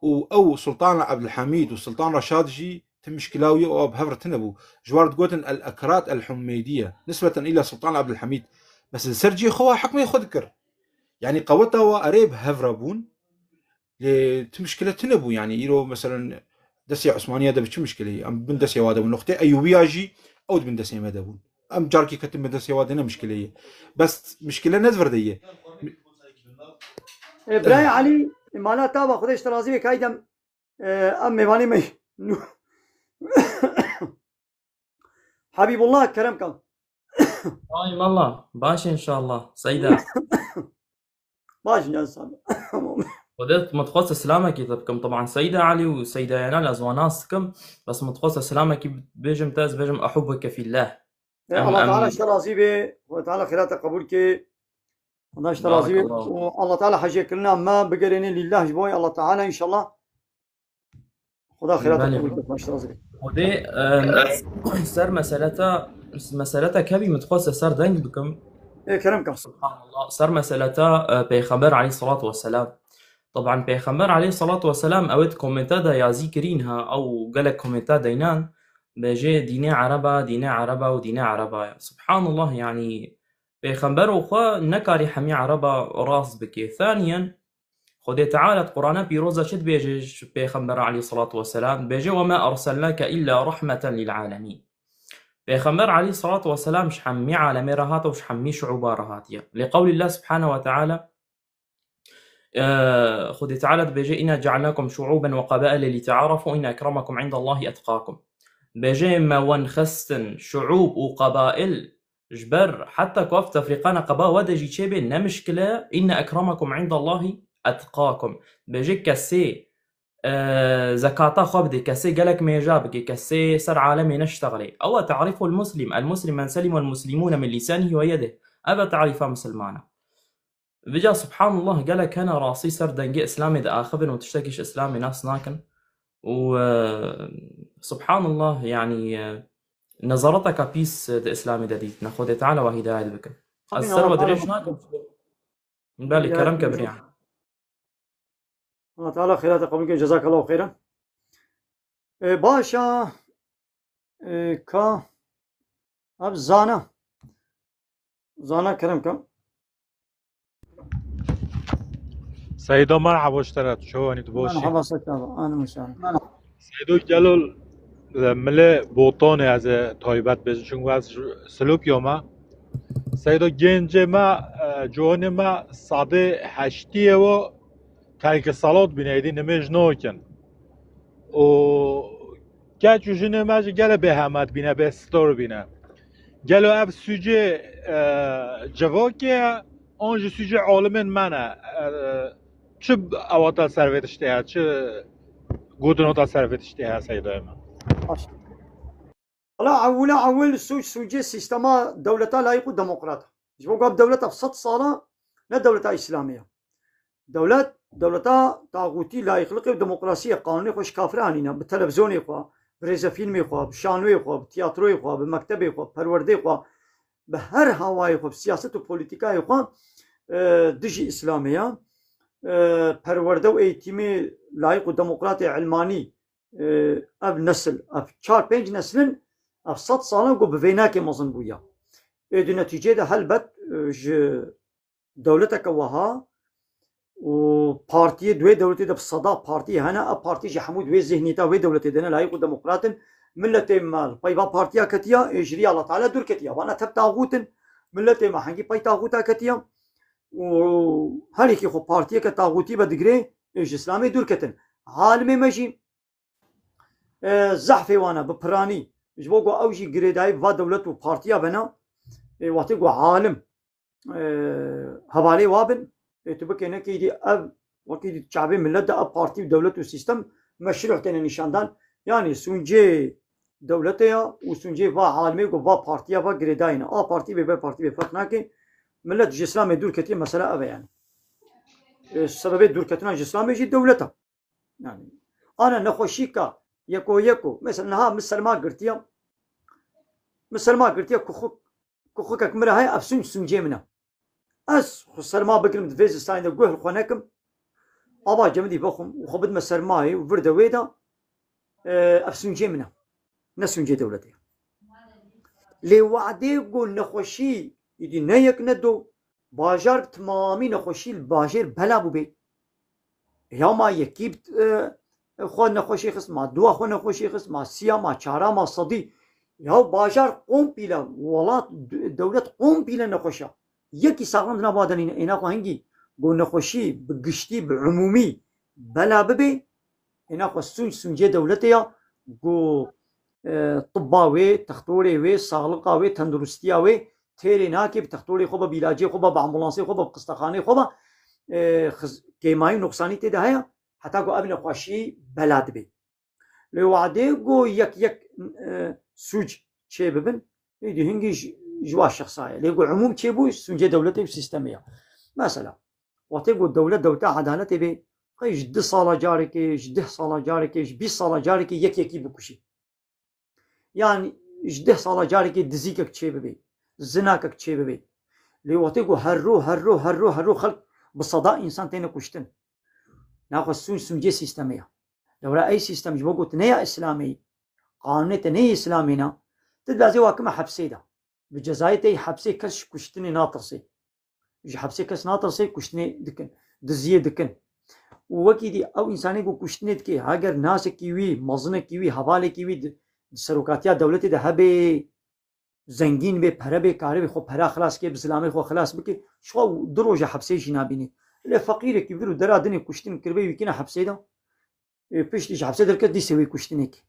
او سلطان عبد الحميد وسلطان رشاد جي مشكلاوي او بهفرتنبو جوارد جوتن الاكرات الحميديه نسبه الى سلطان عبد الحميد بس السرجي خوا حكمه يخذكر يعني قوتها وقريب هفربون لتمشكله تنبو يعني يرو مثلا دسي عثمانيه ده بش مشكله ام بن دسي وادا نقطه ايوبيا جي او بن دسي مدبون ام جاركي كتم دسي وادا مشكله بس مشكله نزفرديه ابراهيم علي مالا تابا خدش ترازي كايدم ام ميواني مي حبيب الله كرم كان طيب والله باشا ان شاء الله سيدة باشا يا سلام وديت متخصص سلامك يطبكم طبعا سيدة علي وسيدة ينال ازواناسكم بس متخصص سلامك بيجم تاز بيجم احبك في الله الله تعالى اشترى به وتعالى خيرات قبولك الله اشترى به والله تعالى حاجيك لنا ما بقريني لله جبوي الله تعالى ان شاء الله خدا خيرات قبولك ما اشترى به ودي سر مسألة كبي متخصص سر دنج بكم ايه كرمكم سبحان الله سر مسألة بيخبر عليه الصلاة والسلام طبعا بيخبر عليه الصلاة والسلام اويت كومنتا يا ذكرينها او قالك كومنتا دينان بيجي ديني عربة وديني عربة سبحان الله يعني بيخبر وخا نكاري حمي عربة راس بكي ثانيا خذي تعالى قرآن بيروزا شد بيجي بيخبر عليه الصلاة والسلام بيجي وما أرسلناك إلا رحمة للعالمين بيخبر عليه الصلاة والسلام شحمي عالمي رهات وشحمي شعوبا رهاتيا لقول الله سبحانه وتعالى خدي تعالى بيجي إنا جعلناكم شعوبا وقبائل لتعارفوا إن أكرمكم عند الله أتقاكم. بيجي ما ونخستن شعوب وقبائل جبر حتى كوف تفريقانا قبا ودجي تشيبي نمشكلة إن أكرمكم عند الله أتقاكم. بيجي كسي زكاة خبدي كسي قالك ميجابك كسي سر عالمي نشتغلي أو تعرفوا المسلم من سلم المسلمون من لسانه ويده أبا تعرفها مسلمانا. بجا سبحان الله قالك أنا راسي سر دنجي إسلامي دا آخبن وتشتكيش إسلامي ناس ناكن. وسبحان الله يعني نظرتك بيس دا إسلامي دا ديت ناخد تعالى وهداية بك السر ودريش ناكن من بالي كرم كبريع. الله تعالى خيرات قبلك جزاك الله خيرا. باشا كا اب زانا كرم كم سيدو مرحبا اشترت شو اني تبوشي مرحبا سكابا انا مسان سيدو جلول ملي بوطوني از تایبت بزنشون از سلوک یوما سيدو جنج ما جوان ما صاده حشتیه و ترک صلات بینیدی نمیش نوکن و که چوشنه ماج گله به همت بینه به ستور بینه گلو اب سوجه جواکه آنج سوجه عالمین منه چه اواتا سرویتشته هست چه گودنوتا سرویتشته هست سیدای من والله اول سوجه سيستما دولتا لايق ديمقراطيه جو قاب دولتا في 100 سنه لا دولتا اسلاميه دولتا طاغوتي لا يخلق ديمقراطيه قانوني خوش كافرانينا بالتلفزيون خو بريزا فيلم خو بشانوي خو بتياترو خو بمكتب خو پروردي خو بهر هواي خو سياسه وبوليتيكا خو دجي اسلاميه پرورده و ايتيمي لايق ديمقراطي علماني اب نسل اب 4-5 نسلن اب 100 ساله جو بفيناكي مزن بويا دي نتيجه ده هلبت دولتك وها و بارتي دوي دولتي ده بصدا بارتي هنا بارتي جي حمود وي ذهنيتا وي دولتي دنا لايق ديمقراط ملتي مال باي بارتيا كتيا اجري الله تعالى دور كتيا وانا تب طاغوت ملتي ما حنجي باي طاغوتا كتيا و هليكي خو بارتي كطاغوتي بدغري ايش اسلامي دور كتن عالمي ماشي زحفي وانا ببراني جبوغو اوجي غريداي فا دولت و بارتيا بنا واتيغو عالم حوالي وابن تبقى هنا كيدي اب وكيدي شعبي ملت اب بارتي ودولة وسيستم مشروع تاني نشاندان يعني سونجي دولتها وسونجي فا عالمي وفا بارتيا فا غريداينا بارتي بي فرقناكي ملت جسلامي دور كتير مسألة ابا يعني السبب دور كتنا جسلامي جي دولتها يعني انا نخوشيكا يكو مثلا ها مسلما قرتيا كوخك مرا هاي افسون سونجي منا سلما بكلم دفيز ستاين قوه خونكم ابا جمدي بخم وخبد مسرماي وفردا ويدا افسون جيمنا نسون جي دولتي لي وعدي قول نخوشي يدي نيك ندو باجار تمامي نخوشي الباجر بلا بوبي يا ما يكيب خو نخوشي خص ما دو خو نخوشي خص ما سيا ما چارا ما صدي يا باجار قوم بلا ولات دولت قوم بلا نخوشا يكي ساغم نبادن اینا خو هنگی گو نخوشی بگشتی بعمومی بلا ببي اینا خو سونجه دولتیا گو طباوي تختوري ساغلقاوي تندرستياوي تيري ناكي بتختوري خو بيلاجي خو بامبولانسي خو بقسطخاني خو كيماي نقصاني تي دهيا حتى گو ابن خوشي بلاد بي لو وعده گو يك سوج چه ببن يدي هنگي جوا شخصية ليقو عموم تشيبو سونجي دولتي وسيستمية مثلا وتيقو دولة عدالتي بي جد صالة جاركي جده صالة جاركي 20 صالة جاركي يكي بكشي يعني جده صالة جاركي دزيكك تشيب بي زناكك تشيب بي لي وتيقو هرو خلق بصداء انسان تينا كشتن ناخو سونجي سيستمية دولة اي سيستم جبوكو تنيا اسلامي قانوني تنيا اسلامينا تدلازي واكما حبسيدا بجزايتي حبسي كش كشتني ناطرسي يجي حبسي كش ناطرسي كشتني دكن دزيه دكن وكيدي او انساني كو كشتني دكي هاجر ناس كيوي مزنه كيوي حواله كيوي سروكاتيا دولتي ده هبي زنگين به پره به کاری خو پره خلاص کی اسلامي خو خلاص بکی شو دروجه حبسي جنابيني لی فقیره که برو درا دنی کشتن کربه ویکینا حبسه دا پیشتیش حبسه درکت دی سوی کشتنه که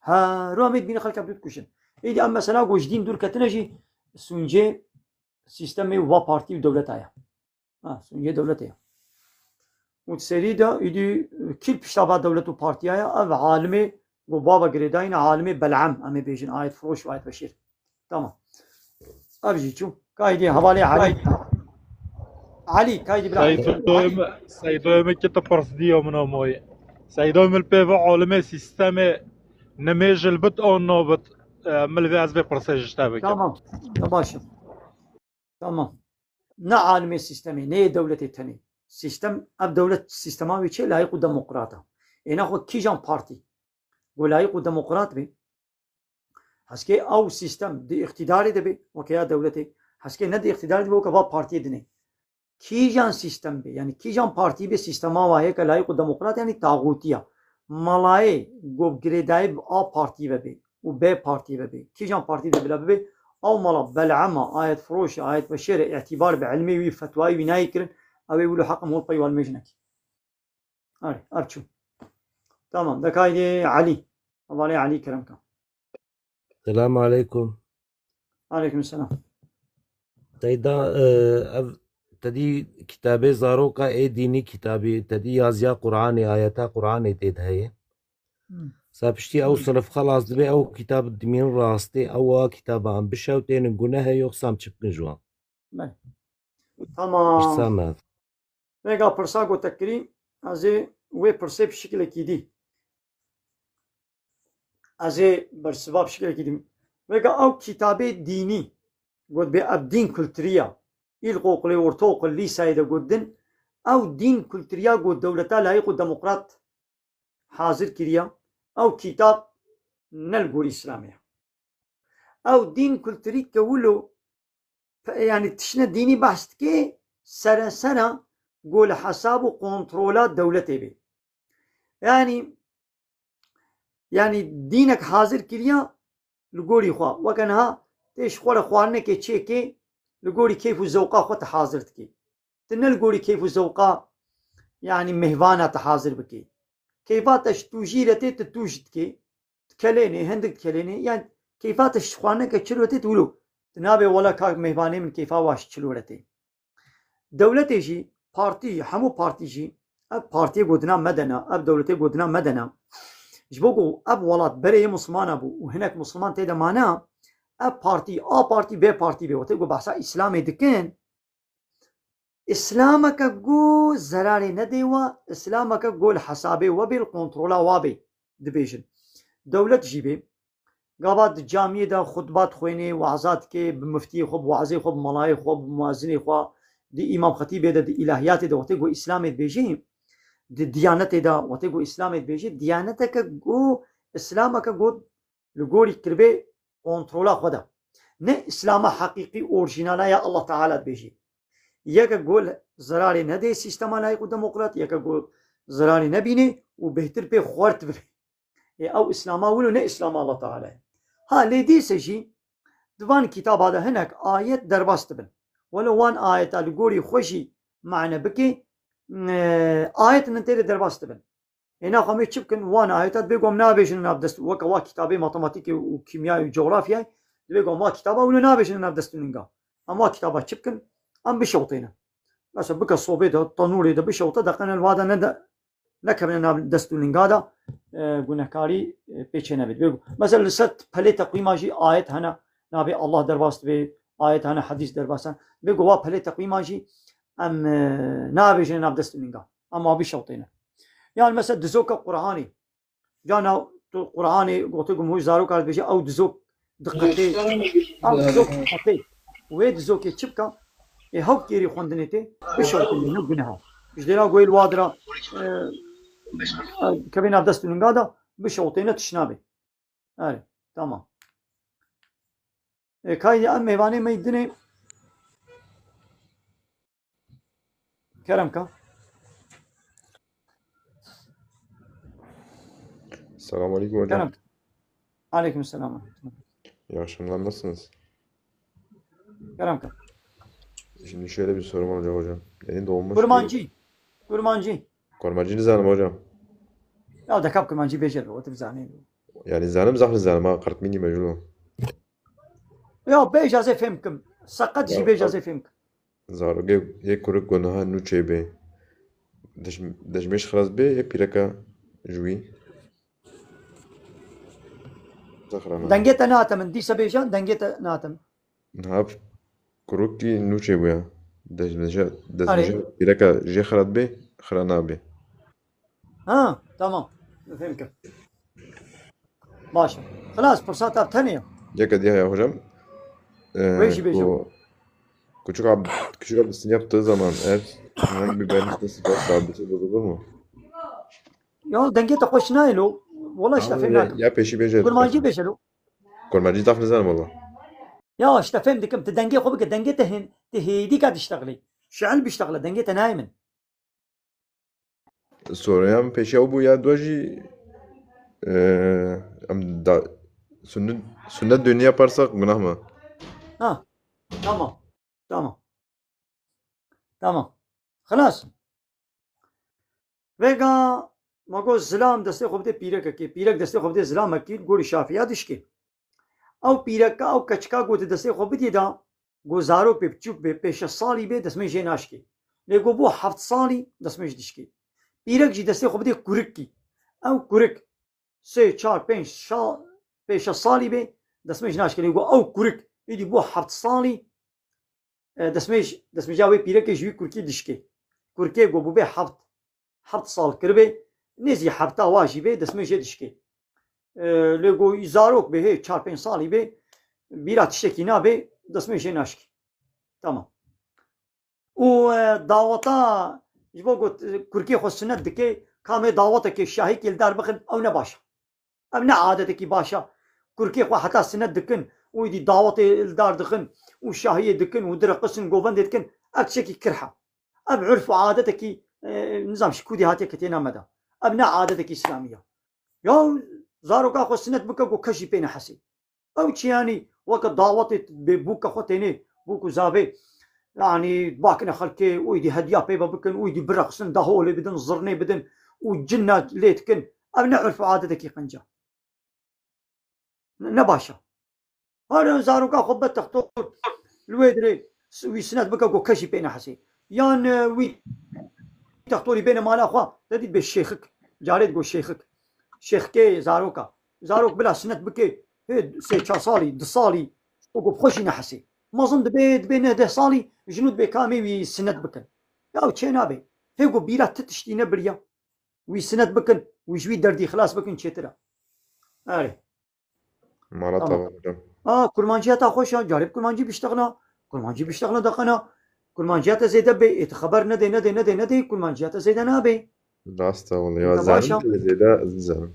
ها رو امید بین خلق بدود کشن ایدی ام مثلا گوشدین دور کتنه جی سونجه سیستم و پارتی و دولت آیا سونجه دولت آیا متسری دا ایدی کل پشتابات دولت و پارتی آیا او عالم و بابا گریداین عالم بلعم امی بیجن آیت فروش و آیت بشیر تمام ابجی چو کایدی حوالی علي كايدي بلا سيدو كتا برسديو منو موي سيدو مل بيفا عالمي سيستم نميج البت او نوبت مل في ازبي برسيج تابك تمام تماشا تمام نا عالمي سيستمي ني دولتي تاني سيستم اب دولة سيستماوي چه لايق ديمقراطا اينا خو كيجان بارتي ولايق ديمقراط بي هسكي او سيستم دي اقتداري دبي وكيا دولتي هسكي ندي اقتداري دبي وكبا بارتي دني کیجان سیستم به یعنی کیجان پارتی به سیستم آواه که لایق دموکرات یعنی تاغوتیه ملای گوب گریدای آ پارتی به و به پارتی به کیجان پارتی ده بلا به او ملا بلعمه آیت فروش آیت بشیر اعتبار به علمی و فتوایی و نایی کرن او یقولو حقم هو الطي والمجنك آره ارچو تمام دكايدي علي الله علي كرمك السلام عليكم. عليكم السلام. تيدا تدي كتابي زاروكا اي ديني كتابي تدي يازيا قرآني آياتا قرآني تيد هاي سابشتي او صرف خلاص دبي او كتاب دمين راستي او كتاب عم بشاو تين نقولها يوخسام تشبكن جوان تمام سامات ميغا برساغو تكريم ازي وي برسي بشكل كيدي ازي برسبا بشكل كيدي ميغا او كتابي ديني قد بي ابدين كولتريا القوق لي ورتوق اللي سايده قدن او دين كولتريا قد دولتا لايق ديمقراط حاضر كريا او كتاب نلقو الاسلامية او دين كولتري كولو يعني تشنا ديني بحث كي سنة قول حساب وكنترولات دولتي بي يعني دينك حاضر كريا لقولي خوا وكانها تيش خوا خوانه كي تشيكي لقولي كيف الزوقا خوا تحاضرت كي تنلقولي كيف الزوقا يعني مهوانا تحاضر بكي كيفاتش توجيرتي تتوجد كي تكليني هندك تكليني يعني كيفاتش خوانه كي تشلوتي تقولو تنابي ولا كاك مهواني من كيفا واش تشلورتي دولتي جي بارتي حمو بارتي جي اب بارتي قدنا مدنا اب دولتي قدنا مدنا جبوكو اب ولات بري مسلمان ابو وهناك مسلمان تيدا معناه اب بارتي بارتي بي بارتي بي وتقول بحثا اسلامي دكين اسلامك جو زراري نديوا اسلامك جو الحسابي وبالكنترولا وابي ديفيجن دولت جيبي قابات جامعه دا خطبات خويني وعظات كي بمفتي خوب وعزي خوب ملاي خوب مؤذني خو دي امام خطيب دا دي الهيات دا وتقول اسلامي بيجي دي ديانت دا وتقول اسلامي بيجي ديانتك جو اسلامك جو لغوري كربي كنترولا خدا نه اسلام حقيقي اورجينال يا الله تعالى بيجي يك قول زراري ندي سيستم لايق ديمقراط يك قول زراري نبيني وبهتر بي خورت بي او اسلاما ولو نه اسلام الله تعالى ها لدي سجي دوان كتاب هذا هناك آيات دربست بن ولو وان آيات الجوري خوشي معنا بكي آيات ننتهي دربست بن هنا خميس شبكن وان آيات بيقوم نابش نابدست وكوا كتابي ماتماتيكي وكيمياء وجغرافيا بيقوم ما كتابه ولو نابش نابدست نينغا اما كتابات شبكن ام بشوطينا بس بك الصوبيت الطنوري ده بشوطه دقنا الوادا ند نكمل نابدست نينغا دا گناهکاری پیچه نبید مثلا ست پله تقویم آجی آیت هنه نبی الله درباست به آیت هنه حدیث درباستن بگو وا پله تقویم آجی ام نبیش نبدست منگا اما بیشوطینه يعني مثلا دزوك قرآني جانا قرآني قلت لكم هو زارو كارد بيجي او دزوك دقتي او دزوك دقتي وين دزوك يتشبكا هاو كيري خوندنيتي بشوطينه نو جنها ايش دينا قوي الوادره كبين عبدست النقادة بشوطينة تشنابي آره تمام كاي أم ميواني ما يدني كرمكا Selam aleyküm hocam. كرمكا عليكم السلام. İyi akşamlar, nasılsınız? كرمكا Şimdi şöyle bir sorum olacak hocam. Yeni doğmuş Kurmancı. كرمانجي نزانم هۆژە يا دكاب كرمانجي بيجر وتبزانين یعنی زانم زەحمت زانم قرتمینی مەژوڵە يا بيجازي فهمكم سقط جي بيجازي فهمكم زارۆگەی یەک کورک گۆنەها نوچێ بێ دەژمێش خراس بێ یەک پیرەکە ژووی دنگيتا ناتم دي سبيجان دنگيتا ناتم هاف کوڕکی نوچێ بووە دەژمێژە پیرەکە ژێ خرات بێ خرا نابێ تمام فهمكم ماشي خلاص فرصات ثانية یەکە دی هەیە هۆژەم ويش بيجو küçük ablasını yaptığı zaman eğer herhangi bir vermişte sıfır sabiti bozulur mu? يا دنگيتا خوش نايلو والله اشتفهمناك Ya peşi beceri. كرمانجي بيجلو كرمانجي تعرف نزال والله. يا اشتفهمتكم تدنگي خوبك دنگيتا هن تهيدي قاعد تشتغلي شعل بيشتغل دنگيتا نايمن Soruyan peşi bu ya doji da sünnet düğünü yaparsak günah mı? تمام خلاص ويغا ماگو زلام دسته خوب دے پیرک کی پیرک دسته خوب دے زلام کی گوڑی شافیا دشکی او پیرک او کچکا گو دسته خوب دی دا گزارو په چوب به پیش سالی به دسمه جناش کی لگو بو 7 سالی دسمه دشکی پیرک جی دسته خوب دے کورک کی او کورک 3 4 5 شال پیش سالی به دسمه جناش کی لگو او کورک ایدی بو 7 سالی دسمه جاوی پیرک جوی کورکی دشکی کورکی گو بو به 7 سال کربه نزی 7 واجی به دسمه دشکی لگو زاروک به 4 5 سالی به بیرا تشکی نه به دسمه ناشکی تمام و دعوتا جبو گوت کورکی خو سنت دکه کامه دعوت که شاهی کل دار بخن او نه باشه ام نه عادت کی باشه کورکی خو حتی سنت دکن و دی دعوت الدار دخن و شاهی دکن و در قسن گوبند دکن اكشكي كرحه اب عرف وعادتك نظام شكودي هاتي كتينا مدى ابنا عادتك اسلاميه يا زارو كاخو سنت بكو كشي بين حسي او تشياني وقت دعوت ببوك خوتيني بوكو زابي يعني باكنا خلكي ويدي هديا بيبا بكن ويدي برقصن دهولي بدن زرني بدن وجنة ليتكن ابنا عرف عادتك قنجه نباشا هذا زارو كاخو بتختو الويدري ويسنات بكا كشي بين حسي يان وي تختوري بين مال اخوا تدي بالشيخك جاريد قول شيخك شيخ كي زاروك بلا سنت بكي سي صالي دصالي وقف خوشي نحسي ما ظن دبيت بين ده صالي جنود بكامي وي سنت بكن يا تشينابي هيقو بيرا تتشتي نبريا وي سنت بكن ويجوي دردي خلاص بكن تشترا اري مرة كرمانجيات خوشا جارب كرمانجي بيشتغلنا دقنا كرمانجيات زيدا بي خبر ندي كرمانجيات زيدا نابي راستا والله يا زلمه زيدا زلمه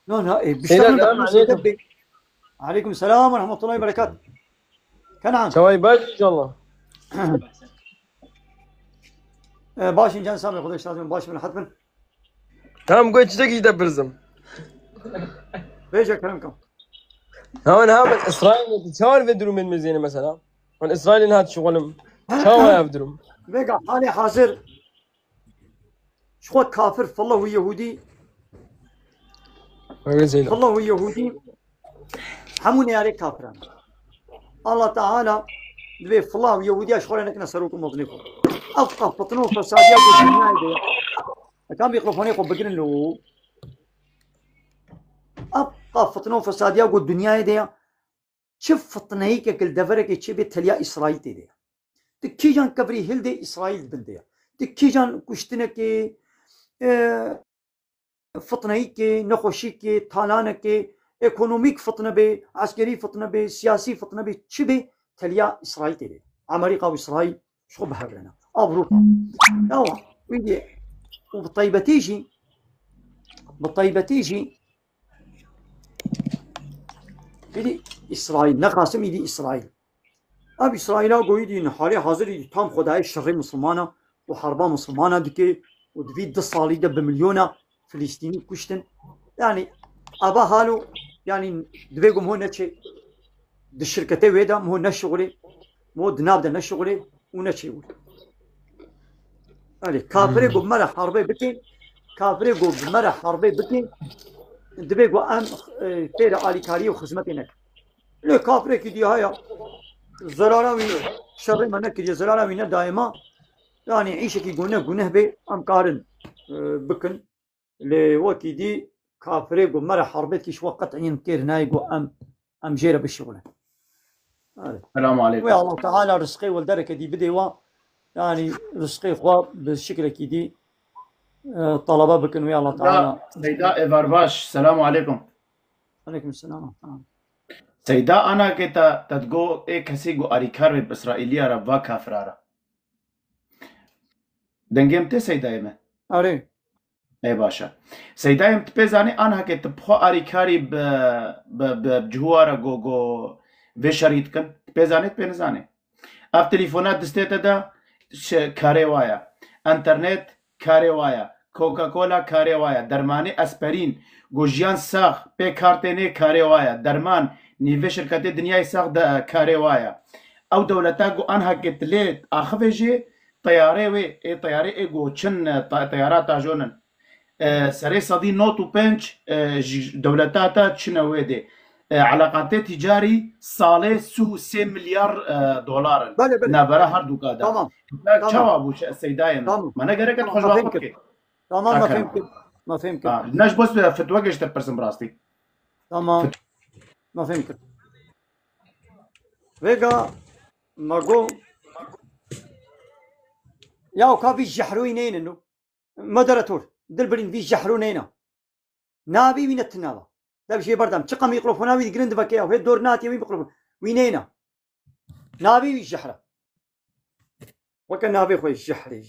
لا بيشتغلنا زيدا بي عليكم السلام ورحمه الله وبركاته كان عن شوي باش ان شاء الله باش انجان سامي خدش لازم باش من حتما تمام قلت تجي دبرزم بيجا كلامكم هون هابط اسرائيل تشاور فيدرو من مزينه مثلا من اسرائيل هات شغلهم شاور يفدرو بيقع حالي حاضر شو كافر فالله هو يهودي فالله هو يهودي حموني عليك كافران الله تعالى دبي فالله هو يهودي اشغل انك نصروكم مظلمكم افقه فطنوه فساديا بالدنيا كان بيقرفونيكم بقرن له ابقى فطنوه فساديا بالدنيا دي شوف فطنيك كل دفرك تشبي تليا اسرائيل دي تكيجان كبري هلدي اسرائيل بنديا تكيجان كشتنك فطنيك نخوشيك طالانك ايكونوميك فطنه بي عسكري فطنه بي سياسي فطنه بي تشبي تليا اسرائيل دي امريكا واسرائيل شو بهرنا اوروبا يلا ويدي وبالطيبه تيجي يدي اسرائيل نقاسم يدي اسرائيل اب اسرائيل قوي دي حالي حاضر دي تام خدای شر مسلمانه وحربا مسلمانه دكي ودفي 10 صالي دب مليونه فلسطيني كشتن يعني ابا حالو يعني دبيقوم هو نتشي دي الشركتي ويدا مو نشغلي مو دناب ده نشغلي ونتشي علي كافري قو مرة حربي بكين كافري قو مرة حربي بكين دبي قو ام تيرا علي كاري وخدمتي نك ليه كافري كدي هيا زرارة وين شر ما نكدي زرارة وين دائما يعني عيشة كي قونه بي ام قارن بكن لوقت دي كافري قو مرة حربي كيش وقت عين كير ناي قو ام جيرة بالشغل السلام عليكم ويا الله تعالى رزقي والدركة دي بدي يعني رزقي خوا بالشكل كدي طلبة بكن ويا الله تعالى سيدا إيفارباش السلام عليكم عليكم السلام سيدا أنا كتا تدقو إيه كسي قو أريكار بإسرائيلية ربا كافرارا دنجمتي سيدا إيمه أري اي باشا سيدا إيمه تبيزاني أنا كتا بخو أريكاري بجهوارا جو في شريطكن تبيزاني تبينزاني اف تليفونات دستيتا دا كاري وايا انترنت كاري وايا كوكا كولا كاري وايا درماني اسبرين گوجيان ساخ بي كارتيني كاري وايا درمان نيفي شركات دنياي ساخ دا كاري وايا او دولتا جو انها كتليت اخفجي طياري وي اي طياري اي جو چن طيارات جونن سري صدي نوتو بنش دولتا تا چنوي دي علاقات تجاري صالح 3 مليار دولار نابرا هر دوكا دا تمام جواب السيدايم ما انا قريت خوش واقفك تمام ما فهمت ناش بس فتوقش تبرسم براستي تمام ما فهمت ويغا ماغو ياو كافي جحروينين انه مدرتور دلبرين في جحرونينا نابي من التنابه ده بشي بردم تقم يقلفونا ويد جرند بكيا وهي دور ناتي وين بيقلفون وينينا نابي الجحرة وكان نابي خوي الجحر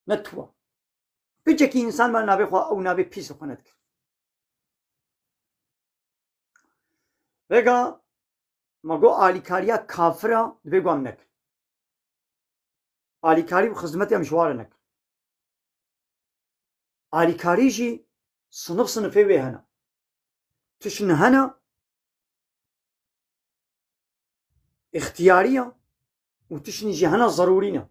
نتوا بيجي انسان ما نابي خو او نابي بيس خنتك رجع ما جو آلیکاریا کافرا بگو امنک آلیکاری و خدمتی مشوارنک آلیکاری جی صنفه وی هنا تشن هنا اختيارية وتشني جي هنا ضرورية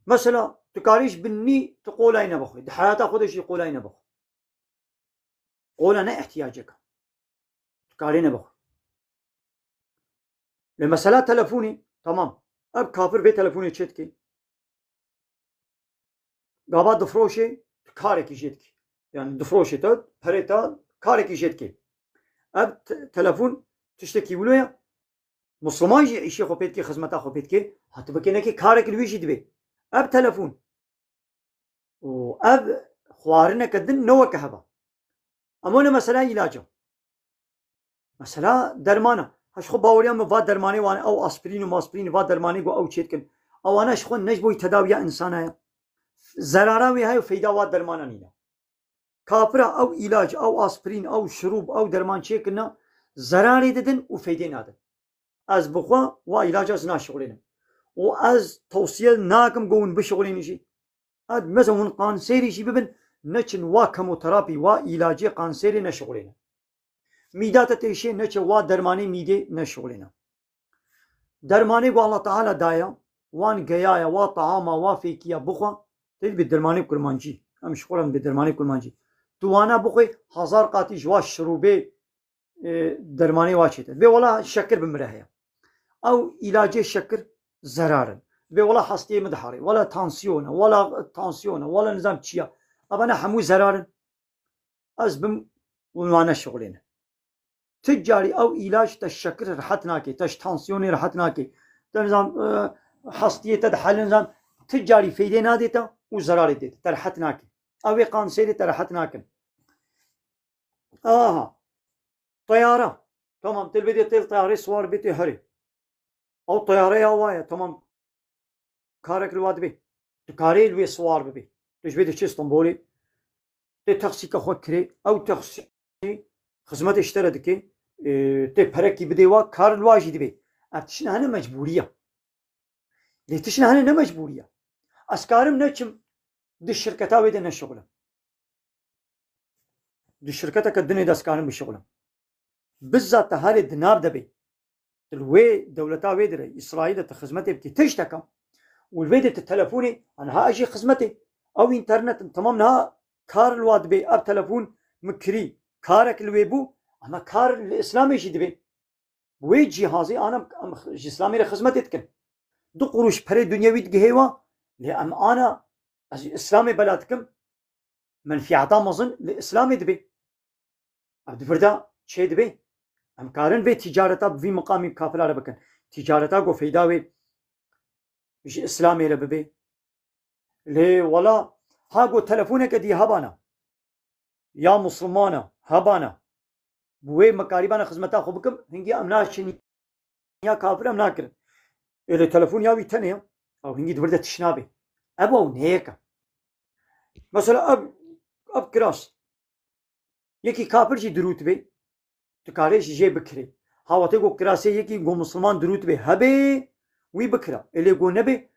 مثلا تكاريش بني تقول أين بخوي ده حياتها خودش يقول أين بخوي قول أنا احتياجك تكارين بخوي لمسألة تلفوني تمام أب كافر بي تلفوني تشتكي قابا دفروشي كارك يجيتكي يعني دفروشي تاد بريتا كارك يجيتكي أب تلفون تشتكي ولويا مسلمان جي عيشي خو بيتكي خدمتا خو بيتكي هتبكينكي كارك الويجي دبي أب تلفون وأب خوارنا كدن نوى كهبا أمونا مسألة علاجه مسألة درمانة هش خو باوريا مفاد درماني وانا أو أسبرين وماسبرين وفاد درماني جو أو تشيتكن أو أنا شخون نجبوي تداوية إنسانية زراراوي هاي وفيدا واد درمانا نينا كابرا أو علاج أو أسبرين أو شروب أو درمان تشيكنا زراري ددن وفيدي نادن از بخوا وعلاج از ناشغلين وأز توصية ناكم جون بشغلين شيء هاد مثلا قانسيري شيء ببن نشن وكيموثيرابي وعلاجي قانسيري نشغلين ميدات تيشي نش ودرماني ميدي نشغلين درماني والله تعالى دايا وان جيايا وطعاما وفيكيا بخوا تل بالدرماني كرمانجي هم شغلهم بالدرماني كرمانجي توانا بخوي هزار قاتي جوا شروبي درماني واشيت بي والله شكر بمرهيا او علاج الشكر زرارا بي والله حصتي مدحري ولا تانسيون ولا نظام تشيا ابنا حمو زرارا ازبم ومعنا شغلين تجاري او علاج تشكر رحتناكي تش تانسيوني رحتناكي نظام حصتي تدحل نظام تجاري فيدي ناديتا وزراري ديتا ترحتناكي او قانسيري ترحتناكي طيارة تمام تلبدي تيل طيارة سوار بيتي هري أو طيارة هواية تمام كارك الواد بي تكاري الوي سوار بي تجبيد شي اسطنبولي تي تخسي كخو كري أو تخسي خدمات اشترى دكي تي بركي بديوا كار الواجي دبي أتشنا هنا مجبورية ليتشنا هنا مجبورية أسكارم نجم دي الشركة ويدنا الشغلة دي الشركة كدني دا أسكارم بالشغلة بالذات هاري دينار دبي الوي دولتا ويدري إسرائيل تخزمتي بكي تشتكم والفيدة التلفوني أنا ها أجي خزمتي أو إنترنت تمامنا كار الواد بي أب تلفون مكري كارك الويبو أما كار الإسلامي جي دبي وي جهازي أنا إسلامي لخزمتي تكن دو قروش بري دنيوي تجهوا لأم أنا إسلامي بلاتكم من في عطا مظن لإسلامي دبي عبد فردا شيء دبي أم كارن في تجارتا في مقامي كافر على بكن تجارتا جو فيداوي مش إسلامي لببي ليه ولا هاجو تلفونك دي هبانا يا مسلمانا هبانا بوي مقاربانا خدمتا خو بكم هنجي امناشني يا كافر امناكر اللي تلفون ياوي تنيا او هنجي دبرده تشنابي ابو نيكا مثلا اب كراس يكي كافر جي دروت بي تكاريش جي بكري هاوتي جو كراسي يكي جو مسلمان دروت بي هبي وي بكرا اللي جو نبي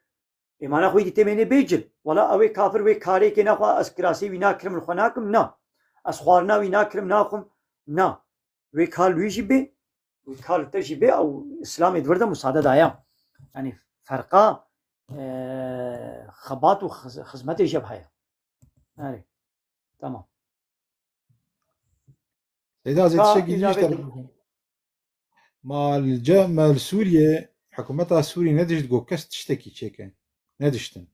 إيمانا خوي تمني بيجل ولا أوي كافر وي كاري كنا خوا أسكراسي وينا كرم الخناكم نا أسخارنا وينا كرم ناخم نا وي كال ويجي بي وي كال تجي بي أو إسلام يدورده مساعدة دايا يعني فرقا خبات وخدمات يجب هيا يعني تمام إذا زيد شيء مال سوريا حكومتها سوريا ندجت جو كست تشتكي تشيكن ندشتن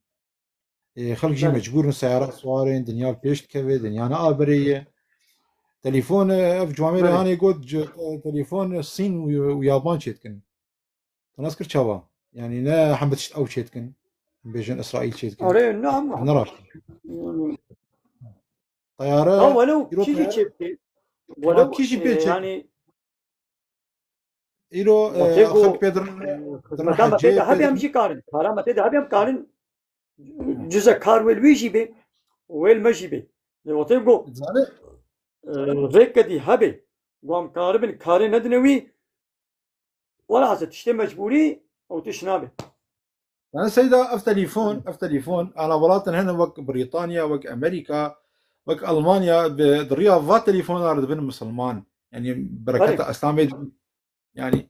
خلق جي مجبور سيارات سوارين دنيا البيش كفي دنيا انا ابريه تليفون اف جوامير هاني قد تليفون الصين ويابان شيتكن تنذكر شوا يعني لا حمبتش او شيتكن بيجن اسرائيل شيتكن اري نعم نراش طياره ولو كيجي شيبتي ولو كيجي يعني إلو خلق بيدر مدام تيدا هبي امشي كارن حرام تيدا هبي ام كارن جزء كار ويجي بي ويل مجي بي لو تيجو ريك دي هبي قام كاربن كارن ندنوي ولا عايز تشتي مجبوري او تشنابي أنا سيدا أف تليفون على بلاطن هنا وك بريطانيا وك أمريكا وك ألمانيا بالرياض فات تليفون على بين مسلمان يعني بركة إسلامي يعني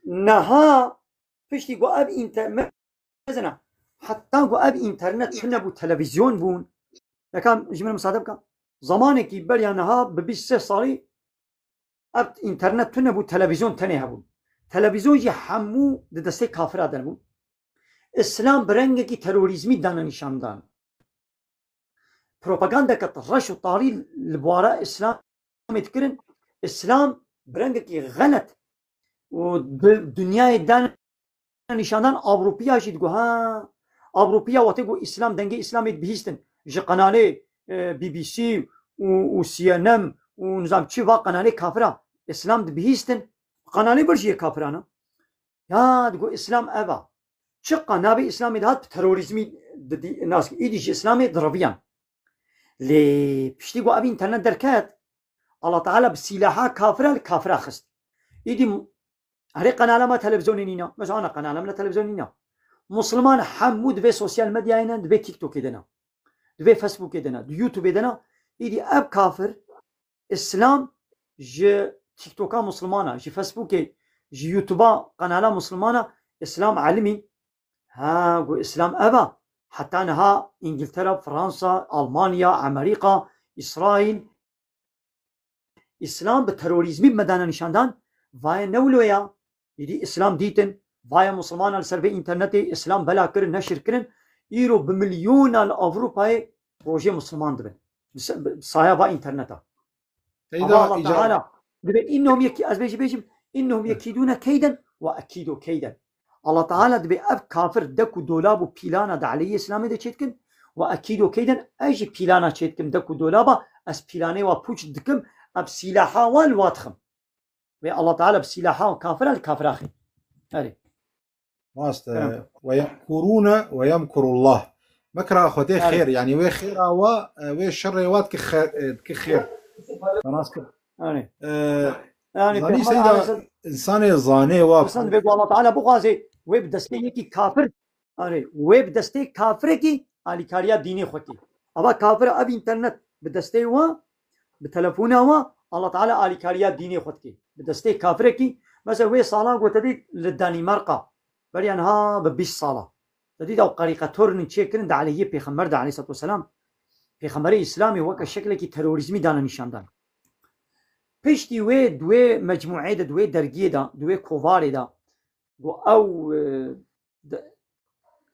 نها فيش تيجو أب إنترنت مثلا حتى جو أب إنترنت شنو بو تلفزيون بون لكن جملة مصادفة زمانك يبل يعني نها ببيس صاري أب إنترنت شنو بو تلفزيون تاني هبون تلفزيون جي حمو دستي كافر آدم بون إسلام برنگه كي تروریزمی دانا نشان دان پروپاگاندا كترش وطاري البوارا إسلام يتكرن إسلام برنگه كي غلط ودنيا دانا نشان دان أوروبيا جي تقول ها أوروبيا واتقو إسلام دنگه إسلام يتبهيستن جي قنالي بي بي سي و سي ان ام ونظام چي وا قنالي كافرا إسلام دبهيستن قنالي برجي كافرانا يا تقول إسلام أبا شقة نبي إسلامي ده تروریزمی الناس إيديش إسلامي ضربيان لي بشتيقو أبي إنترنت دركات الله تعالى بالسلاحة كافرة الكافرة خست إيدي هري قناة ما تلفزيوني نينا مش أنا قناة ما تلفزيوني نينا مسلمان حمود في سوشيال ميديا هنا في تيك توك دنا في فيسبوك دنا في يوتيوب دنا إيدي أب كافر إسلام ج تيك توكا مسلمانة ج فيسبوك ج يوتيوبا قناة مسلمانة إسلام علمي ها قو إسلام أبا حتى أنها إنجلترا فرنسا ألمانيا أمريكا إسرائيل إسلام بالتروریزمی مدانا نشاندان وای نولویا يدي إسلام ديتن وای مسلمان على سربي إنترنت إسلام بلا كرن نشر كرن يرو بمليون الأوروبا روجي مسلمان دبن صايا إنترنتا الله تعالى إنهم يكي أزبيج بيجم إنهم يكيدون كيدا وأكيدوا كيدا الله تعالى دبي أب كافر دكو دولابو بيلانا دعلي إسلامي ده چيتكن وأكيدو كيدن أجي بيلانا چيتكم دكو دولابا أس بيلاني وابوش دكم أب سلاحا والواتخم الله تعالى بسلاحا وكافر الكافر أخي هذي راست ويمكرون ويمكر الله مكر أخوتي خير يعني وي خير وي شر وات كخير خلاص كده يعني سيدا إنسان زاني وابسن بيقول الله تعالى بغازي ويب دستي كي كافر أري ويب دستي كافر كي على كاريا ديني خوتي أبا كافر أبي إنترنت بدستي بتلفونه الله تعالى على كاريا ديني خوتي بدستي كافر كي مثلا وي صالان قلت ديك للدنمارك بري انها ب20 صاله تدي او قريقاتور نشيكن عليه پیغمبر عليه الصلاه والسلام پیغمبر اسلامي وك شكل کی تروریسمی دانه نشاندن پشتی وی دوی مجموعه ده دوی درگیه ده دوی کوواری ده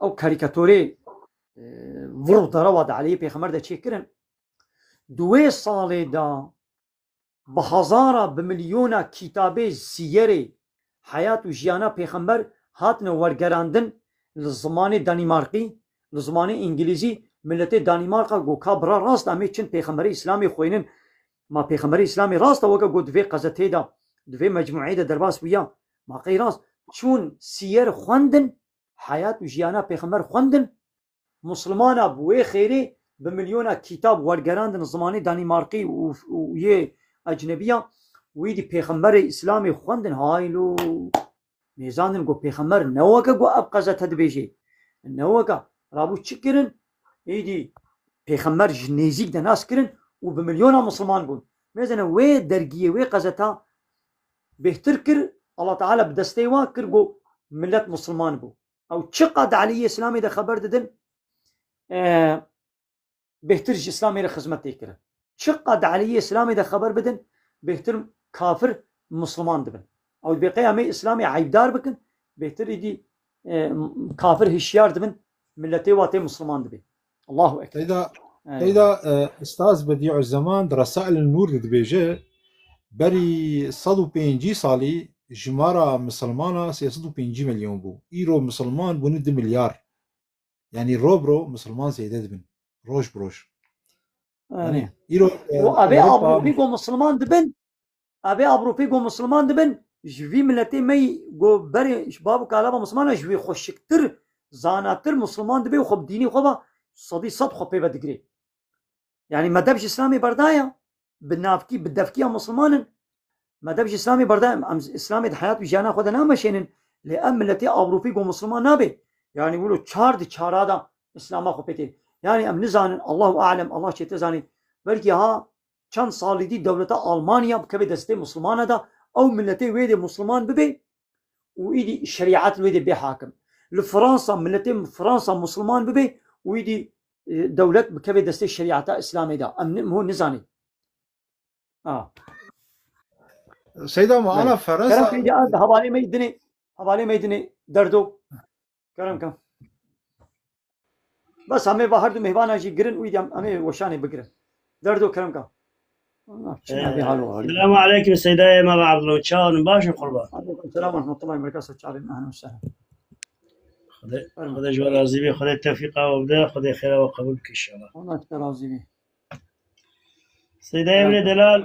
او کاریکاتوری ورو درواد علی پیغمبر ده چیکرن دوی ساله ده به هزارا به میلیونا کتابه سیری حیات و جیانا پیغمبر هاتن ورگراندن لزمان دانمارکی لزمان انگلیزی ملت دانمارک گو کابرا راست امی چند پیغمبر اسلامی خوینن ما پیغمبر اسلامی راست وگه گو دوی قزته دا دوی مجموعه دا درباس ویا ما غیر راست چون سیر خوندن حیات و جیانا پیغمبر خوندن مسلمانا بوی خیری به میلیونا کتاب ورگراندن زمان دانمارکی و یه اجنبیه ویدی پیغمبر اسلامی خوندن هایلو میزاندن گو پیغمبر نوکه گو اب قزته دبیجی نوکه رابو چکرن ایدی پیغمبر نزیک ده ناس کرن و به میلیونا مسلمان بون میزنه وی درگیه وی قزتا بهتر کر الله تعالی بدسته وا کر گو ملت مسلمان بو او چقدر علی اسلامی ده خبر دادن بهتر اسلامی ده خدمت کرد چقدر علی اسلامی ده خبر بدن بهتر کافر مسلمان دبن او بقیه اسلامی عیبدار بکن بهتر ایدی کافر هشیار دبن ملتی واتی مسلمان دبن الله اكبر. إذا استاذ بديع الزمان رسائل النور دبيجه بري 105 صالي جمارة مسلمانة 105 مليون بو إيرو مسلمان بو 2 مليار يعني روبرو مسلمان زيادة دبن روش بروش يعني إيرو أبي أبرو فيكو مسلمان دبن أبي أبرو فيكو مسلمان دبن جوي ملتي مي جو بري شبابو كالابا مسلمان جوي خوشكتر زاناتر مسلمان دبي وخب ديني خبا صدي صد خبي بدقري يعني ما دبش اسلامي بردايا بالنافكي بالدفكيه مسلمان ما دبش اسلامي بردايا اسلامي الحياه بجانا خدنا مشينن لام التي اوروبي مسلمان نابي يعني يقولوا تشارد تشارادا اسلام خبتي يعني ام نزان الله اعلم الله شي تزاني بلكي ها كان صالدي دوله المانيا بكبي دسته مسلمانه دا او ملتي ويدي مسلمان ببي ويدي شريعات ويدي بحاكم لفرنسا ملتي فرنسا مسلمان ببي ويدي دولة بكبي دستي الشريعة الإسلامية دا هو نزاني سيدا ما أنا فرنسا كرم كي حوالي ميدني دردو كرم كم بس همه باهر دو مهبان آجي گرن ويدي همه وشاني بگرن دردو كرم كم السلام عليكم سيداي ما عبد الله شلون باشا قربان عليكم السلام ورحمة الله وبركاته شعرين أهلا وسهلا خدا جوال راضي بي خدا التوفيق وبدا خدا خير وقبولك ان شاء الله. الله راضي بي. سيدي ابن دلال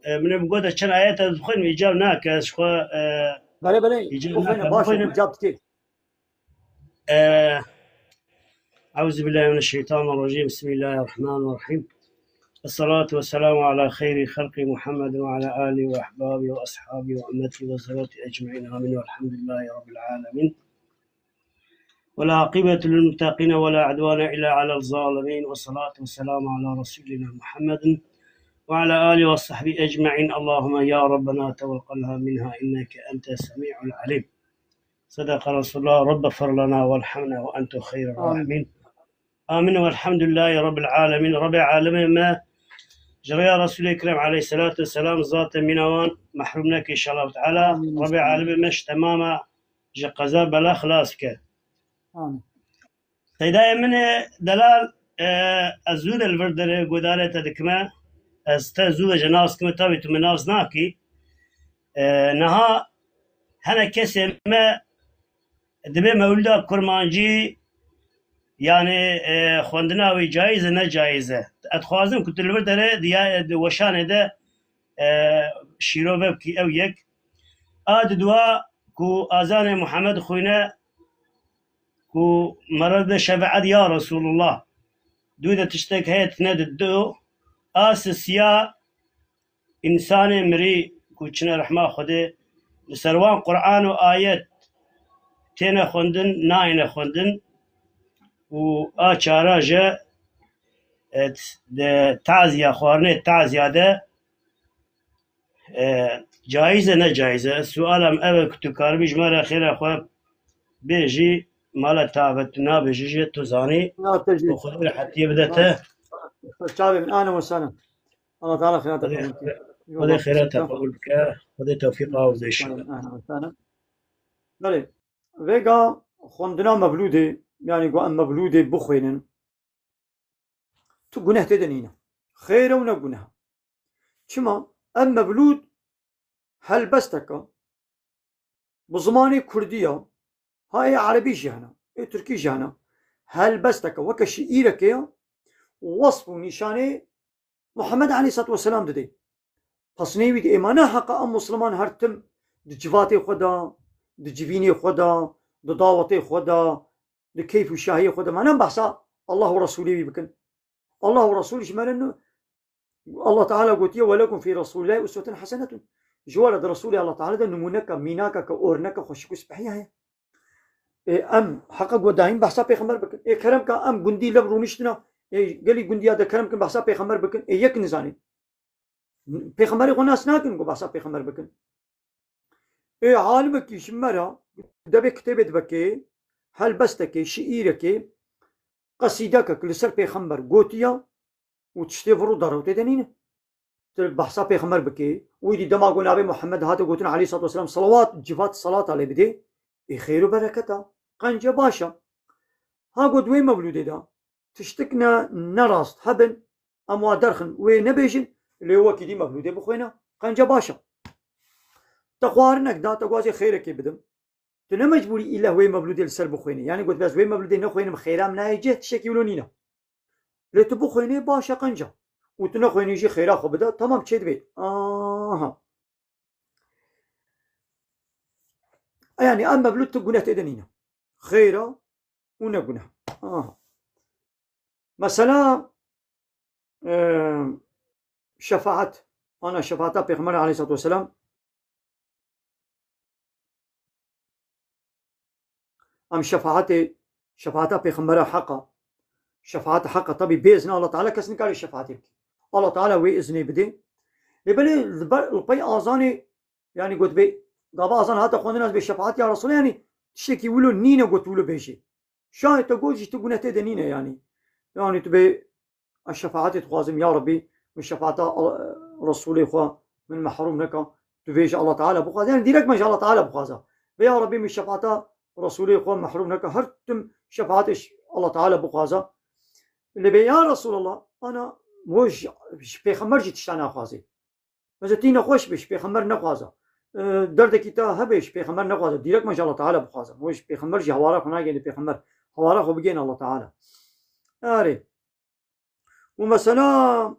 من بقول كان آيات تدخل إجاب ناكس خو بله باشا إجابتك. أعوذ بالله من الشيطان الرجيم بسم الله الرحمن الرحيم. الصلاة والسلام على خير خلق محمد وعلى آله وأحبابه وأصحابه وأمته وزوجته أجمعين آمين والحمد لله رب العالمين. ولا عقبة للمتقين ولا عدوان إلا على الظالمين والصلاة والسلام على رسولنا محمد وعلى آله وصحبه أجمعين. اللهم يا ربنا توكلها منها إنك أنت السميع العليم. صدق رسول الله. رب اغفر لنا وارحمنا وأنت خير الراحمين. آمين والحمد لله رب العالمين. رب العالمين ما جرى رسول الكريم عليه الصلاة والسلام ذات منوان محرومناك إن شاء الله تعالى. رب العالمين مش تماما جقزا بلا خلاصك. سيداي من دلال الزود الفردر قدالة تدكما استزود جناس كما تابي تمناس ناكي نها هنا كسي ما دبي مولدا كرمانجي يعني خواندناوي جايزة نجايزة اتخوازم كنت الفردر ديا وشان ده شيرو ببكي او يك دوا كو آذان محمد خوينا كو مرد شفاعة يا رسول الله دودة تشتك هيت ند دو آسسيا إنسان مري كو چنا رحمة خده لسروان قرآن وآيات تينا خوندن ناين خوندن و آچارا جا تعزية خوارنه تعزية ده جائزة نه جائزة السؤال ام اول كنتو كاربي جمال خير اخوة بيجي مالا تعبتنا بيجي تزاني لا تجي وخذ حتى يبدأ شعبي من اهلا وسهلا. الله تعالى خيراتك. خذ خيراتك قبولك خذ توفيقه وزي الشغل. اهلا وسهلا. بله ويجا خوندنا مبلوده يعني قو ام مبلوده بخوينن تو گناه تدنينا خير ونا گناه چما ام مبلود هل بستك بزماني كردية هاي عربي جهنا اي تركي جهنا هل بستك وكشئيرك يا وصف نشانه محمد عليه الصلاة والسلام ددي تصنيوي دي ايمانا حقا ام مسلمان هرتم دجواتي خدا دجبيني خدا دداوتي خدا دكيف وشاهي خدا ما نم بحثا الله ورسوله بكن الله ورسوله شمال انه الله تعالى قلت ولكم في رسول الله أسوة حسنة جوال رسول الله تعالى ده نمونك ميناك كأورنك خوشكو سبحيها ام حقق وداهين بحثا پیغمبر بكن كرم كا ام گندي لب رومشتنا قالي گندي هذا كرم كن بحثا پیغمبر بكن يك نزاني پیغمبر غناس ناكن کو بحثا پیغمبر بكن عالمك شمرا دبي كتبت بكي هل بستك شئيرك قصيدك لسر پیغمبر قوتيا وتشتي فرو داروت دنينه بحثا پیغمبر بكي ويدي دماغو نبي محمد هذا قوتنا عليه الصلاة والسلام صلوات جفات الصلاة عليه بدي خير وبركته قنجة باشا ها قد وين مولود دا تشتكنا نراست هبن أموا درخن وين نبيجن اللي هو كدي مولود بخوينا قنجة باشا تقوارنك دا تقوازي خيرك بدم تنا مجبوري إلا وين مولود السر بخويني يعني قلت بس وين مولود نخوينا بخيرام نايجه تشكي ولونينا لتبو خويني باشا قنجة وتنا خويني يجي خيرا خو بدا تمام تشد بي يعني أما بلوت قناه تدنينا خيرا ونا قناه مثلا شفاعة أنا شفاعة بيغمبر عليه الصلاة والسلام أم شفاعة بيغمبر حقا شفاعة حقا طبي بإذن الله تعالى كسن كاري شفاعتك الله تعالى وإذنه بدي لبلي البي آذاني يعني قلت بي قابا آذان هاتا خوندنا بشفاعة يا رسول يعني تشتكي ولو نينا قلت ولو بيشي شاهد تقول جي تقول نتيدا نينا يعني تبي الشفاعة تخوازم يا ربي من شفاعة رسولي خوا من محروم نكا تبيش الله تعالى بخوازا يعني ديرك ما شاء الله تعالى بخوازا يا ربي من شفاعة رسولي خوا محروم نكا هرتم شفاعة الله تعالى بخوازا اللي بي يا رسول الله أنا موش بيخمر جي تشتانا خوازي مزتين خوش بيش بيخمر نخوازا درد كتا هبش بيخمر نخوازا ديرك ما شاء الله تعالى بخوازا موش بيخمر جي هوارا خنا جي بيخمر هوارا خو بجين الله تعالى آري ومثلا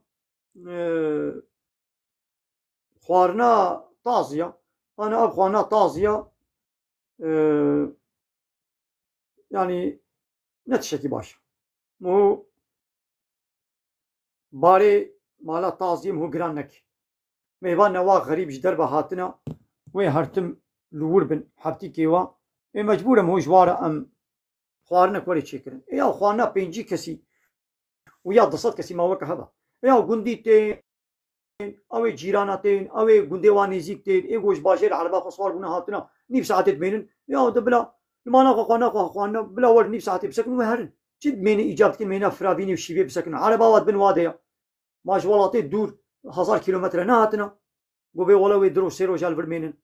خوارنا طازية أنا أبخوانا طازية يعني نتشكي باش مو باري مالا طازية مو جرانك ميوان نوا غريب جدر بهاتنا وي هرتم لور بن حبتي كيوا مجبورة مو جوارة أم خوارنا كوري تشكرن يا خوارنا بينجي كسي ويا دصت كسي ما وكا هذا يا غندي تين او جيرانا تين او غندي وانيزيك تين اي غوش باشر عربا خصوار بنا هاتنا نيف ساعات بينن يا دبلا المانا خوانا بلا ور نيف ساعات بسكن وهرن جد مين ايجابت كن مينا فرابيني وشيبي بسكن عربا واد بن واديا ماش ولاتي دور 1000 كيلومتر نهاتنا غوبي ولا ويدرو سيرو جال برمينن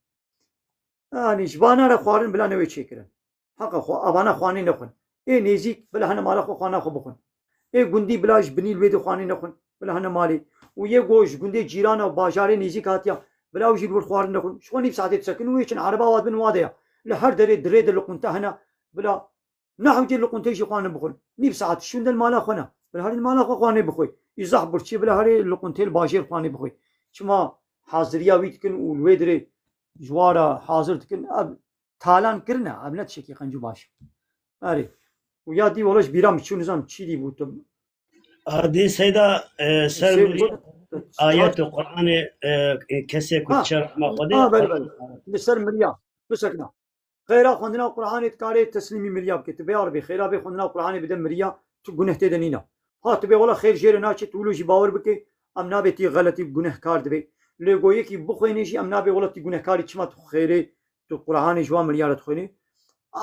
اني جبانا را خوارن بلا نوي تشكرن حق خو ابانا خواني نخن اي نيزيك بلا هنا مالا خوانا خو بخن اي گندی بلاش بنیل وید خوانی نخون بلا هنه مالی و یه گوش گندی جیران و باجاره نیزی کاتیا بلا وجی بور خوار نخون شو نيف ساعات تسكن ويشن عربا واد بن واديا لهر دريد اللقنته هنا بلا نحو جي اللقنته شي خوان بخون نيف ساعات شون دل مالا خونا بلا هر المالا خواني بخوي يزح برشي بلا هر اللقنته الباجير خواني بخوي شما حاضريا ويتكن والويدري جوارا حاضر تكن اب تالان كرنا اب نتشكي قنجو باش اري ويا دي ولش بيرام شو نظام شي دي بوتم هذه سيدا سر آيات القرآن كسي كتشر ما خده بل بسر مريا بسكنا خيرا خوندنا القرآن تكاري تسليمي مريا بكتب يا ربي خيرا بي خوندنا القرآن بدم مريا تگنه تدنينا ها تبي ولا خير جير ناچ تولو جي باور بك ام نابتي غلطي گنه کار دبي لێگۆیەکی بخوێنێژی ئەم نابێ وڵەتی گونەکاری چما تو خێرێ تو قورآانی جوان ملیارەت خوێنێ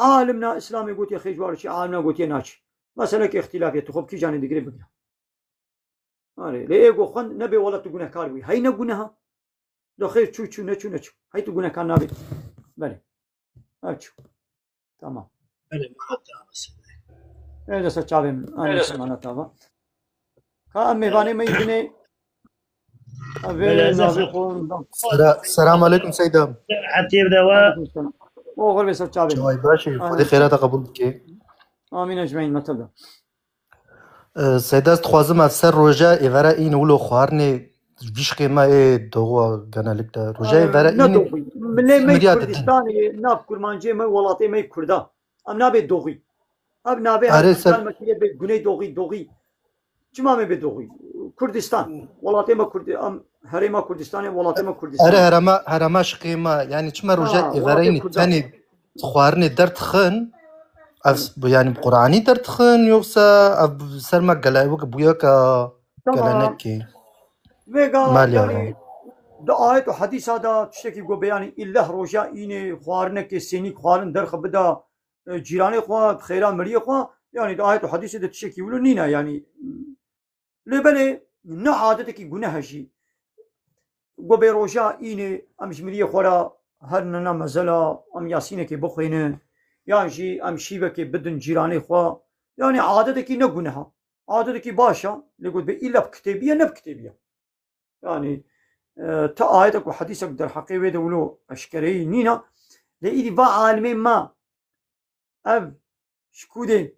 عالم نا ئیسلامی گوتی خێژوارەی عالم نا گوتی ناچی مەسەلەکە اختلافێت تو خۆ کیجانێ دیگرێ بگرە لێ ئێگۆ خوێن نەبێ وڵەتی گونەکار بووی هەی نەگونەها لە خێر چوو نەچوو هەی تو گونەکان نابێت بەێ ئەچوو تەمام دەسە چاوێن ئامانەتاوە کا ئەم میێوانەی بنێ السلام عليكم سيدام حتى بدوا غربي سر چاوێن جوای باشی خدای خیرات قبول بکێ ئامین ئەجمەعین مەتەلە سيدا دخوازم از سر روژا ایوارا این ولو خواردنێ ویشقێ ما دۆغوە گەنەلکدا ڕۆژای ڤەرە منێ مەی کوردستانی ناف کورمانجێ مە وڵاتی مەی کووردا ئەم نابێت دۆغی ئەم نابێ بێت گونەی دۆغی چمامێ بێت دۆغی کوردستان وڵاتی مە کوردی ئەم هەرێما کوردستانی وڵاتی مە کوردستان ئەرە هەرەما شقێمە ینی چمە ڕۆژە ئێوارەینی تەنێ خواردنێ دەردخن ینی قورآانی دەردخن یۆسا سەرمە گەلای وەک بووە کە گەلەنەکێ da ayet û hedîsa da tiştekî got beyanî îleh roja înê xwarinekê sênî xwarin derxe bida cîranê xwe xêra miriyê xwe yanî da ayet û hedîsê de tiştekî wilo nîne yanî lêbelê ne adetekî guneh jî got bê roja înê em ji miriyê xwe ra her nina mezela em yasînekê bixwînin yan jî em şîvekê bidin cîranê xwe yanî adetekî ne guneha adetekî baş e lê got bê île bi kitêbiye ne bi kitêbiye yani تا آياتك وحديثك در حقيقة دولو أشكري نينا لإيدي با عالمين ما أب شكودي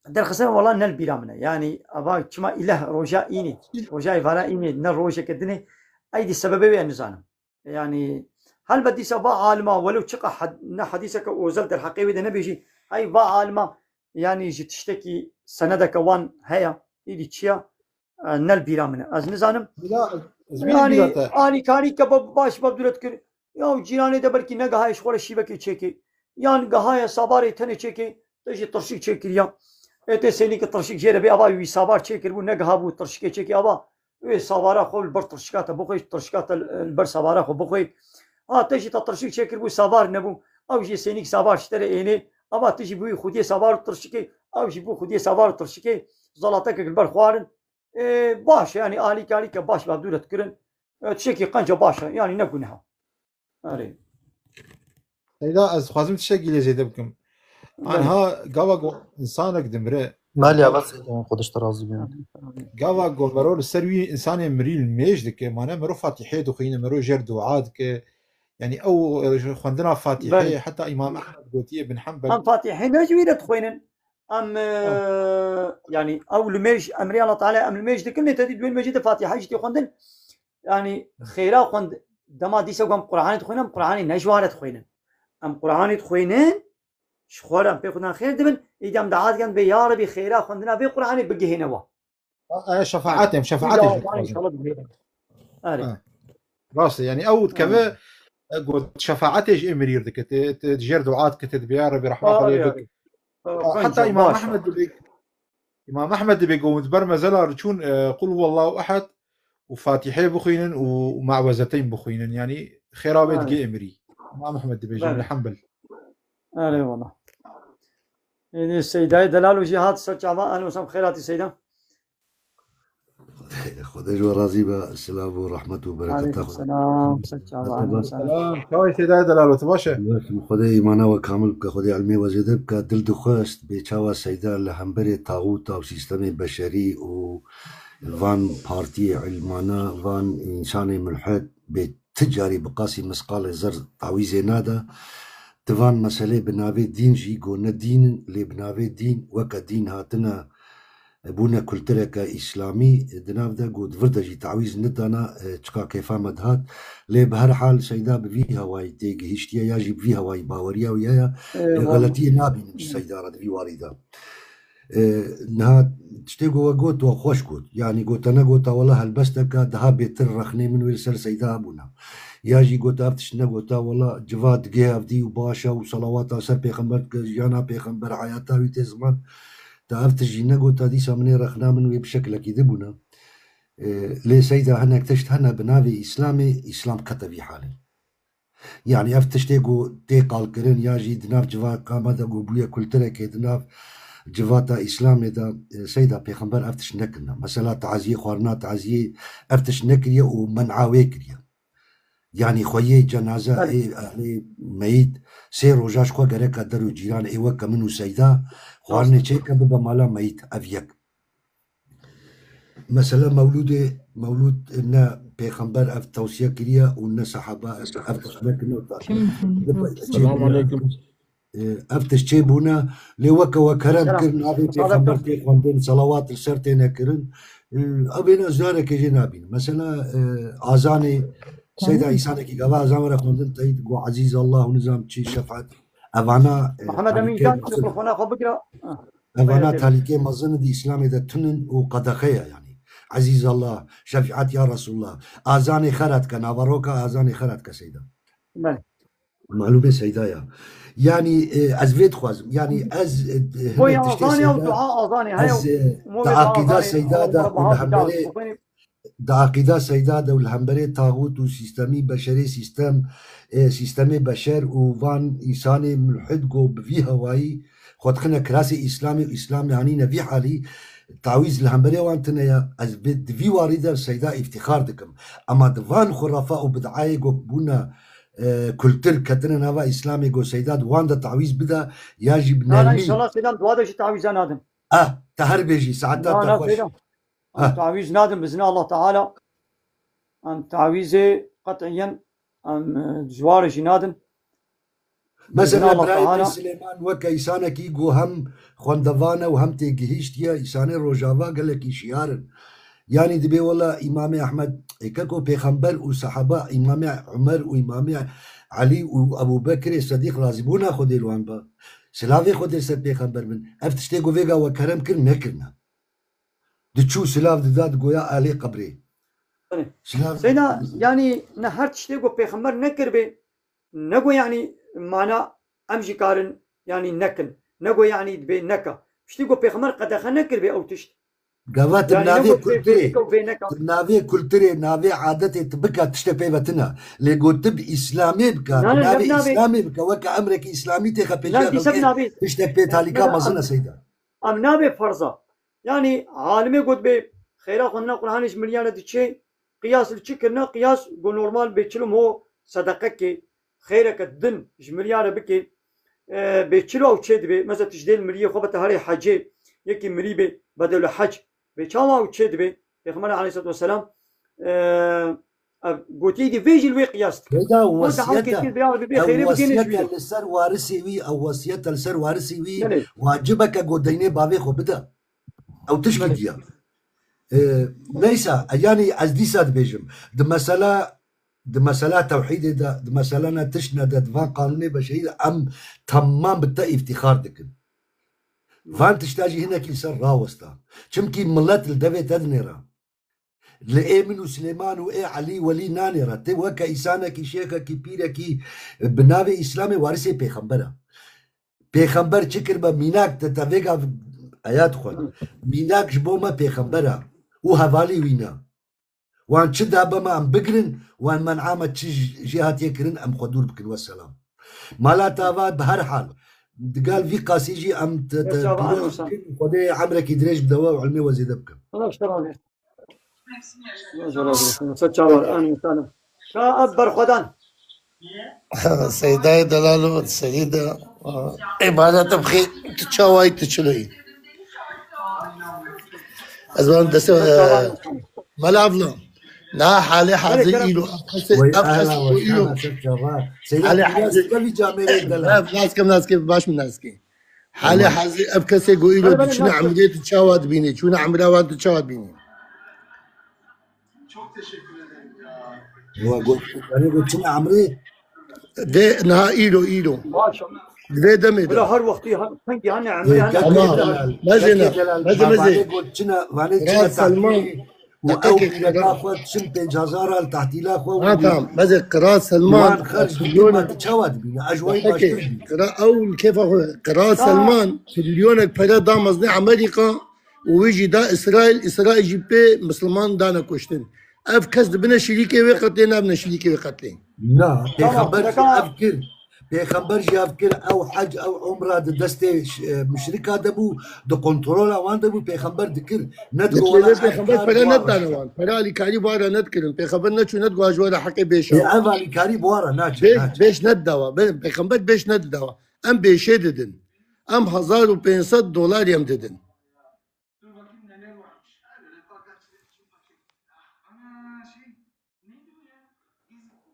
در خسر والله نل بيرامنا يعني أبا كما إله رجاء إني رجاء فلا إني نل رجاء كدني أيدي السبب بي النزانة يعني هل بدي سبا عالما ولو تشقى حديثك وزل در حقيقة ده نبيجي هاي با عالما يعني جي تشتكي سندك وان هيا إيدي تشيا نل بيرامنا از نزانم yani ani kari kebab baş babduret kir ya cirane de belki ne gahaya şoğla şibeke çeki yan gahaya sabare tane çeki teji tırşık çekir ya ete seni ki tırşık jere be ava wi sabar çekir bu ne gaha bu tırşık çeki ava ve sabara xol ber tırşıkata bu xoş tırşıkata ber sabara xo bu xoy ha teji tırşık çekir bu sabar ne bu av je seni sabar ştere eni ava teji bu xudiye sabar tırşık av je bu xudiye sabar tırşık zalata ke ber xwarin باش يعني آلی کاری که باش با دورت کردن تشکی قنچه باشه yani ne günah. آره. سيدا از خوازم تشکی لزیده بکم. آنها گاوا انسانك دمره. مالي بس خودش ترازي بيان. گاوا گلبرول سروي انسان مريل ميجد که مانه مرو فاتحه دو خينه مرو جر دعاد که يعني او خوندنا فاتحه حتى امام احمد قوتي ابن حنبل. ام فاتحه نجويده تخوينن. ام يعني او الميج امري الله تعالى ام الميج دكني تدي دوين مجيد فاتحه جتي خوندن يعني خيرا خوند دما دي سوغم قران تخوينم قراني نجواره تخوينن ام قراني تخوينن شخورم بيخدن خير دبن ايدام دعات كان بي يا ربي خيرا خوندنا بي قراني بجهنوا شفاعتهم راسي يعني او كذا قلت شفاعتي امرير دك تجر دعات كتب يا ربي رحمه الله حتى امام احمد بيقوم تبرمز زلا رجون قل هو الله احد وفاتحه بخوينن ومعوذتين بخوينن يعني خرابه دقي امري امام احمد بيجي من حنبل اي والله يعني السيده دلال وجهاد سجعوا اهلا وسهلا خيرات السيده خدای جو راضی به السلام و رحمت و برکت السلام سلام شوي سيدا دلال وتباشا خدای ایمانه و کامل که خدای علمی و زیده که دل دخواست به چاوا سیدا لهمبر طاغوت او سیستم بشری و وان پارتی علمانه وان انسان ملحد به تجاری بقاسی مسقال زر تعویز نادا توان مسئله بناوی دین جی گو ندین لی بناوی دین وکا دین هاتنا بونا كولترك إسلامي دناف دا قد فردجي تعويز ندانا تشكا كيفا مدهات لي بهر حال سيدا بفي هواي تيجي هشتيا يجي بفي هواي باوريا ويايا غلطية نابي مش سيدا رد في واردة نها تشتيقو وقوت وخوش قوت يعني قوت أنا قوت والله هلبستك دها بيتر رخني من ويلسر سيدا أبونا ياجي قوت أفتش نقوت والله جفات جيهف دي وباشا وصلوات سر بيخمبر جانا بيخمبر حياتا ويتزمان تعرفت جينا قلت هذه سامني رخنا من ويا بشكل كذا بنا لي سيدا هناك تشتهنا بنافي إسلامي إسلام كتبي حالي يعني افتشتيقو تيقال كرين ياجي دناف جوا قامدا بويا كل ترك دناف جواتا إسلامي دا سيدا بيخنبر افتش نكرنا مثلا تعزيه خوارنا تعزيه افتش نكريا ومنعاوي كريا يعني خويه جنازة أهلي ميت سير روجاش خوا غريكا درو جيران ايوا كمنو سيدا خوارني چيكا ببا مالا ميت افيك مثلا مولود إن بيخنبر اف توصية كريا وإن صحابة افتش نكرنا السلام عليكم افتش تشيبونا لوكا وكرم كرن ابي بيخنبر تيخوندين صلوات السرتين كرن ابينا زارك جنابين مثلا اذاني سيدة عيسى كي قبا زمر خوندن تايد جو عزيز الله ونظام تشي شفاعت افانا محمد امين جان ميكروفون خو بقرا افانا تاليكي مزن دي اسلامي ده تنن وقدخيا يعني عزيز الله شفاعت يا رسول الله اذاني خرت كنا بروكا اذاني خرت كسيدة معلومه سيدايا يعني از فيت خوازم يعني از اذاني او دعاء اذاني هاي تعقيدات سيدادا والهمبري تعقيدات سيدادا والهمبري طاغوت وسيستمي بشري سيستمي بشر وفان انساني ملحد جو بفي هواي خد خنا كراسي اسلامي الاسلام يعني نبي حالي تعويز الهمبري وانتنا از فيت في وارده سيدا افتخار دكم اما دفان خرافه وبدعايه جو بونا كلتر كتنا نوا اسلامي جو سيداد واندا تعويز بدا يجب لا ان شاء الله سيدان دوادش تعويز نادم تهربجي ساعتها تخوش تعويز نادم باذن الله تعالى ام تعويز قطعيا ام جوارج نادم مثلا برايد سليمان وكيسانا كي جو هم خوندفانا وهم تيجيشتيا إساني روجافا قال لك شيارن يعني دبي والله إمام أحمد كاكو بيخنبر وصحابة إمام عمر وإمام علي وأبو بكر الصديق لازمونا خدي الوان با سلافي خدي سر بيخنبر من افتشتيقو فيغا وكرم كر نكرنا دتشو سلاف داد جويا علي قبري سيدا يعني نهار تشتيقو بيخنبر نكر بي نقو يعني معنا أمجي كارن يعني نكن نقو يعني دبي نكا تشتيقو بيخنبر قد نكر بي أو تشت قوات النافي كولتري نافي عادتي تبكى تشتبي بتنا لقو تب اسلامي بكا نافي اسلامي بكا وكا امريكي اسلامي تخبي تشتبي تاليكا مزنا سيدا ام نافي فرضا يعني عالمي قد بي خيرا خلنا قرانش مليانه دشي قياس الشكرنا قياس جو نورمال بيتشلم هو صدقك خيرك الدن جملياره بكي بيتشلو او تشي دبي مثلا تجديل مليه خبط هاري حاجه يكي مريبه بدل الحج بيتشاما وتشد بي بيغمر عليه الصلاه والسلام قوتي دي فيجي الوي قياست هذا وصيته للسر وارثي وي او وصيته للسر وارثي وي واجبك قديني بابي خو بدا او تشكي ليس يعني ازدي ساد بيجم د مساله توحيد د مساله تشنا د قانوني بشري ام تمام بتا افتخار دكن فان تشتاجي هنا كي سر راوستا چمكي ملت الدبي تدنيرا لئي منو سليمان وئي علي ولي نانيرا تي وكا إسانا كي شيخا كي بيرا كي بناوي إسلامي وارسي بيخنبرا بيخنبر چكر با ميناك تتاويقا آيات خوان ميناك جبوما بيخنبرا وهوالي وينا وان چه دابا ما ام بقرن وان من عامة چه جهات يكرن ام خدور بكن والسلام مالا تاوات بهر حال قال في قاسيجي ام خدي عمرك يدريش بدواء وعلمي وزيد بكم الله اشترى ستشاور انا مثلا اكبر خدان سيداي دلالو سيدة عبادة بخير تشاوي تشلوي ازوان دسو ملعبنا لا حالي حازي إلو أبخس إلو حالي حازي ناسكي باش من ناسكي حالي حازي أبخس إلو شنو عملية تشاوات بيني شنو عملية وانت تشاوات بيني قلت شنو عمري ده نها إلو ده دمي ولا هر وقت هنجي هنا عمري هنا مزنا قلت شنو سلمان دقيقة أخوات شنت جزارة لتحت لا أخوة تمام بس قراءة سلمان مليون تشاود بينا أجواي قراءة أول كيف قراءة سلمان في مليونك فلا دامزني أمريكا ويجي دا إسرائيل جيبي مسلمان دانا كشتن أف كس دبنا شريكي وقتلين أبنا شريكي وقتلين لا بيخبر أفكر بيخبر جي أفكر أو حج أو عمرة دستي مشركة دبو دو كنترول وان دبو بيخبر ذكر ندقو ولا بيخبر فلا ندانا وان فلا لكاري بوارا ندكر بيخبر نتشو ندقو أجوالا حقي بيشا يا أفا لكاري بوارا ناجح بيش ندوا بيخبر بيش ندوا أم بيشي ددن أم $1500 يم ددن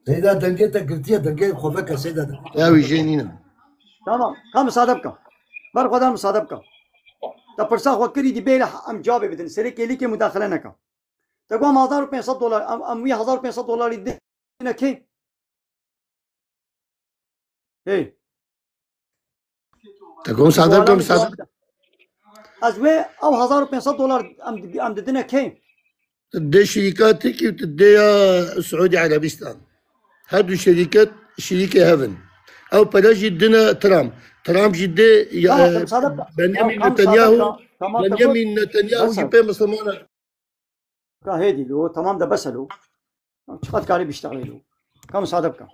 سيدا دنجيتا قلتيا دنجي خوفك سيدا يا ويجينينا تمام كم مصادبك بر خدا مصادبك تا پرسا خو کری دی بیل ام جواب بدن سری کلی که مداخله نکا تا گوام $1500 ام $1500 دینا کی هی تقوم صادقكم از وی او $1500 ام ددنا کی تدي شركات هيك وتديها سعودي عربستان هادو شركات شركة هافن او بلاش يدنا ترامب جدي بنيامين نتنياهو جيبي مسلمان هادي له تمام ده بسلو شقد كاري بيشتغل له كم صادبك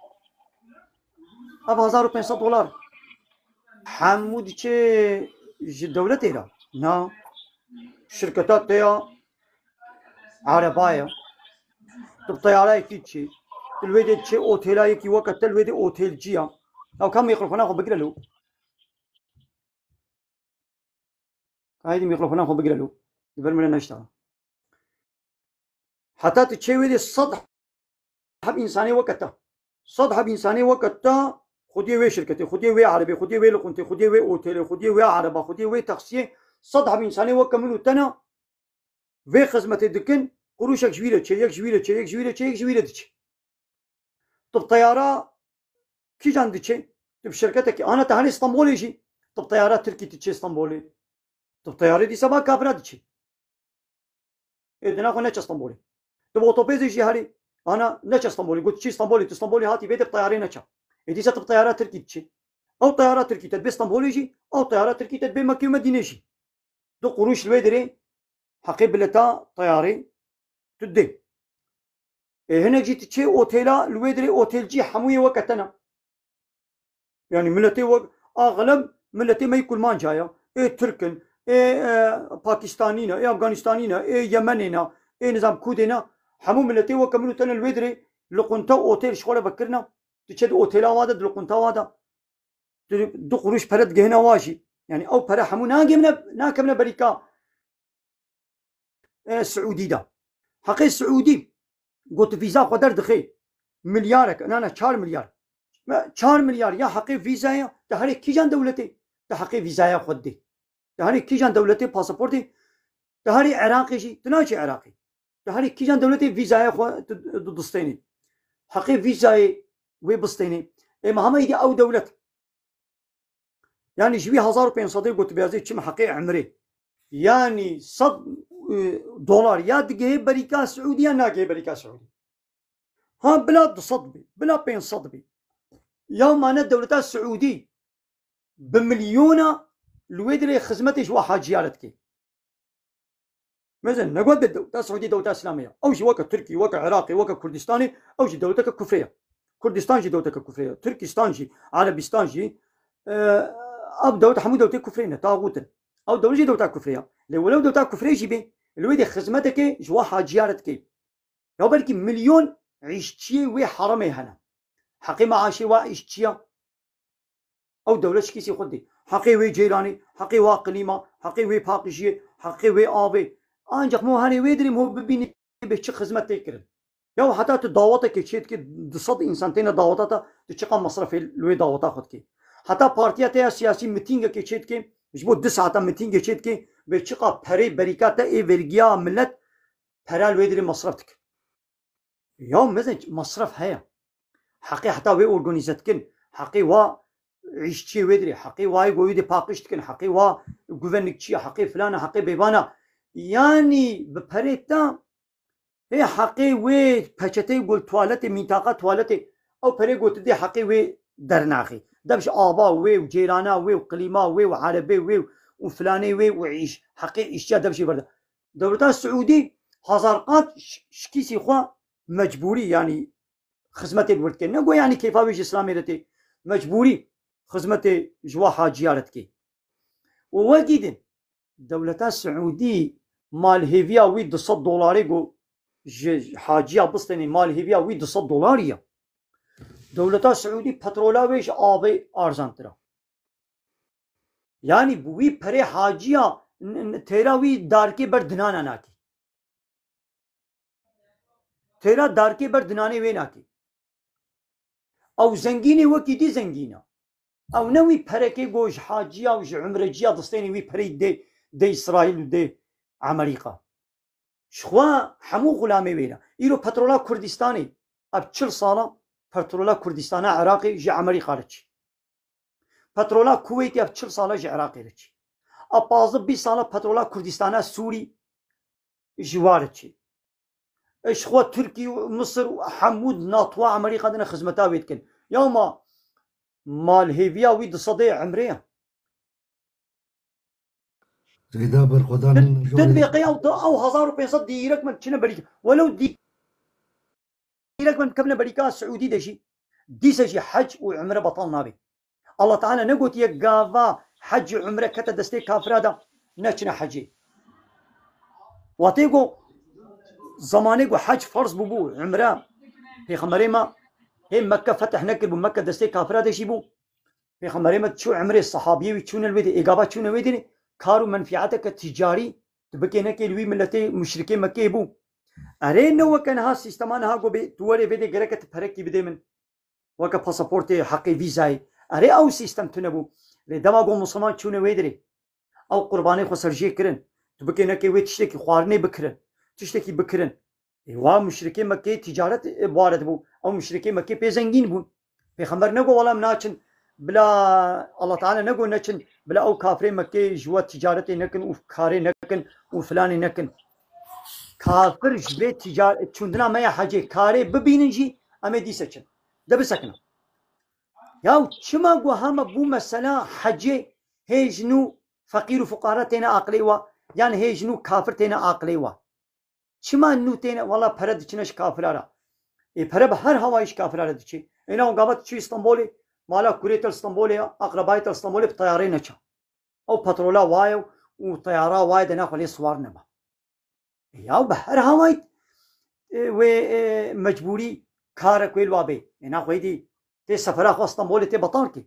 اب $1500 حمود چه دولتي را نا شركات تيا عربايا طب طيارة كيتشي الويد تشي اوتيلا يكي وقت الويد اوتيل جيا او كم ميكروفون اخو بقرا له هايدي ميكروفون اخو بقرا له قبل ما نشتغل حتى تشي ويد الصدح حب انساني وقتها صدح بانساني وقتها خدي وي شركتي خدي وي عربي خدي وي لقنتي خدي وي اوتيل خدي وي عربه خدي وي تخصيه صدح بانساني وكملوا تنا في خدمتي دكن قروشك جويله تشيك جويله تشي طب طياره كي جان تشي طب شركتك انا تهاني اسطنبول يجي طب طيارات تركي تشي اسطنبولي طب طياره دي سبا كافرات تشي ادنا خو نتش اسطنبولي طب اوتوبيز يجي هاري انا نتش اسطنبولي قلت شي اسطنبولي هاتي بيت بطيارين نتش ادي ست طيارات تركي تشي او طيارات تركي تدبي اسطنبول يجي او طيارات تركي تدبي مكه ومدينه يجي دو قروش الويدري حقي بلتا طياري تدي هنا جيت تشي اوتيلا الويدري اوتيل جي حمويه وقتنا يعني ملتي اغلب ملتي ما يكون مان جايه تركن باكستانيين افغانستانيين يمنيين نظام كودينا حمو ملتي وكملوا تنا الويدري لقنتا اوتيل شغله بكرنا تشد اوتيلا وادا لقنتا وادا دو قروش برد جهنا واجي يعني او برا حمو ناكمنا بريكا سعودي دا حقي السعودي قلت فيزا قدر دخي مليارك انا 4 مليار 4 مليار يا حقي فيزا يا تهري كي جان دولتي تحقي فيزا يا خدي تهري كي جان دولتي باسبورتي تهري عراقي شي تناجي عراقي تهري كي جان دولتي فيزا يا دستيني حقي فيزا وي بستيني ما هم يدي او دولة يعني جوي $1500 قلت بيازي كم حقي عمري يعني $100 يا دقيه بريكا سعودية ناقيه بريكا سعودي ها بلاد صدبي بلا بين صدبي يوم انا الدولة السعودي بمليونة الويدري خزمتي جوا حاجيالتك مثلا نقول بالدولة السعودية دولة اسلامية او جي وقت تركي وقت عراقي وقت كردستاني او جي دولتك الكفرية كردستان جي دولتك الكفرية تركستان جي عربستان جي اب دولة حمود دولتك كفرية طاغوتا او دولة جي دولتك كفرية لو دولتك كفرية جي بي الويدي خزمتك جوا حاجيالتك يا بركي مليون عيشتي وي حرمي هنا حقي معاشي وعيشتي او دولة شكيسي خدي حقي وي جيلاني حقي وا قليمة حقي وي باقشي حقي وي آبي انجق مو هاني ويدري مو ببيني بيش خدمت تكرن يا حتى تداوتك كيشيت كي دصد انسانتين داوتاتا تشقى مصرف الوي داوتا خدكي حتى بارتيات سياسي ميتينغ كيشيت كي جبو 9 ساعات ميتينغ كيشيت كي بيشقى بري بريكاتا اي فيرجيا ملت برال ويدري مصرفتك يوم مثلا مصرف هيا حقي حتى وي اورغانيزاتكن حقي وا عيشتي ويدري حقي واي قويدي باقشتكن حقي وا غوفرنكشي حقي فلانه حقي بيبانا يعني ببريتا هي حقي وي بچتي قول توالتي منطقه توالتي او بري قلت دي حقي وي درناخي دبش ابا وي وجيرانا وي وقليما وي وعربي وي وفلاني وي وعيش حقي اشياء دبشي برده دولتها السعودي هزارقات شكيسي خوا مجبوري يعني خدمتي بورتكي نقو يعني كيف ويجي اسلامي رتي مجبوري خدمتي جوا حاجيارتكي ووجدن دولتها السعودي مال هيفيا وي $200 جو حاجية بسطني مال هيفيا وي $200 دولتها السعودي بترولا ويش آبي أرزان ترى يعني بوي بري حاجية تيراوي داركي بردنانا ناكي تيرا داركي بردناني ويناكي او زنگيني وكي دي زنگينا او نوي بركي گوش حاجية وش عمرجية دستيني وي بري دي إسرائيل ودي أمريكا شخوا حمو غلامي وينا إيرو بترولا كردستاني اب 40 سالة بترولا كردستانا عراقي جي أمريكا رچي بترولا كويتي اب 40 سالة جي عراقي رچي اب 20 سالة بترولا كردستانا سوري جوارچي اشخوا تركي ومصر وحمود ناطوا أمريكا دنا خدمتها ويتكن يوم مال هيفيا ويد صدي عمريه زيدا برخدان تطبيقي او 1500 ديرك من كنا بريكا ولو ديرك من كبنا بريكا السعودي دشي ديسجي حج وعمره بطل نابي الله تعالى نقول يا قافا حج وعمره كتا دستي كافرادا نشنا حجي واتيقو زماني قو حج فرض ببو عمره في خمريما هي مكة فتح نكر بمكة دستي كافرادا شيبو في خمريما تشو عمري الصحابي وتشون الويدي إجابات تشون الويدي كارو منفعتك التجاري تبكي نكي لوي ملتي مشركين مكة بو أرين نو كان ها سيستمان ها قو بتوري فيدي جركة تفرقي بدي من وكا باسبورتي حقي فيزاي أري أو سيستم تنبو لدما قو مسلمان تشون الويدي أو قرباني خو سرجي كرن تبكي نكي ويد تشتكي خوارني بكرن تشتكي بكرن ايوا مشركين مكة تجارت بوارد بو او مشركين مكة بيزنجين بو پیغمبر نگو ولا مناچن بلا الله تعالى نگو نچن بلا او كافرين مكة جوا تجارتي نكن و كاري نكن و فلاني نكن كافر جبه تجارت چوندنا ما حاجه كاري ببينجي امي دي سچن ده بسكنا ياو چما گو هم بو مثلا حجه هيجنو فقير و فقارتنا عقلي و يعني هيجنو كافرتنا عقلي و چما نوتين والله پرد چنش كافرارا اي پرب هر هوايش كافرارا دچي انا قامت چي اسطنبولي مالا كوريت اسطنبولي اقربايت اسطنبولي بطيارين نچا او بترولا وايو وطيارا وايد انا خلي صور نما يا بهر هواي و مجبوري كار كويل وابي انا خويدي تي سفر اخو اسطنبولي تي بطاركي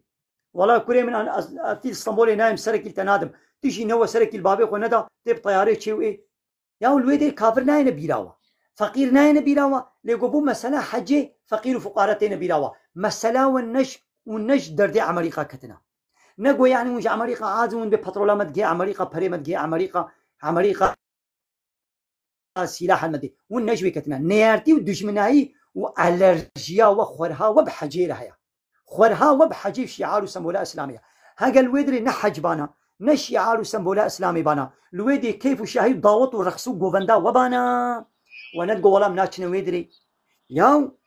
والله كوري من اتي اسطنبولي نايم سركي تنادم تيجي نو سركي البابي خو ندا تي بطياري تشي ايه يا الويدي كافر ناين بيراوا فقير ناين بيراوا ليقبو مسألة حجي فقير وفقارتين بيراوا مسألة والنش دردي أمريكا كتنا نقو يعني وش أمريكا عازمون ببترولا مدقي أمريكا بري مدقي أمريكا سلاح المدي والنش كتنا نيارتي ودشمناي وألرجيا وخورها وبحجيرها يا خورها وبحجي شعار سمولا إسلامية هاجا الويدري نحج بانا نشي عارو سمبولا اسلامي بانا لويدي كيف شاهي ضاوت ورخصو غوفندا وبانا وندقو ولا مناچن ويدري ياو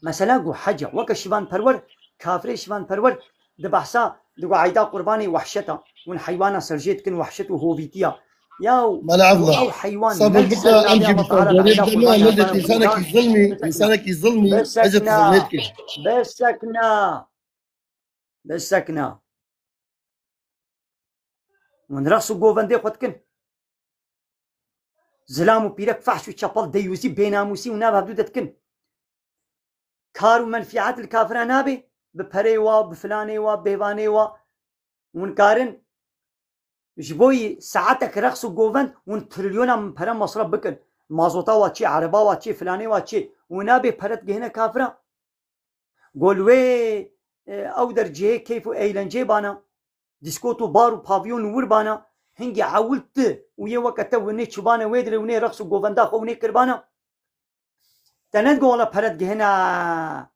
مثلا قو حجة وكا شيفان پرور كافري شيفان پرور دبحثا دقو عيدا قرباني وحشتا ون حيوانا سرجيت كن وحشت وهوبيتيا ياو او حيوان صبر بقى امشي بالطريق لسانك يظلمي اجت ظلمتك بسكنا من رأسو غوفندي خودكن زلامو بيرك فحش وشابل ديوزي بيناموسي ونابها بدودتكن كارو منفعات الكافرة نابي ببريوا بفلانيوا بيوانيوا ونكارن جبوي ساعتك رخصو غوفند ون تريليونا من برا مصرف بكن مازوتا واتشي عربا واتشي فلاني واتشي ونابي برت جهنا كافرة قولوي او درجه كيفو ايلنجي بانا ديسكوتو بارو بافيون وربانا هنجي عاولت ويا وقت وني تشبانا ويدري وني رقص غوفندا وني كربانا تناد ولا برد هنا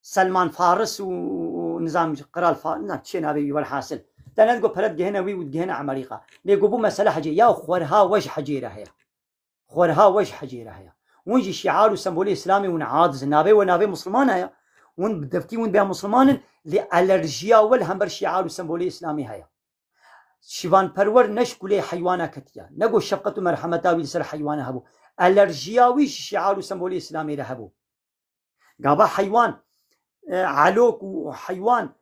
سلمان فارس ونظام قرال نظام شينا بي والحاصل تناد برد هنا وي ودهنا امريكا ليقبو مساله حجي يا خورها وش حجيره هي خورها وش حجيره هي ونجي شعار وسمبولي اسلامي ونعاد زنابي ونابي مسلمان هي ون بدفتي ون بها مسلمان لألرجيا والهمبر شعار وسمبولي اسلامي هيا شیوان پرور نشکلی حیوانه کتیا نگو شفقت و مرحمت آوی سر حیوانه هبو الرژیاویش شعار و سمبولی اسلامی را هبو قابا حيوان علوك وحيوان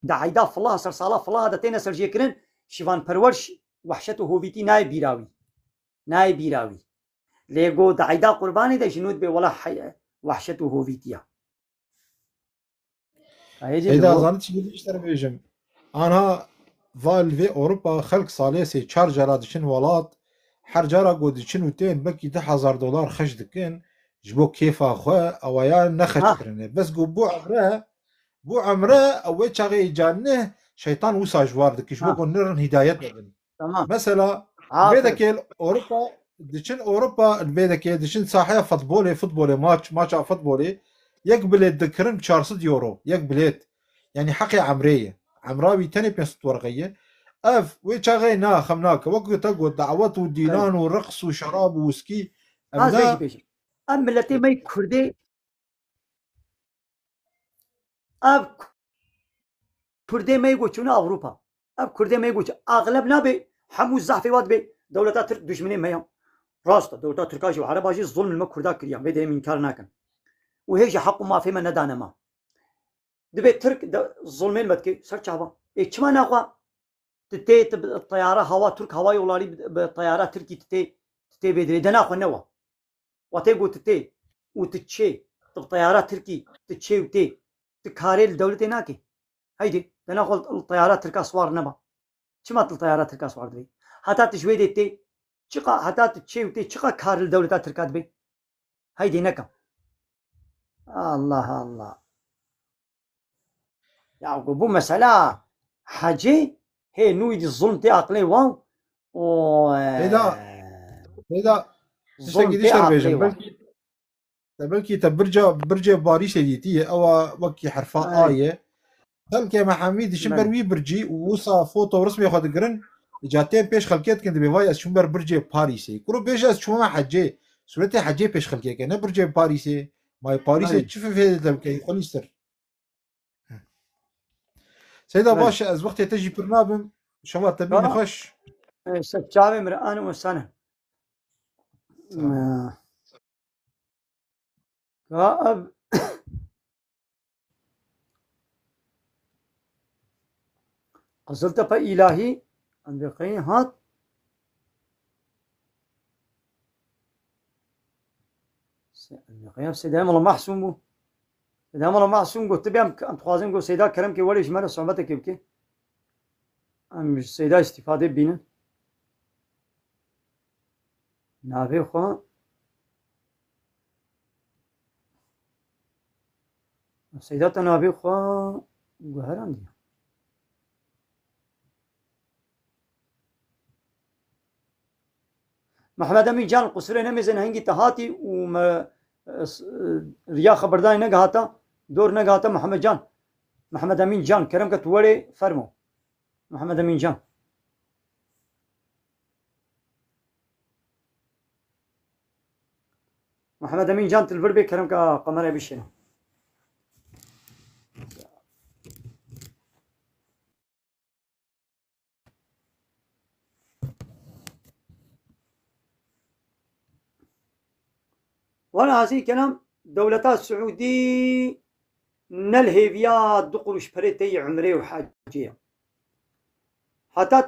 دعيدا فلاها سر صالة فلاها دتينا سر جيكرن شيفان برورش وحشته هوفيتي ناي بيراوي ليغو دعيدا قرباني دا جنود بي ولا وحشته هوفيتيا إذا ظنت شيء إيش ترى بيجم أنا فالفي أوروبا خلق صالح سي تشارجر دشين ولات حرجرة قد دشين وتين بكي $10,000 خش دكين جبو كيف أخوة أو يا نخش كرنه بس جو بو عمره أو يشغي جانه شيطان وسا جوار دكيش بو نرن هدايتنا مثلا بيدك أوروبا دشين أوروبا بيدك دشين صاحية فوتبولي ماتش فوتبولي يقبل الذكرن €400 يقبلت يعني حقي عمراوي تاني بينست ورقية اف ويشغي نا خمناك وقت تقعد دعوات ودينان ورقص وشراب ووسكي ام ملتي ماي كردي اب كردي ما يقولون اوروبا اب كردي ما يقول اغلب نابي حمو الزحفيات بي دولتا ترك دشمنين ما راست دولتا تركاش وعرب اجي الظلم الما كردا كريا بيدي من كار ناكن وهيج حق ما في من ندانا ما دبي ترك الظلمين متكي سر شعبا ايش ما ناقوا تتي الطياره هوا ترك هواي ولالي بالطياره تركي تتي بدري دنا خو نوا وتيقو تتي وتتشي الطيارات تركي تتشي وتي تكاري الدولة ناكي هيدي دنا خو الطيارات تركا سوار نبا شمات الطيارات تركا سوار دبي حتى تشوي ديتي شقا حتى تتشي وتي شقا كار الدولة تركا دبي هيدي نكا الله يا بو مسألة حاجة هي نويد الظلم تي عقلي واو هيدا الظلم بلكي برجة باريشة ديتي او وكي حرفاء آية بلكي محمد شمبر وي برجي ووصا فوتو رسمي خد قرن جاتين بيش خلقيت كنت بيواي شمبر برجة باريسي كرو بيش از شما حجي سورتي حجي بيش خلقيت كنا برجة باريسي ماي باريسي تشوف في دبكي خلي سر سيدا باشا از وقت تجي برنامج شما تبين خش سجابي مرآن وسنة غائب قصلت فإلهي أن بقين هات سيدام الله محسوم بو سيدام الله محسوم قلت بيام أم تخوازم قل سيدا كرم كي وليش مرة صعوبتك بكي أم سيدا استفادة بينا نافي خواه سيدات نافي خواه قهران دي محمد امين جان قصري نمزن هنگي تهاتي وما ريا خبرداري نگهاتا دور نگهاتا محمد امين جان كرم كتوري فرمو محمد امين جان محمد امين جان تلفربي كرم كقمر بيشنا وانا هذه كلام دولتا السعودي نلهيفيات دقرش بريتي عمري وحاجيه حتى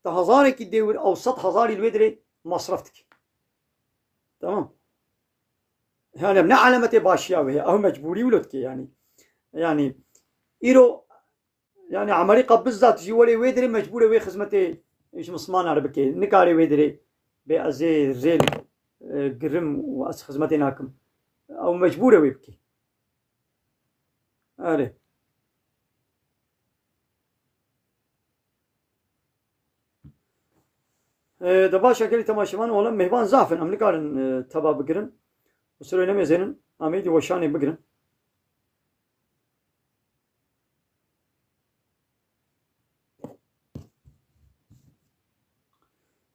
تهزارك الدول او 100,000 الودري مصرفتك تمام يعني من علامة باشياوي او مجبوري ولدك يعني ايرو يعني عمريقه بالذات جوالي ويدري مجبوره وي خدمتي ايش مصمان عربكي نكاري ويدري بأزي زين قرم وأس خدمتي ناكم أو مجبورة ويبكي أري دبا شكلي تماشمان ولا مهبان زافن أمريكان تبا بقرن وسروي نمي زينن أميدي وشاني بقرن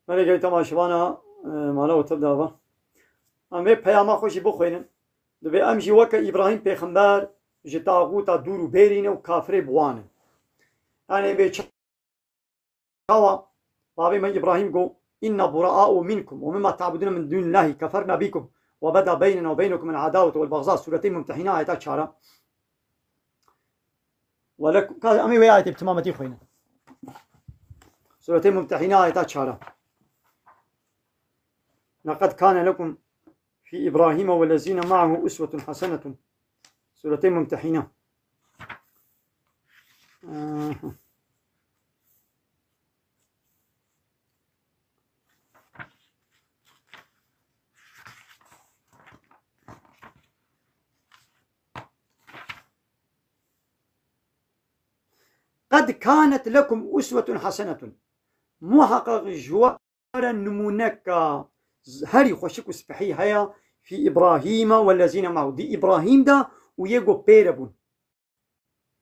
مالي قلت تماشمانا مالو تبدا با امي پیاما خوشي بخوينن دبي امشي وكا ابراهيم پیغمبر جتا غوتا دورو بيرين و كافر بوان يعني بي شاوا بابي من إبراهيم قو إنا براء منكم ومما تعبدون من دون الله كفرنا بكم وبدا بيننا وبينكم العداوة والبغضاء سورتين ممتحنة آيات شارع ولكم أمي ويا آيات بتمامتي خوينا سورتين ممتحنة آيات شارع لقد كان لكم في إبراهيم والذين معه أسوة حسنة سورتين ممتحنة قد كانت لكم أسوة حسنة محقق جوار نمونك هري خوشك سبحي هيا في إبراهيم والذين معه دي إبراهيم دا ويجو بيربون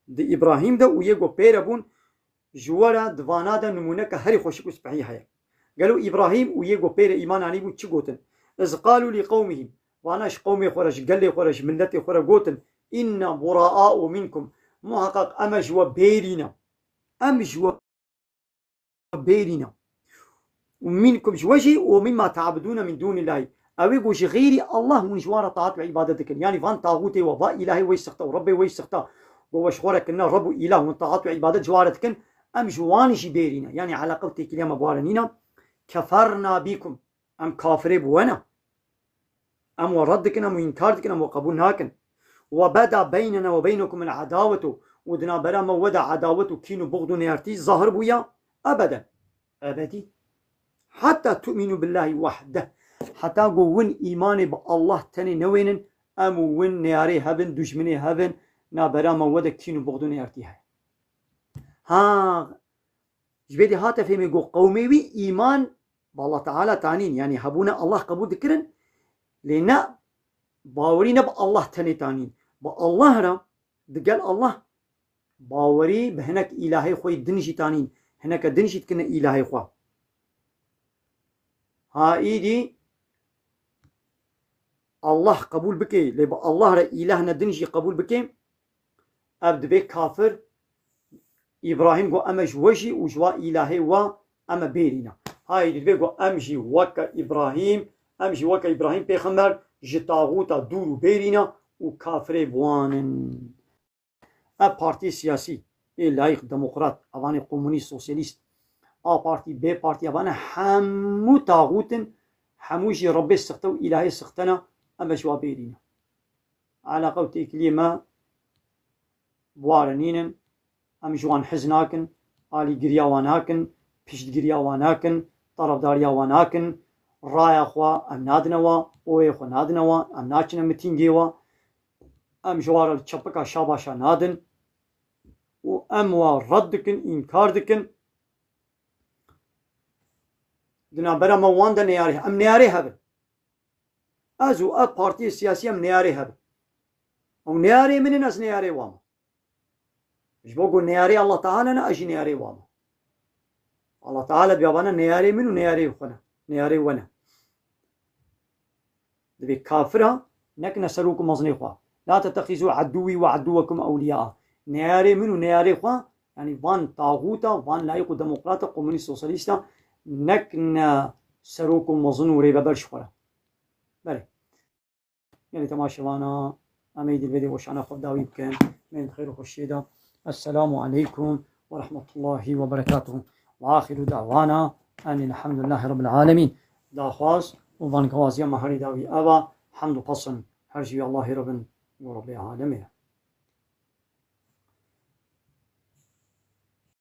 دي إبراهيم دا ويجو بيربون جوارا دوانا دا نمونك هري خوشك سبحي هيا قالوا إبراهيم ويجو بير إيمان عليه وتشغوتن إذ قالوا لقومهم واناش قومي خرج قال لي خرج ملتي خرج قوتن إن براء منكم محقق أمج وبيرنا أمج وبيرنا ومنكم جوجي ومما تعبدون من دون الله أو يقول غيري الله من جوار طاعت وعبادتك يعني فان طاغوتي وضاء إلهي ويسخته وربي ويسخته وشخورك إن رب إله من طاعت وعبادت جوارتك أم جواني جبيرنا يعني على قلتي كلمة بوارنينا كفرنا بكم أم كافر بوانا أم وردكنا أم إنكارتكنا أم وقبولناكن وبدا بيننا وبينكم العداوة ودنا برا مودا عداوة كينو بغض نيارتي ظاهر بويا أبدا أبدي حتى تؤمنوا بالله وحده حتى قوون إيماني بالله تاني نوين أمو وين نياري هبن دجمني هبن نابرا مودا كينو بغض نيارتي هاي ها جبيدي هاتا فيمي قو قومي إيمان بالله تعالى تانين يعني هبونا الله قبول ذكرن لنا باورينا بالله تاني تانين بالله را دقال الله باوري بهناك إلهي خوي دنجي تانين هناك دنجي تكن إلهي خوا ها إيدي الله قبول بكي لبا الله را إلهنا دنجي قبول بكي أبد بك كافر إبراهيم قو أمج وجي وجوا إلهي و أما بيرنا هاي دي بيقو أمجي وكا إبراهيم أمجي وكا إبراهيم بيخمر جتاغوتا دورو بيرنا وكافر بوانن بارتي سياسي لايق ديمقراط أفاني كومونيست سوسياليست بارتي بي بارتي أفانا حمو تاغوتن حموجي ربي سختو إلهي سختنا أما جوا بيرنا على قوتي كلمة بوارنين أم جوان حزناكن آلي قرياواناكن بيشت قرياواناكن طرف دارياواناكن رايا خوا أم نادنوا أوي خوا نادنوا أم ناچنا متينجيوا أم جوار الچپكا شاباشا نادن و أم ردكن إنكار دكن دنا برا موان دا نياري أم نياري هبن أزو بارتي السياسية أم نياري هبن أو نياري من الناس نياري واما مش بقول نياري الله تعالى أنا أجي نياري واما الله تعالى بيابانا نياري منو نياري وخنا نياري ونا دبي كافرها نكنا سروكم مزني خوا لا تتخذوا عدوي وعدوكم أولياء نياري منو نياري خوا يعني فان طاغوتا فان لايق ديمقراطا كومونيست سوسياليستا نكنا سروكم مزنو وريبا برش خورا بله يعني تماشي وانا أميد الفيديو وشعنا خب داوي بكين من خير وخشيدا السلام عليكم ورحمة الله وبركاته وآخر دعوانا أن الحمد لله رب العالمين دا خواص وفان كوازيا مهاري داوي أبا حمد قصن هرجي الله رب ورب العالمين